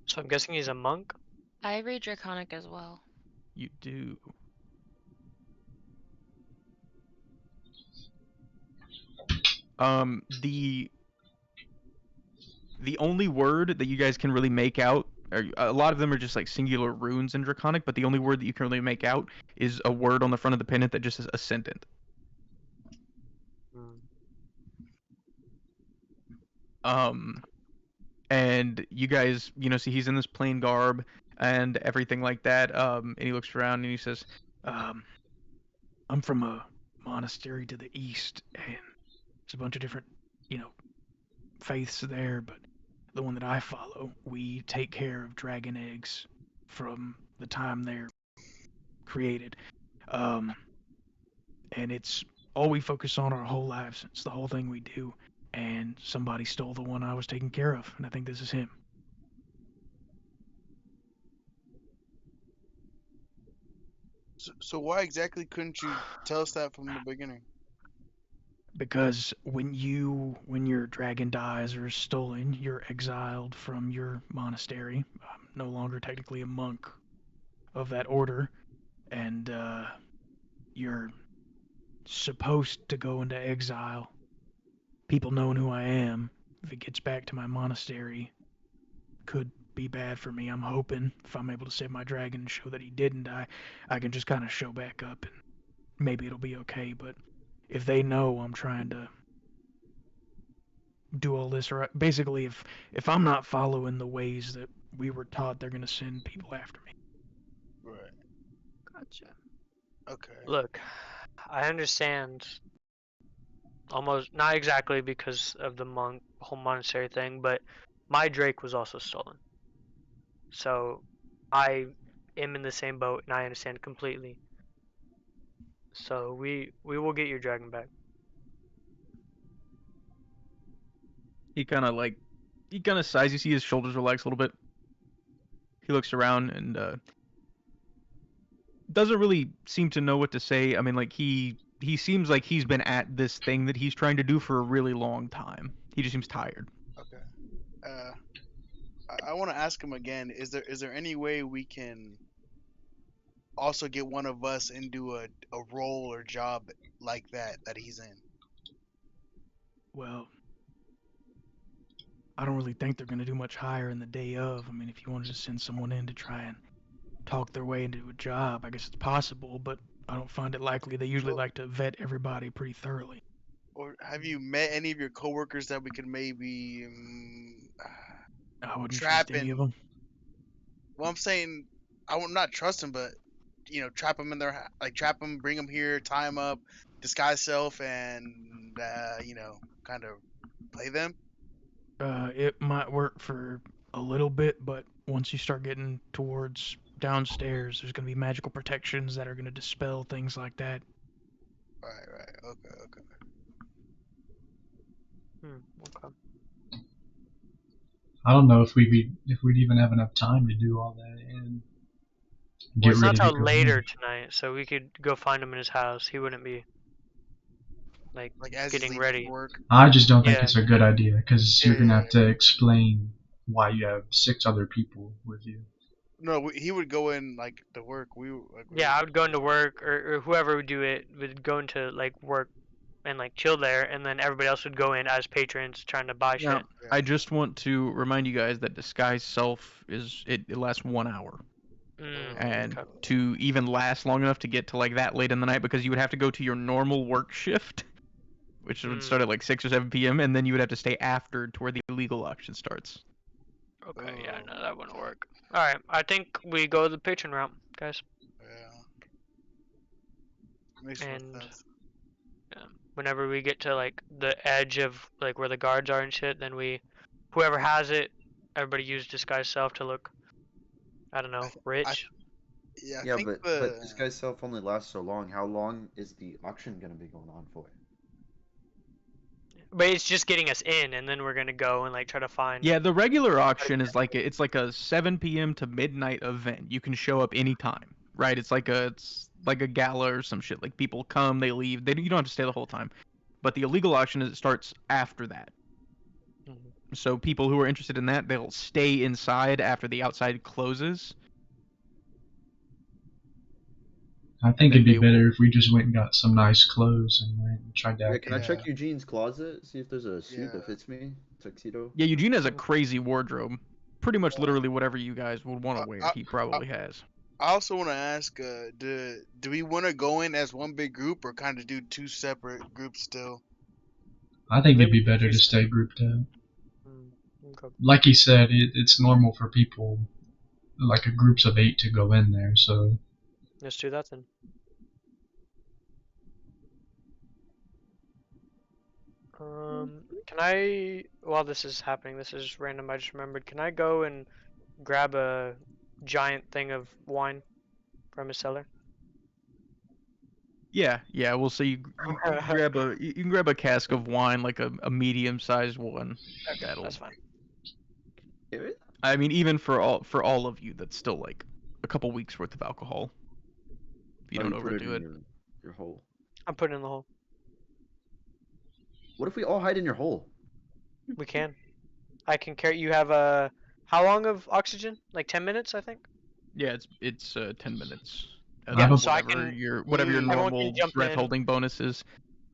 So I'm guessing he's a monk? I read Draconic as well. You do. The only word that you guys can really make out, or a lot of them are just like singular runes in Draconic, but the only word that you can really make out is a word on the front of the pendant that just says Ascendant. And you guys, see he's in this plain garb and everything like that. And he looks around and he says, I'm from a monastery to the east, and there's a bunch of different, faiths there, but the one that I follow, we take care of dragon eggs from the time they're created. And it's all we focus on our whole lives. It's the whole thing we do. And somebody stole the one I was taking care of, and I think this is him. So why exactly couldn't you tell us that from the beginning? Because when your dragon dies or is stolen, you're exiled from your monastery. I'm no longer technically a monk of that order, and you're supposed to go into exile. People knowing who I am, if it gets back to my monastery, could be bad for me. I'm hoping if I'm able to save my dragon and show that he didn't die, I can just kind of show back up and maybe it'll be okay. But if they know I'm trying to do all this, or basically if I'm not following the ways that we were taught, they're going to send people after me. Right. Gotcha. Okay. Look, I understand. Almost not exactly because of the whole monastery thing, but my Drake was also stolen. So I am in the same boat and I understand completely. So we will get your dragon back. He kind of sighs. You see his shoulders relax a little bit. He looks around and doesn't really seem to know what to say. I mean, like he seems like he's been at this thing that he's trying to do for a really long time. He just seems tired. Okay. I want to ask him again. Is there any way we can also get one of us into a role or job like that he's in? Well, I don't really think they're going to do much higher in the day of. I mean, if you wanted to send someone in to try and talk their way into a job, I guess it's possible, but I don't find it likely. They usually like to vet everybody pretty thoroughly. Or have you met any of your coworkers that we could maybe I wouldn't trap trust any in? of them. Well, I'm saying I would not trust them, but trap them in their trap them, bring them here, tie them up, disguise self, and kind of play them. It might work for a little bit, but once you start getting towards downstairs, there's going to be magical protections that are going to dispel things like that. Right. Okay. Okay. I don't know if we'd even have enough time to do all that and get Well, it's not ready to till go later in. tonight, so we could go find him in his house. He wouldn't be like as getting ready. Work. I just don't think Yeah. it's a good idea because you're gonna Yeah. have to explain why you have 6 other people with you. No, he would go in to work. Yeah, I would go into work, or whoever would do it would go into work and chill there, and then everybody else would go in as patrons trying to buy Now, shit. I just want to remind you guys that disguise self it lasts 1 hour. And Okay. to even last long enough to get to that late in the night, because you would have to go to your normal work shift, which would start at 6 or 7 p.m., and then you would have to stay after to where the illegal auction starts. Okay, yeah, no, that wouldn't work. Alright, I think we go the patron route, guys. Yeah. Makes And sense. whenever we get to the edge of where the guards are and shit, then whoever has it, everybody use disguise self to look, I don't know, rich. Yeah, but disguise self only lasts so long. How long is the auction gonna be going on for? But it's just getting us in, and then we're gonna go and like try to find. Yeah, the regular auction is like it's like a 7 p.m. to midnight event. You can show up anytime, right? It's like a gala or some shit. Like people come, they leave. You don't have to stay the whole time. But the illegal auction it starts after that. So people who are interested in that, they'll stay inside after the outside closes. I think it'd be better if we just went and got some nice clothes and went and tried to Yeah, act. can I check Eugene's closet? See if there's a suit that fits me? Tuxedo? Yeah, Eugene has a crazy wardrobe. Pretty much literally whatever you guys would want to wear, he probably has. I also want to ask, do we want to go in as one big group or kind of do two separate groups still? I think it'd be better to stay grouped up. Okay. Like he said, it's normal for people, like a groups of 8 to go in there, so... Let's do that then. Can I, while this is happening, this is random, I just remembered, can I go and grab a giant thing of wine from a cellar? Yeah, we'll say you can grab a cask of wine, like a medium-sized one. Okay, that's fine. I mean, even for all of you, that's still like a couple weeks worth of alcohol. If you don't overdo it. Your hole. I'm putting it in the hole. What if we all hide in your hole? We can. I can carry. You have how long of oxygen? Like 10 minutes, I think. Yeah, it's 10 minutes. So I can. Whatever your normal breath holding bonus is.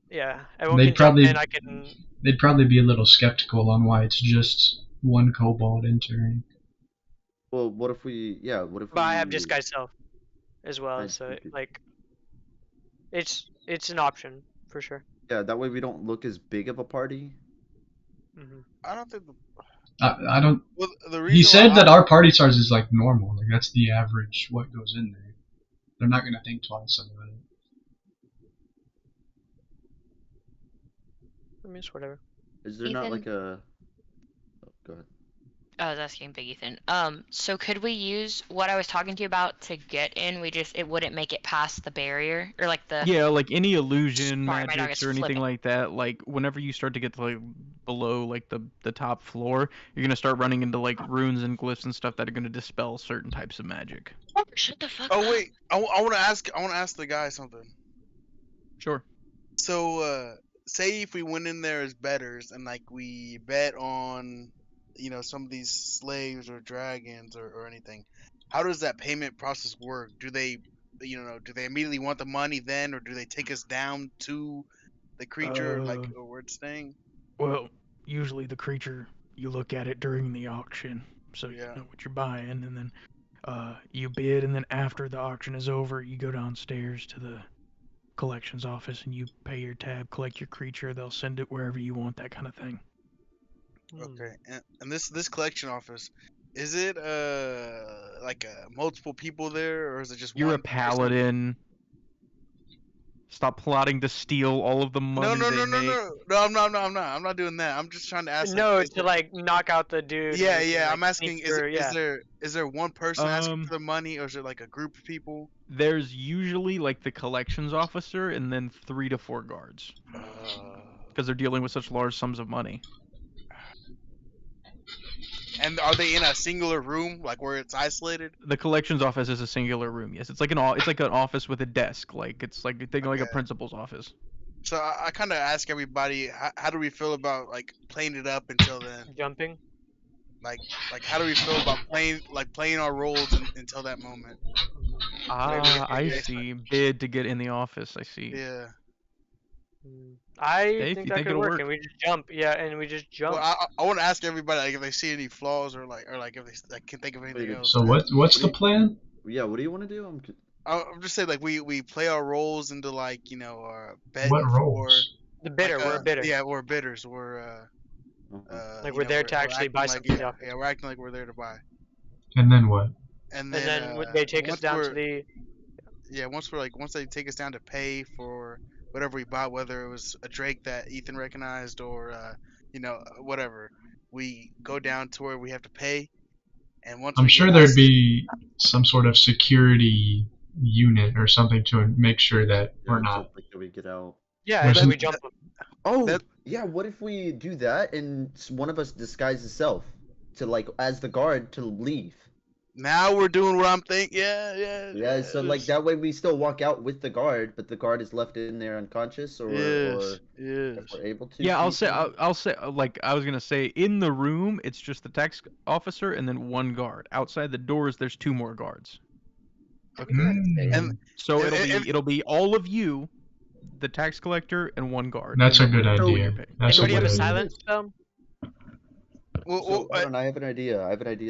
Yeah, everyone can jump in. I can. They'd probably be a little skeptical on why it's just one kobold entering. Well, what if we? Yeah, what if? But I have disguise self, as well. So like, it's an option for sure. Yeah, that way we don't look as big of a party. I don't think. I don't. Well, he said that our party size is like normal. Like that's the average. What goes in there? They're not gonna think twice about it. I mean, it's whatever. Is there not like a? Oh, go ahead. I was asking Big Ethan. So could we use what I was talking to you about to get in? It wouldn't make it past the barrier or like the. Yeah, like any illusion, Sorry, my dog magics, is or anything flipping. like that. Like whenever you start to get to like below like the top floor, you're gonna start running into like runes and glyphs and stuff that are gonna dispel certain types of magic. Shut the fuck Oh up. wait, I want to ask the guy something. Sure. So say if we went in there as betters and like we bet on, you know, some of these slaves or dragons or anything, how does that payment process work? Do they, do they immediately want the money then, or do they take us down to the creature or where it's staying? Well, usually the creature, you look at it during the auction, so you know what you're buying, and then you bid, and then after the auction is over, you go downstairs to the collections office and you pay your tab, collect your creature, they'll send it wherever you want, that kind of thing. Okay, and this collection office, is it like multiple people there, or is it just You're one a paladin. Stop plotting to steal all of the money. No, they make. no, I'm not doing that. I'm just trying to ask. No, to like knock out the dude. Yeah. Like, I'm asking, is there one person asking for the money, or is it like a group of people? There's usually like the collections officer and then 3 to 4 guards, because they're dealing with such large sums of money. And are they in a singular room, like where it's isolated? The collections office is a singular room. Yes, it's like an office with a desk. Like it's like like a principal's office. So I kind of ask everybody, how do we feel about like playing it up until then? Jumping. Like how do we feel about playing our roles until that moment? I see. Bid to get in the office. I see. Yeah. I think that could work, and we just jump. Yeah, and we just jump. Well, I want to ask everybody like if they see any flaws or if they can think of anything else. So what's the plan? Yeah, what do you want to do? I'm just saying like we play our roles into like betting. What roles? The bidder. We're a bidder. Yeah, we're bidders. We're like we're there to actually buy something. Yeah, we're acting like we're there to buy. And then what? And then they take us down to the. Yeah, once they take us down to pay for whatever we bought, whether it was a drake that Ethan recognized or whatever, we go down to where we have to pay. And once I'm sure there'd be some sort of security unit or something to make sure that we're not. Like, we get out. Yeah, and then we jump. Oh, Yeah, what if we do that and one of us disguises self to like as the guard to leave? Now we're doing what I'm thinking. Yeah, so like that way we still walk out with the guard, but the guard is left in there unconscious, or Yes. if we're able to. Yeah, I'll keep say him. I'll say like I was gonna say in the room it's just the tax officer and then one guard. Outside the doors there's 2 more guards. Okay. And So if- it'll be all of you, the tax collector, and one guard. That's a and good then idea. you're paying. That's a Anybody have good a idea. silence spell? Well, So, hold on, I have an idea.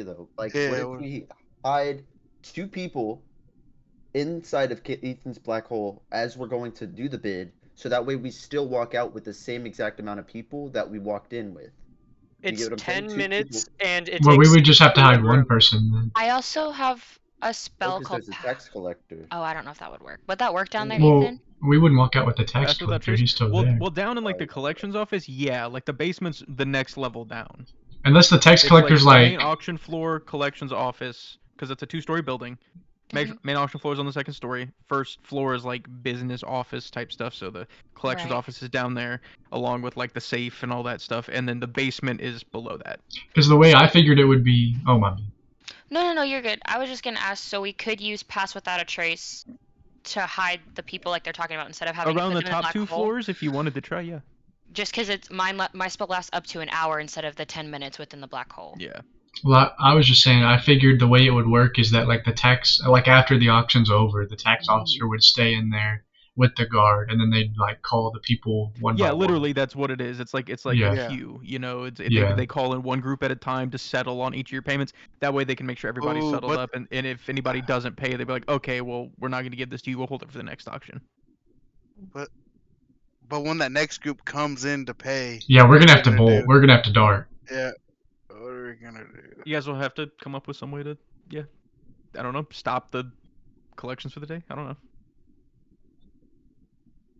Though. Like, Yeah, what if what- we hide 2 people inside of Ethan's black hole as we're going to do the bid, so that way we still walk out with the same exact amount of people that we walked in with. You It's get what I'm saying? 10 Two minutes, people. and it Well, we takes would just have to two hide in one room. person then. I also have a spell 'cause called. there's a tax collector. Oh, I don't know if that would work. Would that work down there, Well, Ethan? we wouldn't walk out with the tax That's what that collector. is. He's still well, there. well, down in like the collections office, yeah, like the basement's the next level down. Unless the tax It's collector's like like, main auction floor, collections office, because it's a 2-story building. Main auction floor is on the 2nd story. First floor is like business office type stuff, so the collections Right. office is down there, along with like the safe and all that stuff, and then the basement is below that. because the way I figured it would be, oh my. No, you're good. I was just gonna ask, so we could use pass without a trace to hide the people like they're talking about instead of having to Around put the them in a top black 2 hole? floors, if you wanted to try, yeah. Just because it's my spell lasts up to an hour instead of the 10 minutes within the black hole. Yeah. Well, I was just saying, I figured the way it would work is that like the tax, like after the auction's over, the tax officer would stay in there with the guard, and then they'd like call the people one by Yeah, one. literally, that's what it is. It's like Yeah. a queue. You know, Yeah. they call in one group at a time to settle on each of your payments. That way, they can make sure everybody's Ooh, settled but- up. And if anybody doesn't pay, they'd be like, okay, well, we're not going to give this to you. We'll hold it for the next auction. But when that next group comes in to pay, Yeah, we're gonna have to what are we bolt. gonna do? We're gonna have to dart. Yeah. What are we gonna do? You guys will have to come up with some way to, yeah, I don't know, stop the collections for the day. I don't know.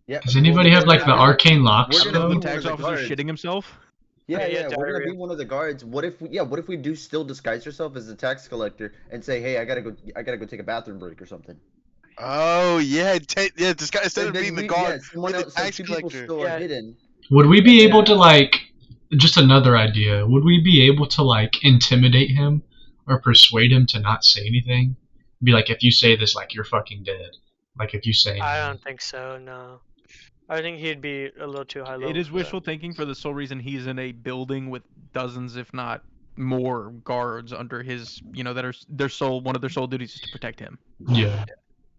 Yeah. Does anybody have like the arcane locks We're The gonna though? be one tax of the officer guards. shitting himself. Yeah, Yeah, we're gonna diarrhea. be one of the guards. What if we do still disguise ourselves as the tax collector and say, hey, I gotta go take a bathroom break or something. Oh yeah, this guy instead And of then being the we- guard, yeah, someone be the else, so tax 2 people collector. still are hidden. Would we be able to Yeah. like, just another idea? Would we be able to like intimidate him or persuade him to not say anything? Be like, if you say this, like you're fucking dead. Like if you say. I don't think so. No, I think he'd be a little too high level. It is for wishful thinking for the sole reason he's in a building with dozens, if not more, guards under his, that are one of their sole duties is to protect him. Yeah. that.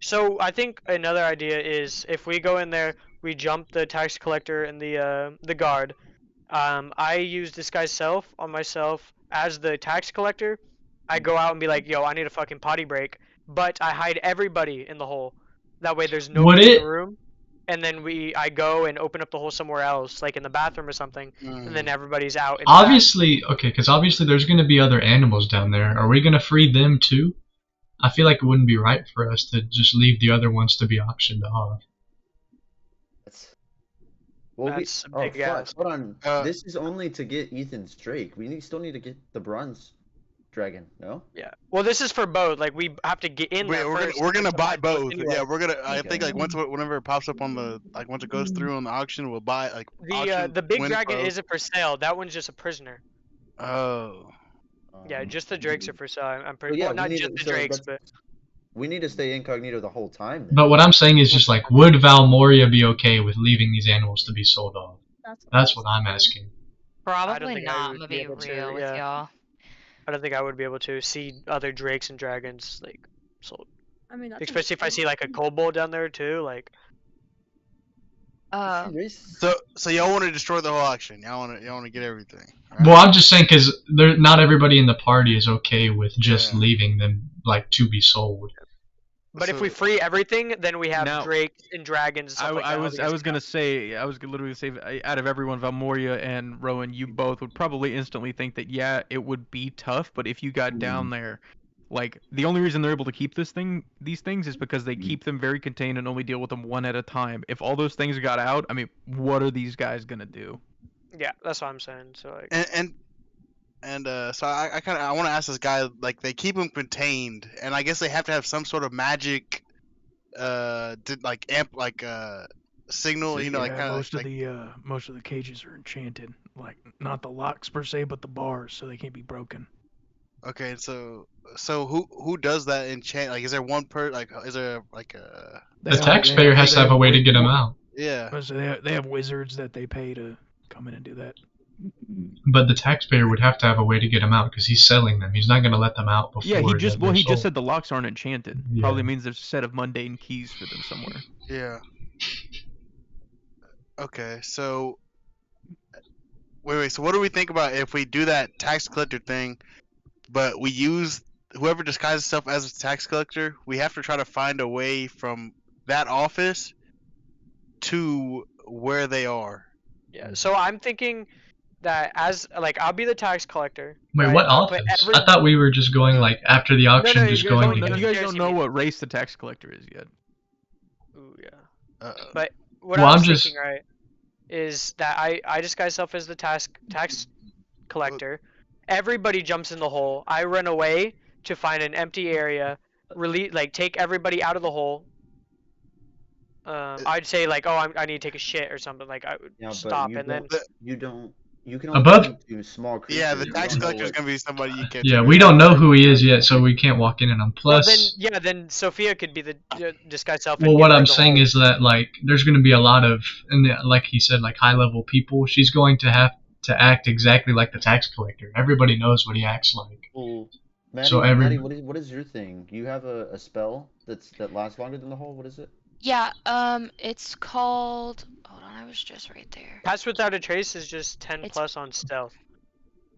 So I think another idea is if we go in there, we jump the tax collector and the guard. I use disguise self on myself as the tax collector. I go out and be like, yo, I need a fucking potty break, but I hide everybody in the hole. That way there's nobody in the room. And then I go and open up the hole somewhere else, like in the bathroom or something, and then everybody's out. and back. Obviously, okay, because obviously there's going to be other animals down there. Are we going to free them too? I feel like it wouldn't be right for us to just leave the other ones to be auctioned off. Well, That's a oh big fuck! ask. Hold on. This is only to get Ethan's Drake. We still need to get the bronze dragon. No. Yeah. Well, this is for both. Like we have to get in there first. We're gonna buy both. Anyway. Yeah, we're gonna. I Okay. think like whenever it pops up on the once it goes through on the auction, we'll buy like auction, The big win dragon both. isn't for sale. That one's just a prisoner. Oh. Yeah, just the drakes are for sale. I'm pretty. Well, yeah, well, not we need just to- the so drakes, but We need to stay incognito the whole time. Then. But what I'm saying is just like, would Valmoria be okay with leaving these animals to be sold off? That's what I'm asking. Probably think I not. I'm would gonna be be able to, real with yeah. y'all. I don't think I would be able to see other drakes and dragons like sold. I mean, that's Especially if I see like a kobold down there too. Like So y'all want to destroy the whole auction? Y'all want to get everything? Right? Well, I'm just saying because not everybody in the party is okay with just leaving them like to be sold. But if we free everything, then we have Now- drakes and dragons. And stuff like I that. was gonna say, literally say, out of everyone, Valmoria and Rowan, you both would probably instantly think that yeah, it would be tough, but if you got down there, like the only reason they're able to keep these things is because they keep them very contained and only deal with them one at a time. If all those things got out, I mean, what are these guys gonna do? Yeah, that's what I'm saying. So like. So I want to ask this guy, like they keep them contained, and I guess they have to have some sort of magic, signal? So, You know, like yeah, kind of most of the cages are enchanted. Like not the locks per se, but the bars, so they can't be broken. Okay, so who does that enchant? Like, is there one like is there like a The taxpayer has to have a way to get them out. yeah? So they have wizards that they pay to come in and do that. But the taxpayer would have to have a way to get them out because he's selling them. He's not going to let them out before. Yeah, he just they're just sold. said the locks aren't enchanted. Yeah. Probably means there's a set of mundane keys for them somewhere. Yeah. Okay, so wait. So what do we think about if we do that tax collector thing, but we use whoever disguises himself as a tax collector? We have to try to find a way from that office to where they are. Yeah. So I'm thinking that I'll be the tax collector. Wait, right? what I'll put office? I thought we were just going like after the auction, no, just you're going. going to You get- guys don't know what race the tax collector is yet. Ooh, yeah. Uh, But what Well, I was I'm just- thinking, right, is that I disguise myself as the tax collector. Everybody jumps in the hole. I run away to find an empty area, take everybody out of the hole. I'd say like, oh, I need to take a shit or something. Like I would Yeah, stop but and then. you don't. You can only Above- talk to small creatures. yeah, the You tax don't know collector is what- gonna be somebody you can't. Yeah, we don't know who he is yet, so we can't walk in on him. Well, Plus, then Sophia could be the disguise self. well, what I'm saying is that like there's going to be a lot of, and like he said, like high level people. She's going to have to act exactly like the tax collector. Everybody knows what he acts like. Well, Maddie, So every- Maddie, what is your thing? You have a spell that lasts longer than the hole. What is it? Yeah, it's called. Hold on, I was just right there. Pass without a trace is just 10 It's- plus on stealth.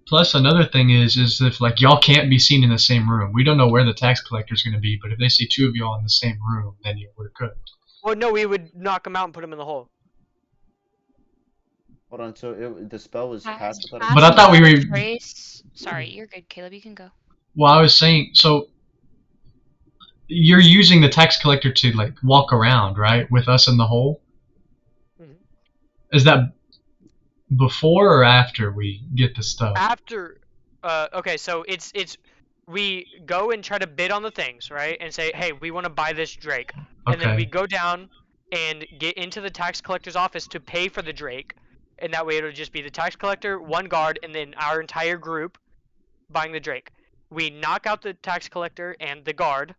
Plus, another thing is if like y'all can't be seen in the same room. We don't know where the tax collector's going to be, but if they see two of y'all in the same room, then we're good. Well, no, we would knock him out and put him in the hole. Hold on. So the spell was pass without. Pass But I thought we without a were- trace. Sorry, you're good, Caleb. You can go. Well, I was saying, so you're using the tax collector to like walk around, right, with us in the hole? Mhm. Is that before or after we get the stuff? After, okay, so it's we go and try to bid on the things, right? And say, hey, we want to buy this Drake, and then we Okay. go down and get into the tax collector's office to pay for the Drake, and that way it'll just be the tax collector, one guard, and then our entire group buying the Drake. We knock out the tax collector and the guard.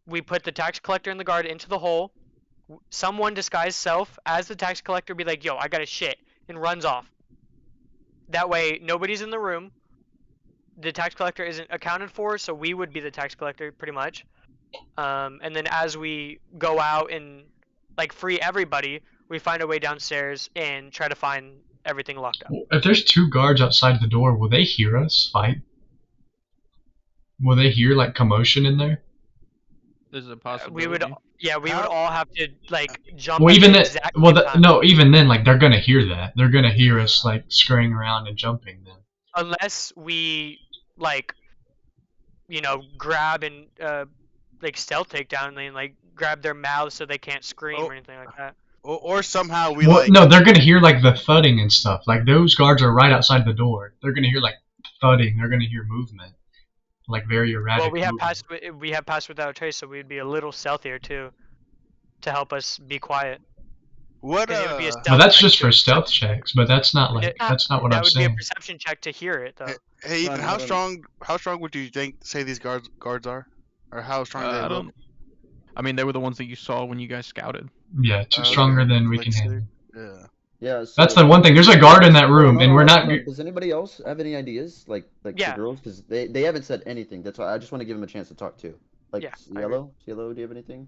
We put the tax collector and the guard into the hole. Someone disguised self as the tax collector, be like, yo, I got a shit, and runs off. That way, nobody's in the room. The tax collector isn't accounted for, so we would be the tax collector, pretty much. And then as we go out and like free everybody, we find a way downstairs and try to find everything locked up. If there's two guards outside the door, will they hear us fight? Will they hear like commotion in there? There's a possibility. We would all have to like jump. Well, at even the then, exact well, same time. no, even then, like they're gonna hear that. They're gonna hear us like scurrying around and jumping. Then Unless we like, grab and like stealth takedown and then like grab their mouths so they can't scream or anything like that. Or somehow we well, like. no, they're gonna hear like the thudding and stuff. Like those guards are right outside the door. They're gonna hear like thudding. They're gonna hear movement, like very erratic. Well, we have movement. passed without a trace, so we'd be a little stealthier too, to help us be quiet. What? 'Cause it would be a Well, stealth that's check just to- for stealth checks, but that's not like that's not what that I'm would be a saying. perception check to hear it, though. Hey Ethan, Hold on. how strong would you say these guards are, or how strong I they look? don't. I mean, they were the ones that you saw when you guys scouted. Yeah, stronger than we like can handle. Yeah. Yeah. So, That's the one thing. There's a guard in that room, and we're not. Does anybody else have any ideas? Like Yeah. the girls, because they haven't said anything. That's why I just want to give them a chance to talk too. Like Yeah, I agree. Cielo, do you have anything?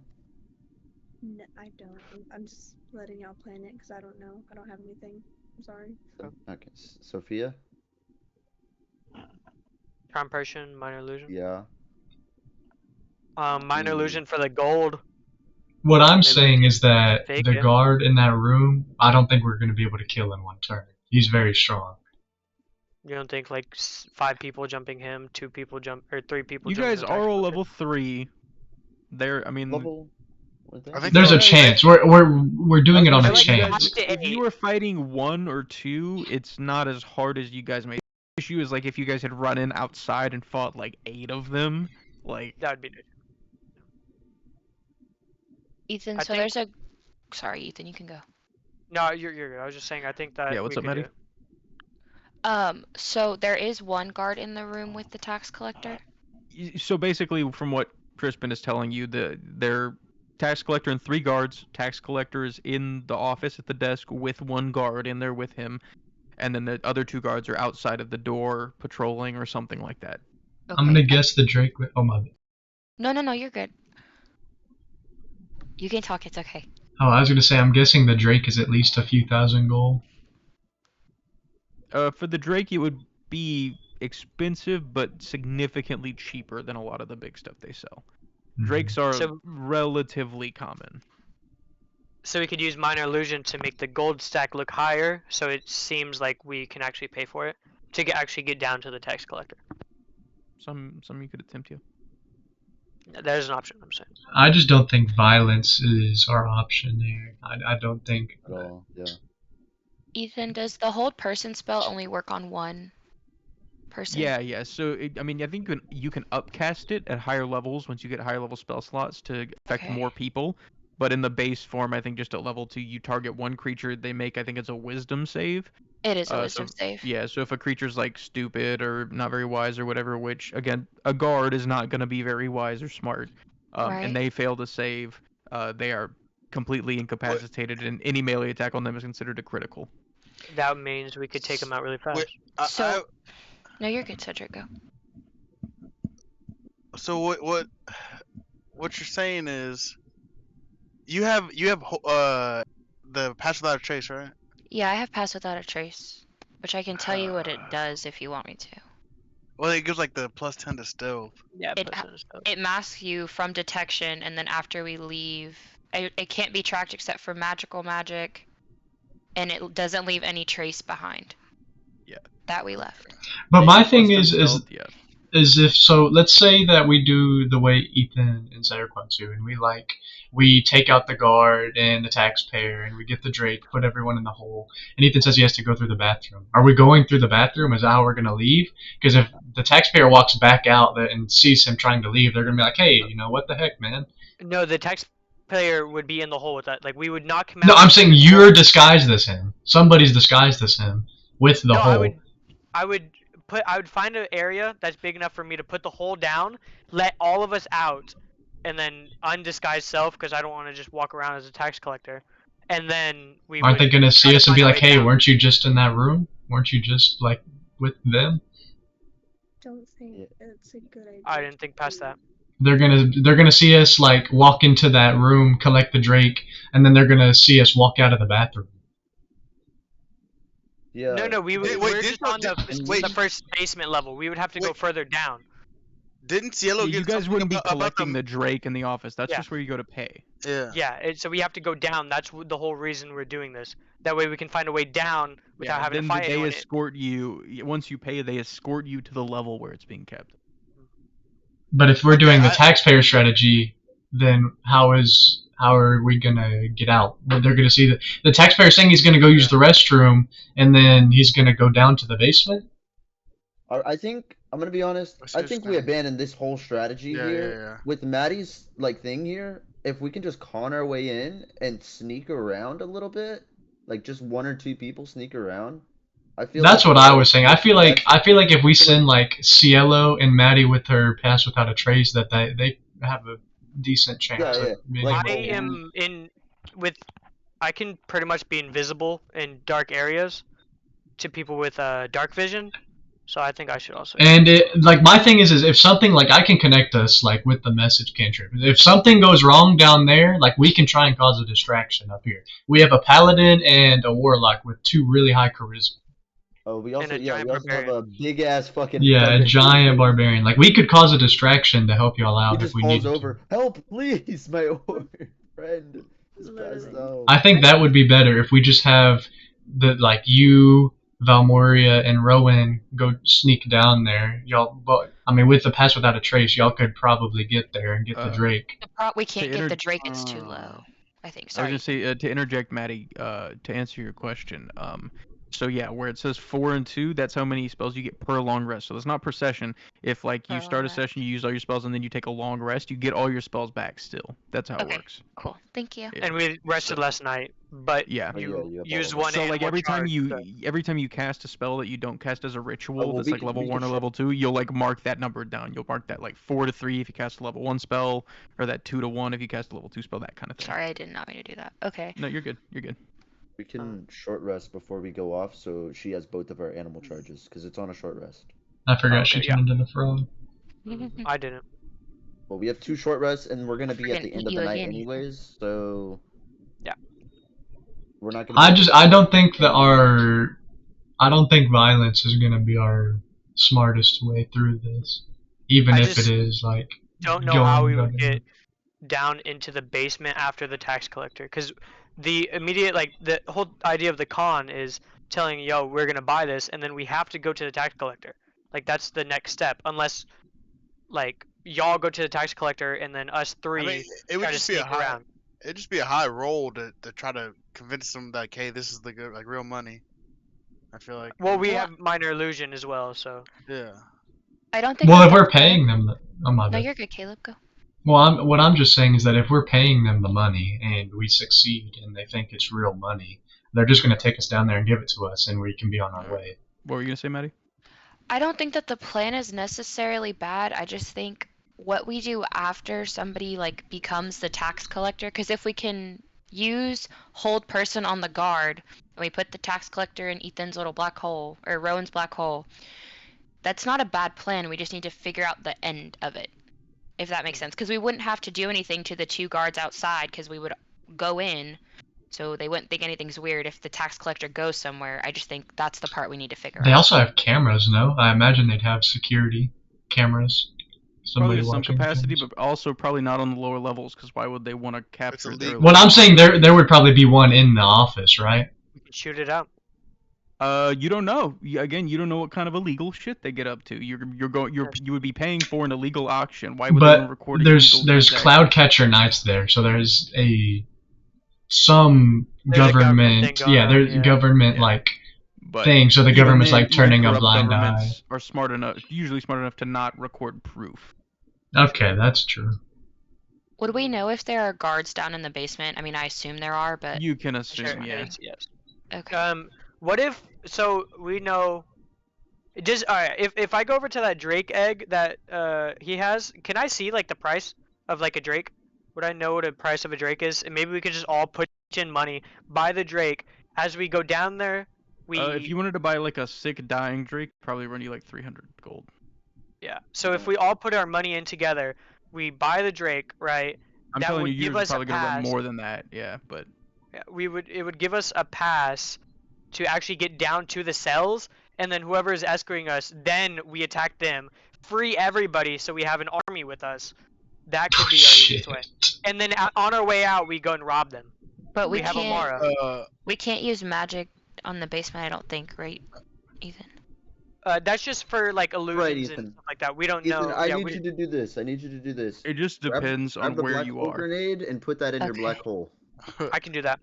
No, I don't. I'm just letting y'all plan it because I don't know. I don't have anything. I'm sorry. Okay, Sophia. Charm potion, minor illusion. Yeah. Minor illusion for the gold. What I'm Maybe saying is that fake the it. guard in that room, I don't think we're going to be able to kill in one turn. He's very strong. You don't think like 5 people jumping him, 2 people jump, or 3 people? You jumping guys the are tax all collector? level 3. There, I mean, Level. What is that? I think There's a they're- chance. We're doing it on I a like that. chance. Up to if you 8. were fighting 1 or 2, it's not as hard as you guys may. The issue is like if you guys had run in outside and fought like 8 of them, like That would be. Ethan, I so think- there's a sorry, Ethan, you can go. No, you're good. I was just saying I think that Yeah, what's we up, could do Maddie? it. So there is one guard in the room with the tax collector. So basically, from what Crispin is telling you, their tax collector and 3 guards. Tax collector is in the office at the desk with 1 guard in there with him, and then the other 2 guards are outside of the door patrolling or something like that. Okay. I'm gonna guess the Drake. Oh my. No, you're good. You can talk. It's okay. Oh, I was gonna say I'm guessing the Drake is at least a few thousand gold. For the Drake, it would be expensive, but significantly cheaper than a lot of the big stuff they sell. Drakes are relatively common. So we could use minor illusion to make the gold stack look higher, so it seems like we can actually pay for it to actually get down to the tax collector. Some you could attempt, yeah. There's an option, I'm saying. I just don't think violence is our option there. I don't think. At all, yeah. Ethan, does the hold person spell only work on one person? Yeah. So I mean, I think you can upcast it at higher levels once you get higher level spell slots to affect more people. But in the base form, I think just at level 2, you target 1 creature. They make, I think it's a wisdom save. It is a wisdom save. Yeah, so if a creature's like stupid or not very wise or whatever, which again, a guard is not going to be very wise or smart, and they fail to save, they are completely incapacitated, and any melee attack on them is considered a critical. That means we could take them out really fast. No, you're good, Cedric. Go. So what you're saying is, you have the pass without a trace, right? Yeah, I have pass without a trace, which I can tell you what it does if you want me to. Well, it gives like the +10 to stealth. Yeah, it masks you from detection, and then after we leave, it can't be tracked except for magical magic, and it doesn't leave any trace behind. Yeah. That we left. But my thing is if so, let's say that we do the way Ethan and Cedric want to, and we take out the guard and the taxpayer, and we get the Drake, put everyone in the hole, and Ethan says he has to go through the bathroom. Are we going through the bathroom? Is that how we're going to leave? Because if the taxpayer walks back out and sees him trying to leave, they're going to be like, hey, what the heck, man? No, the taxpayer would be in the hole with that. Like, we would knock him out. No, I'm saying you're disguised as him. Somebody's disguised as him with the hole. I would find an area that's big enough for me to put the hole down, let all of us out, and then undisguised self, because I don't want to just walk around as a tax collector. And then aren't they gonna see us and be like, "Hey, weren't you just in that room? Weren't you just like with them?" Don't think it's a good idea. I didn't think past that. They're gonna see us like walk into that room, collect the Drake, and then they're gonna see us walk out of the bathroom. Yeah. No, we're just on the first basement level. We would have to go further down. Didn't Cielo you guys wouldn't be collecting the Drake in the office. That's just where you go to pay. Yeah. Yeah, so we have to go down. That's the whole reason we're doing this. That way we can find a way down without having to fight anyone. They escort you. Once you pay, they escort you to the level where it's being kept. But if we're doing the taxpayer strategy, then how are we gonna get out? They're gonna see the taxpayer saying he's gonna go use the restroom, and then he's gonna go down to the basement. I think I'm gonna be honest. I think we abandoned this whole strategy here with Maddie's thing here. If we can just con our way in and sneak around a little bit, like just 1 or 2 people sneak around. I feel that's what I was saying. I feel like if we send like Cielo and Maddie with her pass without a trace, that they have a decent chance. I can pretty much be invisible in dark areas to people with dark vision. So I think I should also. And my thing is if something I can connect us with the message cantrip. If something goes wrong down there, we can try and cause a distraction up here. We have a paladin and a warlock with 2 really high charisma. Oh, we also have a big ass fucking. Yeah, a giant barbarian. We could cause a distraction to help y'all out if we need to. Help, please, my friend. I think that would be better if we just have you, Valmoria, and Rowan go sneak down there. Y'all, with the pass without a trace, y'all could probably get there and get the Drake. We can't get the Drake; it's too low. I think. Sorry. I was gonna say to interject, Maddie, to answer your question. So yeah, where it says 4 and 2, that's how many spells you get per long rest. So it's not per session. If like you Per start long a session, you use all your spells, and then you take a long rest, you get all your spells back still. That's how it Okay. works. Cool. Thank you. Yeah. And we rested last night, but Yeah. Oh, yeah, you you have used all of one So like animal every time you cast a spell that you don't cast as a ritual, well, that's we like could- level we could 1 or sh- level 2, you'll like mark that number down. You'll mark that like 4 to 3 if you cast a level 1 spell, or that 2 to 1 if you cast a level 2 spell, that kind of thing. Sorry, I did not mean to do that. Okay. No, you're good. You're good. We can short rest before we go off, so she has both of our animal charges, because it's on a short rest. I forgot Okay, she yeah. turned into a frog. I didn't. Well, we have 2 short rests, and we're gonna be We're at the gonna end eat of you the night again. anyways, so Yeah. we're not gonna. I don't think violence is gonna be our smartest way through this, even I if just it is like Don't know how we would going- get down into the basement after the tax collector, because the immediate, like, the whole idea of the con is telling, yo, we're gonna buy this, and then we have to go to the tax collector. Like, that's the next step, unless, like, y'all go to the tax collector and then us three I mean, it would try to just be a sneak high. around. It'd just be a high roll to try to convince them that, hey, this is the good, like, real money. I feel like. Well, we Well- have minor illusion as well, so. Yeah. I don't think. Well, that's if a we're bad- paying them, oh my No, bad. you're good, Caleb. Go. Well, what I'm just saying is that if we're paying them the money and we succeed and they think it's real money, they're just going to take us down there and give it to us, and we can be on our way. What were you gonna say, Maddie? I don't think that the plan is necessarily bad. I just think what we do after somebody like becomes the tax collector, because if we can use hold person on the guard and we put the tax collector in Ethan's little black hole or Rowan's black hole, that's not a bad plan. We just need to figure out the end of it, if that makes sense. Because we wouldn't have to do anything to the 2 guards outside, because we would go in, so they wouldn't think anything's weird if the tax collector goes somewhere. I just think that's the part we need to figure They out. also have cameras, no? I imagine they'd have security cameras. Probably Somebody to some watching capacity, things. but also probably not on the lower levels, because why would they want to capture their? illegal. What I'm saying, there would probably be one in the office, right? We can shoot it out. You don't know. Again, you don't know what kind of illegal shit they get up to. You would be paying for an illegal auction. Why would they want to But record? there's illegal transaction? cloud catcher nights there, so there's some There's a government government, thing going on, there's yeah. government Yeah. like But thing, so the even government's then, like turning even a corrupt blind eye. governments are smart enough, usually smart enough to not record proof. Okay, that's true. Would we know if there are guards down in the basement? I mean, I assume there are, but You can assume, Sure, yeah. yes. okay. What if? So we know. Just alright. If I go over to that Drake egg that he has, can I see like the price of like a Drake? Would I know what a price of a Drake is? And maybe we could just all put in money, buy the Drake. As we go down there, If you wanted to buy like a sick dying Drake, probably run you like 300 gold. Yeah. So if we all put our money in together, we buy the Drake, right? I'm that telling would you, give yours us is probably a gonna run pass. more than that. Yeah, but Yeah, it would give us a pass to actually get down to the cells, and then whoever is escorting us, then we attack them, free everybody, so we have an army with us. That could be our easiest way. And then on our way out, we go and rob them. But we have can't. Amara. We can't use magic on the basement. I don't think, right, Ethan? That's just for like illusions Ethan. and stuff like that. We don't Ethan, know. I yeah, need you to do this. I need you to do this. it just depends Grab on the where black you hole are. grenade and put that in your Okay. black hole. I can do that.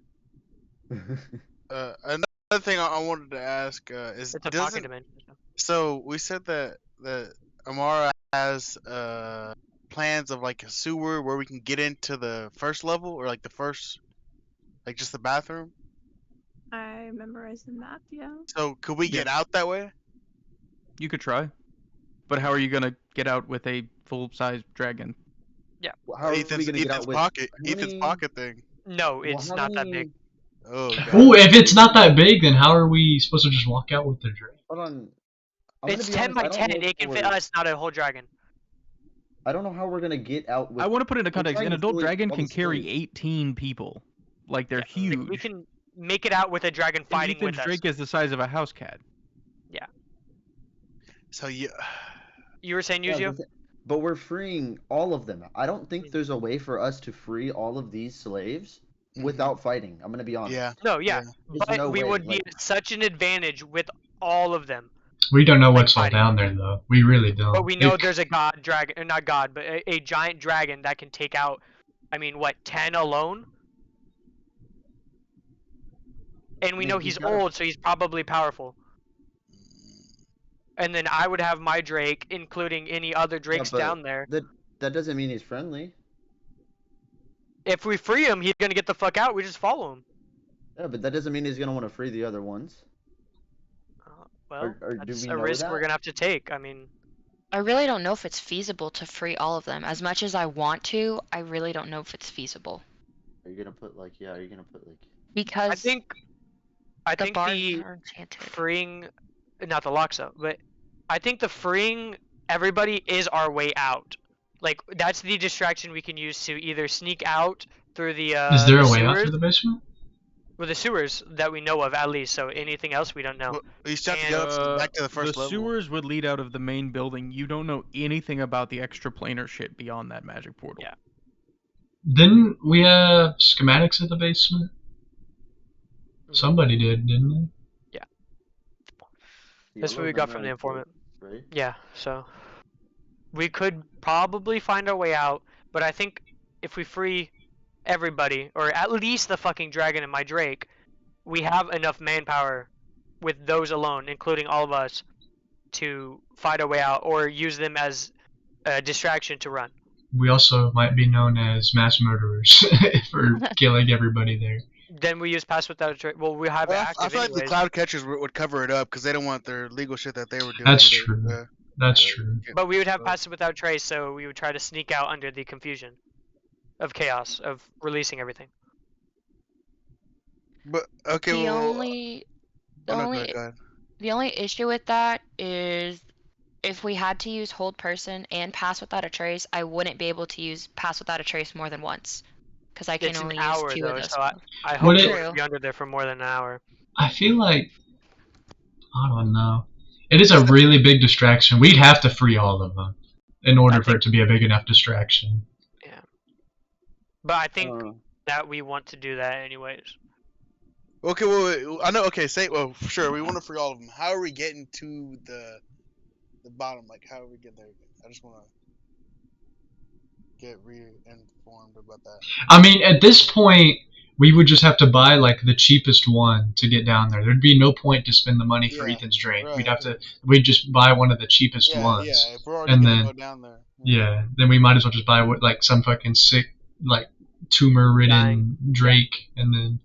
Another thing I wanted to ask is, It's a pocket doesn't dimension. so we said that Amara has plans of like a sewer where we can get into the first level or like the first, like just the bathroom. I memorized the map, yeah. So could we get out that way? You could try, but how are you gonna get out with a full-size dragon? How are we Ethan's, gonna get Ethan's out with pocket, how Ethan's many- pocket thing. No, well, it's how not that many- big. Oh god. Ooh, if it's not that big, then how are we supposed to just walk out with the Drake? Hold on. I'm gonna It's be 10 honest, by I don't 10. know if It can fit we're- us, not a whole dragon. I don't know how we're gonna get out with. I want to put it into we're context. trying An to adult fully- dragon all can these carry slaves. 18 people. Like they're Like, huge. we can make it out with a dragon And fighting Ethan's with us. Drake is the size of a house cat. So you. You were saying, Yeah, Yuzio? but we're freeing all of them. I don't think there's a way for us to free all of these slaves without fighting. I'm gonna be honest. Yeah. No, yeah. There's But no we way, would be like- at such an advantage with all of them. We don't know Like what's all fighting. down there, though. We really don't. But we know It- there's a god dragon, or not god, but a giant dragon that can take out, I mean, what, 10 alone? and we Yeah, know he's he's got a- old, so he's probably powerful. And then I would have my Drake, including any other Drakes but down there. That doesn't mean he's friendly. If we free him, he's gonna get the fuck out. We just follow him. Yeah, but that doesn't mean he's gonna want to free the other ones. Well, Or do that's we a know risk that? we're gonna have to take. I mean, I really don't know if it's feasible to free all of them. As much as I want to, I really don't know if it's feasible. Are you gonna put like? Yeah, are you gonna put like? Because I think the bars the are enchanted. freeing, not the locks up, but I think the freeing everybody is our way out. Like that's the distraction we can use to either sneak out through the Is there the a way out sewers- through the basement? Well, the sewers that we know of at least. So anything else we don't know. Well, you still have to And, get up back to the first level. sewers would lead out of the main building. You don't know anything about the extraplanar shit beyond that magic portal. Yeah. Didn't we have schematics of the basement? Somebody did, didn't they? That's what we got from the informant. Right? Yeah, so we could probably find our way out, but I think if we free everybody, or at least the fucking dragon and my Drake, we have enough manpower with those alone, including all of us, to fight our way out or use them as a distraction to run. We also might be known as mass murderers for killing everybody there. Then we use pass without a trace. Well, we have it Well, active I feel like the anyways. cloud catchers would cover it up because they don't want their legal shit that they were doing. That's either. true. That's true. But we would have pass without trace, so we would try to sneak out under the confusion of chaos of releasing everything. But okay, The well, only oh, no, only- go ahead. The only issue with that is if we had to use hold person and pass without a trace, I wouldn't be able to use pass without a trace more than once. Because I can It's only an hour use 2 though, of those. so I hope Would we it- won't be under there for more than an hour. I feel like I don't know. It is a really big distraction. We'd have to free all of them in order for it to be a big enough distraction. But I think that we want to do that anyways. Okay, well, I know. Okay, sure. We want to free all of them. How are we getting to the bottom? Like, how do we get there? I just want to get re-informed about that. I mean, at this point, we would just have to buy like the cheapest one to get down there. There'd be no point to spend the money for Ethan's Drake. right. We'd just buy one of the cheapest ones. Yeah, if we're already and gonna then go down there. yeah, then we might as well just buy like some fucking sick like tumor-ridden Drake, and then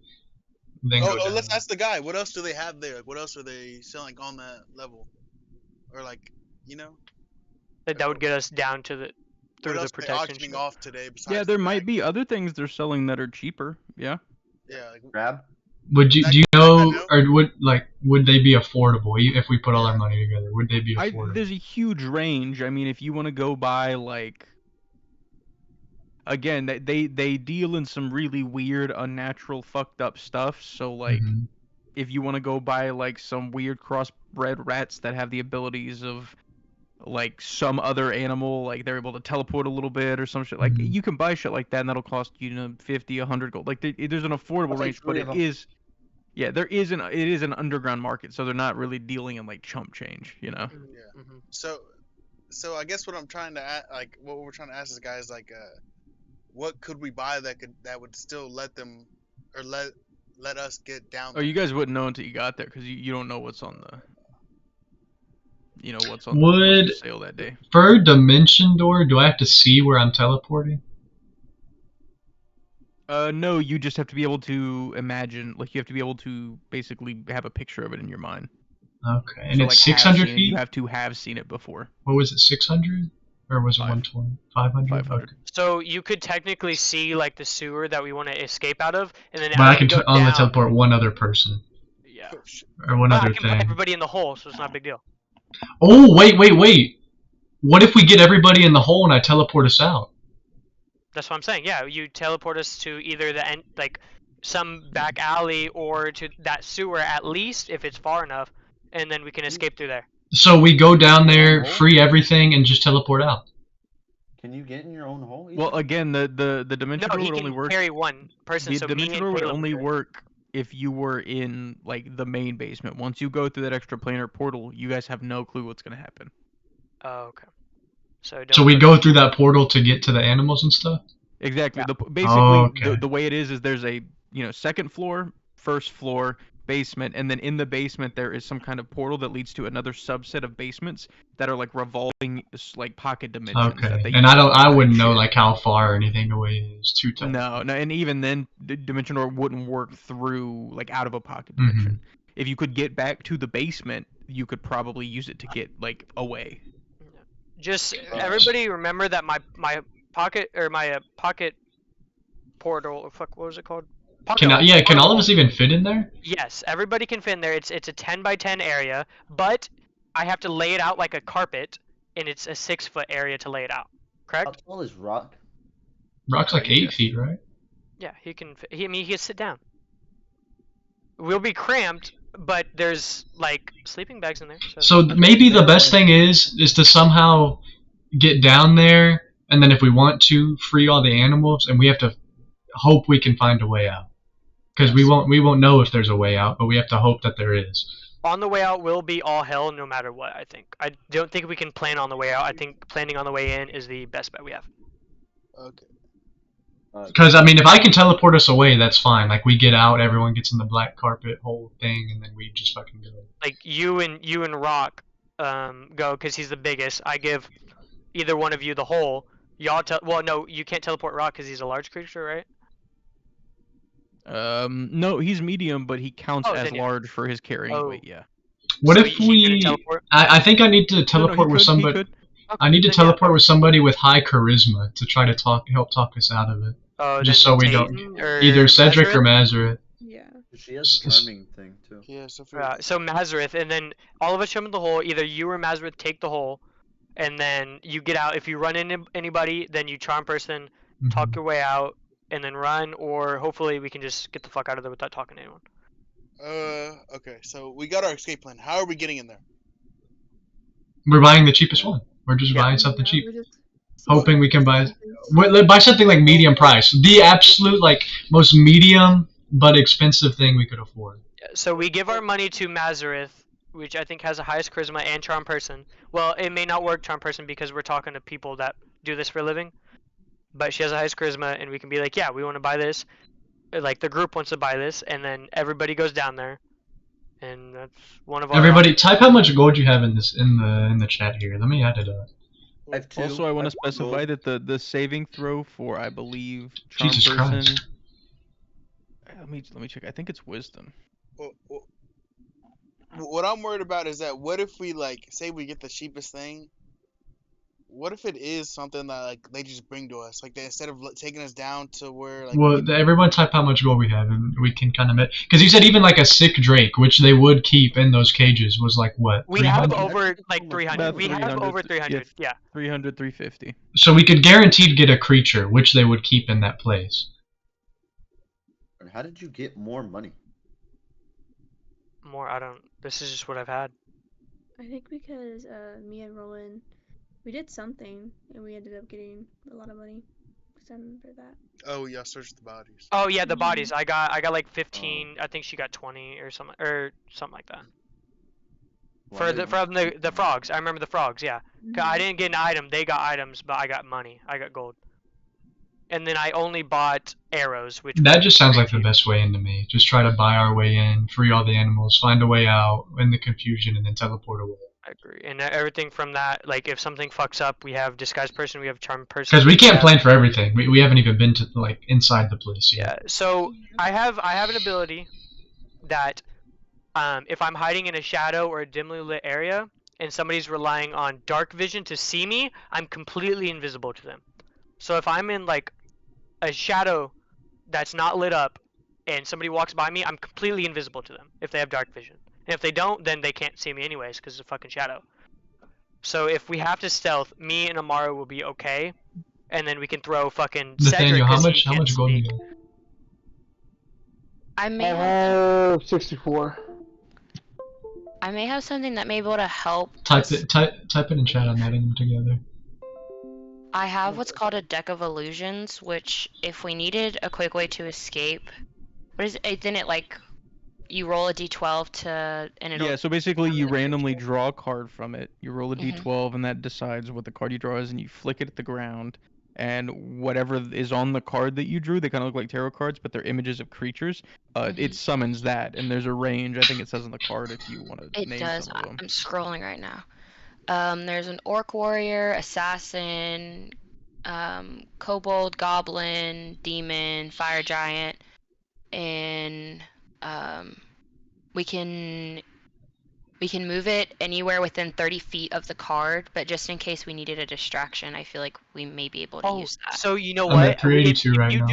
go down. Let's ask the guy. What else do they have there? Like, what else are they selling on that level? Or like, you know, That would get us down to the through what the else are they protection. auctioning shit. off today? Besides Yeah, there might be other things they're selling that are cheaper. Yeah. Yeah, like Grab. Would you do you know, or would they be affordable if we put all our money together? Would they be affordable? There's a huge range. I mean, if you want to go buy like, again, they deal in some really weird, unnatural, fucked up stuff. So like, if you want to go buy like some weird crossbred rats that have the abilities of like some other animal, like they're able to teleport a little bit or some shit, like you can buy shit like that, and that'll cost you 50, 100 gold. Like there's an affordable range, but it is. Yeah, it is an underground market, so they're not really dealing in like chump change, you know. Yeah. So I guess what I'm trying to what we're trying to ask this guy is like, what could we buy that would still let them or let us get down? Oh, you guys wouldn't know until you got there, because you don't know what's on the. You know what's on the sale that day. For Dimension Door, do I have to see where I'm teleporting? No, you just have to be able to imagine, like you have to be able to basically have a picture of it in your mind. Okay, and So, it's like, 600 feet? feet? You have to have seen it before. What was it, 600? Or was it 120? 500? Okay. So you could technically see like the sewer that we want to escape out of, and then But I as we can go only down- teleport one other person. Yeah. Or one But other I can put thing. everybody in the hole, so it's not a big deal. Oh, wait. What if we get everybody in the hole and I teleport us out? That's what I'm saying. Yeah, you teleport us to either the end, like some back alley, or to that sewer at least if it's far enough, and then we can escape through there. So we go down there, free everything, and just teleport out. Can you get in your own hole? Well, again, the dimension No, door he would only can work. carry one person. The So me dimension and door would Caleb only carry. work if you were in like the main basement. Once you go through that extraplanar portal, you guys have no clue what's gonna happen. Oh, okay. So So we go through that portal to get to the animals and stuff? Exactly. Basically, okay. the way it is there's a second floor, first floor, basement, and then in the basement there is some kind of portal that leads to another subset of basements that are like revolving like pocket dimensions. Okay, That they and use I for wouldn't know shit. like how far or anything away it is. Too tough. No, and even then, the dimension door wouldn't work through like out of a pocket Mm-hmm. dimension. If you could get back to the basement, you could probably use it to get like away. Just everybody remember that my pocket or my pocket portal. Fuck, what was it called? Can all of us even fit in there? Yes, everybody can fit in there. It's a 10 by 10 area, but I have to lay it out like a carpet, and it's a 6-foot area to lay it out. Correct? How tall is Rock? Rock's like 8 feet, right? Yeah, he can. I mean, he can sit down. We'll be cramped, but there's like sleeping bags in there. So maybe the best thing is to somehow get down there, and then if we want to, free all the animals, and we have to hope we can find a way out. Because we won't know if there's a way out, but we have to hope that there is. On the way out will be all hell, no matter what. I think. I don't think we can plan on the way out. I think planning on the way in is the best bet we have. Okay. Because I mean, if I can teleport us away, that's fine. Like we get out, everyone gets in the black carpet whole thing, and then we just fucking go. Like you and Rock, go because he's the biggest. I give either one of you the hole. Y'all well, no, you can't teleport Rock because he's a large creature, right? No, he's medium, but he counts as large for his carrying weight. Yeah. What if we? I think I need to teleport with somebody. Okay, I need to teleport with somebody with high charisma to try to help talk us out of it. Oh, just so we don't either Cedric or Mazareth. Yeah. She has a charming thing too. Yeah, so Mazareth, and then all of us jump in the hole. Either you or Mazareth take the hole, and then you get out. If you run into anybody, then you charm person, talk your way out, and then run. Or hopefully we can just get the fuck out of there without talking to anyone. Okay, so we got our escape plan. How are we getting in there? We're buying the cheapest one. We're just buying something cheap, hoping we can buy something like medium price, the absolute like most medium but expensive thing we could afford. So we give our money to Mazareth, which I think has the highest charisma and charm person. Well, it may not work charm person because we're talking to people that do this for a living, but she has the highest charisma, and we can be like, yeah, we want to buy this. Like the group wants to buy this, and then everybody goes down there, and that's one of our. Everybody, type how much gold you have in the chat here. Let me add it up. Also, I want to specify that the saving throw for, I believe, charm Jesus person. Christ. Let me check. I think it's wisdom. What I'm worried about is that what if we like say we get the cheapest thing? What if it is something that like they just bring to us? Like they, instead of taking us down to where like. Well, everyone type how much gold we have, and we can kind of because you said even like a sick drake, which they would keep in those cages, was like what? We 300? have over like 300. We have over 300. Yeah. 300, 350. So we could guaranteed get a creature, which they would keep in that place. And how did you get more money? More, I don't. This is just what I've had. I think because me and Roland, we did something and we ended up getting a lot of money. I remember that. Oh yeah, search the bodies. Oh yeah, the bodies. I got like 15. I think she got 20 or something like that. From the frogs. I remember the frogs. Yeah. I didn't get an item. They got items, but I got money. I got gold. And then I only bought arrows, which. That just sounds like the best way in to me. Just try to buy our way in, free all the animals, find a way out in the confusion, and then teleport away. I agree. And everything from that, like if something fucks up, we have disguised person, we have charm person. Because we can't plan for everything. We haven't even been to like inside the place yet. Yeah. So I have an ability that, if I'm hiding in a shadow or a dimly lit area, and somebody's relying on dark vision to see me, I'm completely invisible to them. So if I'm in like a shadow that's not lit up, and somebody walks by me, I'm completely invisible to them if they have dark vision. And if they don't, then they can't see me anyways because it's a fucking shadow. So if we have to stealth, me and Amara will be okay, and then we can throw fucking Nathaniel, Cedric. how much gold do you have? I may have 64. I may have something that may be able to help. Type it in chat. I'm adding them together. I have what's called a deck of illusions, which if we needed a quick way to escape, what is it? Then it like you roll a d12 to and it'll. Yeah, so basically you randomly draw a card from it. You roll a d12 and that decides what the card you draw is, and you flick it at the ground. and whatever is on the card that you drew, they kind of look like tarot cards, but they're images of creatures. It summons that, and there's a range. I think it says on the card if you want to It name does. some of them. I'm scrolling right now. There's an orc warrior, assassin, kobold, goblin, demon, fire giant, and we can move it anywhere within 30 feet of the card, but just in case we needed a distraction, I feel like we may be able to use that. So you know I'm what? at 382 right now.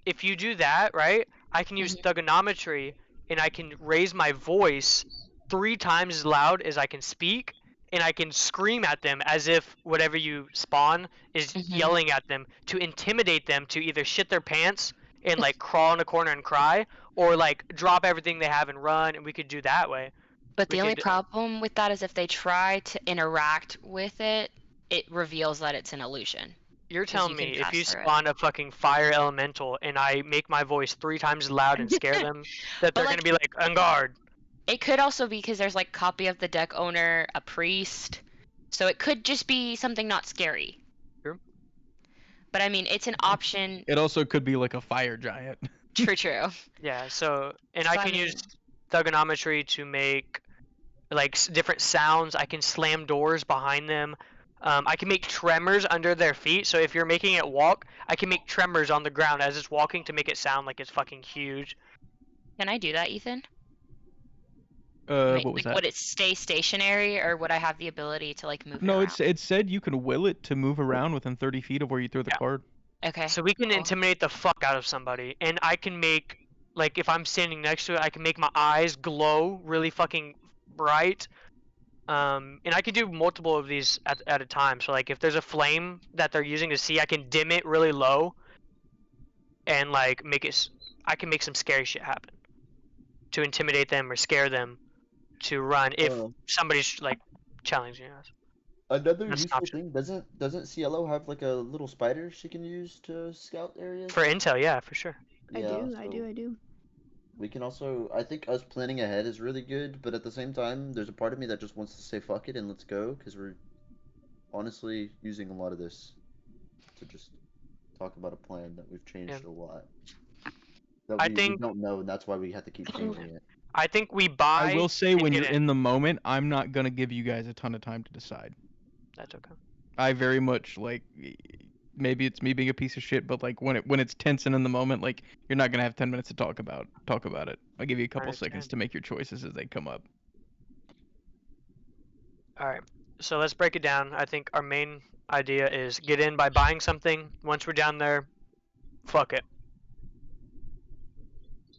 If you do that, right, I can use thugonometry, and I can raise my voice 3 times as loud as I can speak, and I can scream at them as if whatever you spawn is yelling at them to intimidate them to either shit their pants and like crawl in a corner and cry, or like drop everything they have and run, and we could do that way. But the only problem with that is if they try to interact with it, it reveals that it's an illusion. You're telling me if you spawn a fucking fire elemental and I make my voice 3 times as loud and scare them, that they're gonna be like, on guard. It could also be because there's like copy of the deck owner, a priest, so it could just be something not scary. True. But I mean, it's an option. It also could be like a fire giant. True. Yeah. So, and I can use thugonometry to make like different sounds. I can slam doors behind them. I can make tremors under their feet. So if you're making it walk, I can make tremors on the ground as it's walking to make it sound like it's fucking huge. Can I do that, Ethan? What was that? Would it stay stationary, or would I have the ability to like move it No, around? it said you can will it to move around within 30 feet of where you threw the card. Okay. So we can intimidate the fuck out of somebody, and I can make, like, if I'm standing next to it, I can make my eyes glow really fucking bright. And I can do multiple of these at a time. So like, if there's a flame that they're using to see, I can dim it really low, and like make it. I can make some scary shit happen to intimidate them or scare them to run if somebody's like challenging us. Another useful thing, doesn't Cielo have like a little spider she can use to scout areas? For intel, yeah, for sure. Yeah, I do. We can also, I think us planning ahead is really good, but at the same time, there's a part of me that just wants to say fuck it and let's go, because we're honestly using a lot of this to just talk about a plan that we've changed a lot. That we don't know, and that's why we have to keep changing it. I think we buy. I will say, when you're in the moment, I'm not gonna give you guys a ton of time to decide. That's okay. I very much like. Maybe it's me being a piece of shit, but like when it's tense and in the moment, like you're not gonna have 10 minutes to talk about it. I'll give you a couple seconds to make your choices as they come up. All right, so let's break it down. I think our main idea is get in by buying something. Once we're down there, fuck it.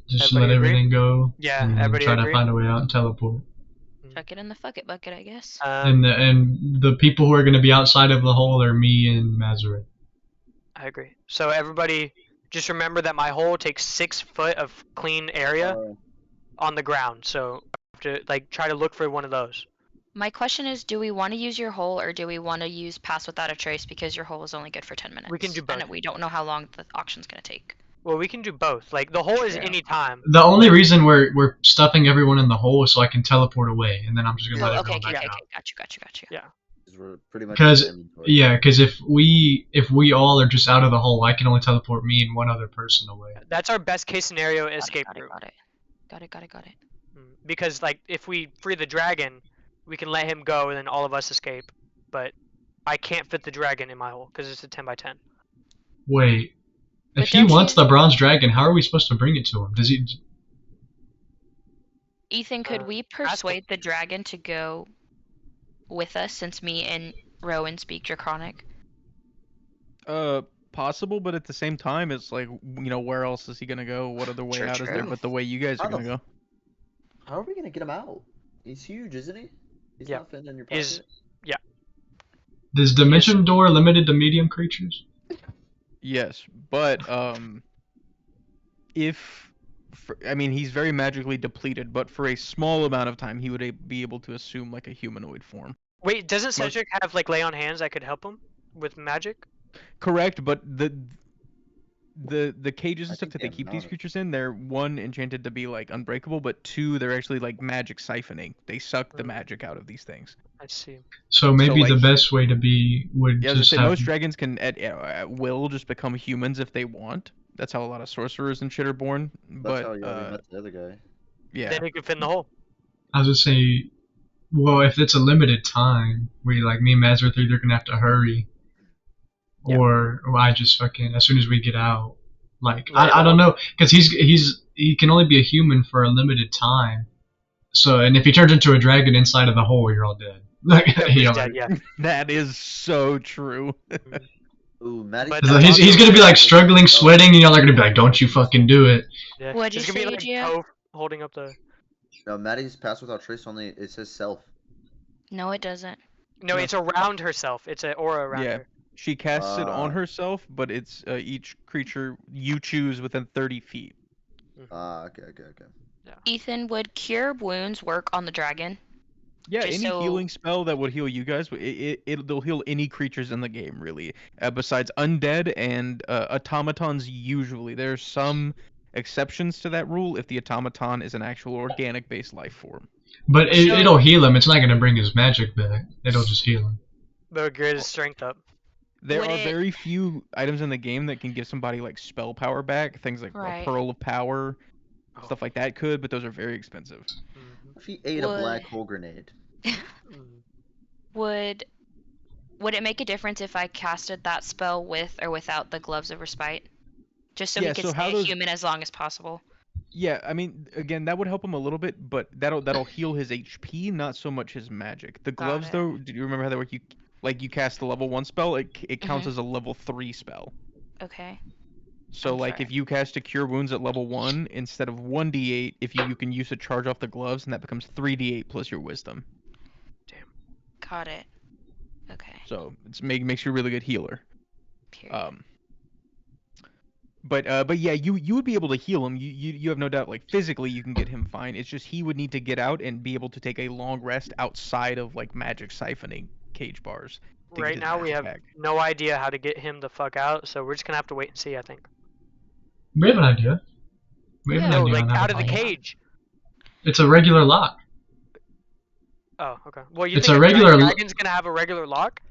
Just let everything go. Yeah, and everybody try agree? to find a way out and teleport. Chuck it in the fuck it bucket, I guess. And the people who are going to be outside of the hole are me and Mazarin. I agree. So everybody, just remember that my hole takes 6 foot of clean area on the ground. So I have to like try to look for one of those. My question is, do we want to use your hole, or do we want to use pass without a trace because your hole is only good for 10 minutes? We can do both. And we don't know how long the auction's going to take. Well, we can do both. Like the hole is any time. The only reason we're stuffing everyone in the hole is so I can teleport away, and then I'm just going to let everyone back out. Got you. Yeah. We're pretty much Because if we all are just out of the hole, I can only teleport me and one other person away. That's our best case scenario escape route. Got it. Because like if we free the dragon, we can let him go and then all of us escape. But I can't fit the dragon in my hole because it's a 10 by 10. Wait, if he wants the bronze dragon, how are we supposed to bring it to him? Does he? Ethan, could we persuade the dragon to go with us, since me and Rowan speak Draconic? Possible, but at the same time, it's like, where else is he gonna go? What other way out is there but the way you guys are gonna go? How are we gonna get him out? He's huge, isn't he? He's not fitting in your pocket. Yeah. Is Dimension Door limited to medium creatures? Yes, but he's very magically depleted, but for a small amount of time, he would be able to assume like a humanoid form. Wait, doesn't Cedric have like lay on hands that could help him with magic? Correct, but the cages and I stuff think that they they keep these mounted. creatures in, they're one enchanted to be like unbreakable, but two they're actually like magic siphoning. They suck the magic out of these things. I see. So maybe like, the best way to be would Yeah, I was just gonna say have. most dragons can at will just become humans if they want. That's how a lot of sorcerers and shit are born. That's But how we met the other guy. yeah, Then he could fit in the hole. I was gonna say, well, if it's a limited time, me and Mazarth are either gonna have to hurry, Yeah. or I just fucking as soon as we get out. Like I don't know, because he can only be a human for a limited time. So and if he turns into a dragon inside of the hole, you're all dead. Like He's dead, yeah. that is so true. Ooh, Maddie. But So that's he's also- gonna be like struggling, sweating, and y'all are gonna be like, "Don't you fucking do it." Yeah. What'd There's you gonna be say, like Gio? Toph holding up the. No, Maddie's pass without trace only it says self. No, it doesn't. No, it's around herself. It's an aura around Yeah. her. She casts it on Ah. herself, but it's each creature you choose within 30 feet. Okay. Ethan, would cure wounds work on the dragon? Yeah, Just any so- healing spell that would heal you guys, it'll heal any creatures in the game, really. Besides undead and automatons, usually. There's some exceptions to that rule if the automaton is an actual organic-based life form. But it'll heal him. It's not gonna bring his magic back. It'll just heal him. They'll get his strength up. There Would are it- very few items in the game that can give somebody like spell power back. Things like Right. a Pearl of Power, stuff like that could, but those are very expensive. If he ate a black hole grenade. Would it make a difference if I casted that spell with or without the gloves of respite? Just so Yeah, he could so how stay those- human as long as possible. Yeah, I mean, again, that would help him a little bit, but that'll heal his HP, not so much his magic. The gloves, though, do you remember how they work? You cast the level 1 spell, it counts as a level 3 spell. Okay. So I'm like sorry. if you cast a Cure Wounds at level 1, instead of 1d8, if you can use a charge off the gloves, and that becomes 3d8 plus your Wisdom. Got it. Okay. So makes you a really good healer. Period. But yeah, you would be able to heal him. You have no doubt. Like physically, you can get him fine. It's just he would need to get out and be able to take a long rest outside of like magic siphoning cage bars. to get Right his now we magic have back. no idea how to get him the fuck out, so we're just gonna have to wait and see. I think. We have an idea. We have an No, idea like on how out to of the find it. cage. It's a regular lock. Oh, okay. Well, you It's think a regular lo- dragon's gonna have a regular lock?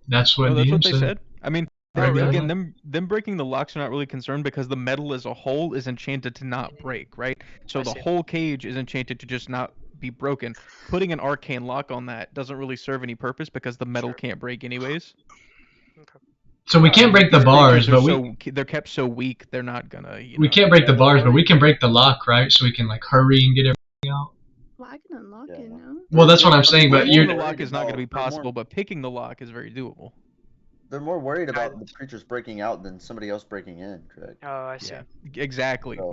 That's what No, that's DM what they said. said. I mean, Regular again, lock. them breaking the locks are not really concerned because the metal as a whole is enchanted to not break, right? So I the see. whole cage is enchanted to just not be broken. Putting an arcane lock on that doesn't really serve any purpose because the metal can't break anyways. So we can't break the These bars, creatures but are they're kept so weak they're not gonna. we can't break the bars, but we can break the lock, right? So we can like hurry and get everything out. Well, I can unlock it now. Well, that's what I'm saying, but Pulling you're the lock is not going to be They're more- possible, but picking the lock is very doable. They're more worried about the creatures breaking out than somebody else breaking in, correct? Oh, I see. Yeah, exactly. So-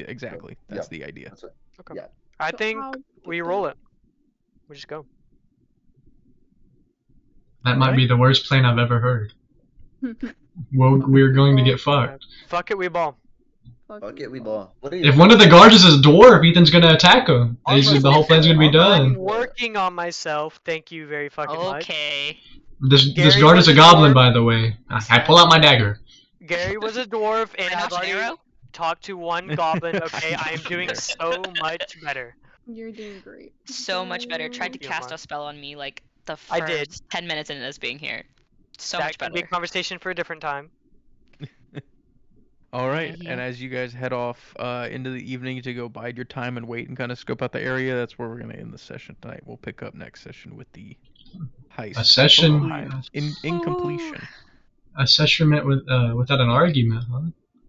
Exactly. That's the idea. That's it. Okay. Yeah. I So think how we get roll it. We just go. that might be the worst plan I've ever heard. Well, we're going to get fucked. Fuck it, we ball. Fuck it, we ball. What are If one of the guards is a dwarf, Ethan's gonna attack him. The whole plan's gonna be I'm done. working on myself. Thank you very fucking much. Okay. This Gary guard is was a a goblin, dwarf. by the way. I pull out my dagger. Gary was a dwarf, and Right I've now, already Sharrow? talked to one goblin. Okay, I am doing so much better. You're doing great. So much better. Tried to You're cast fine. a spell on me like the I first did. 10 minutes into this being here. So that much could be a better. conversation for a different time. All right, Mhm. and as you guys head off into the evening to go bide your time and wait and kind of scope out the area, that's where we're going to end the session tonight. We'll pick up next session with the heist. A session- Hopefully in completion. A session met with without an argument, huh?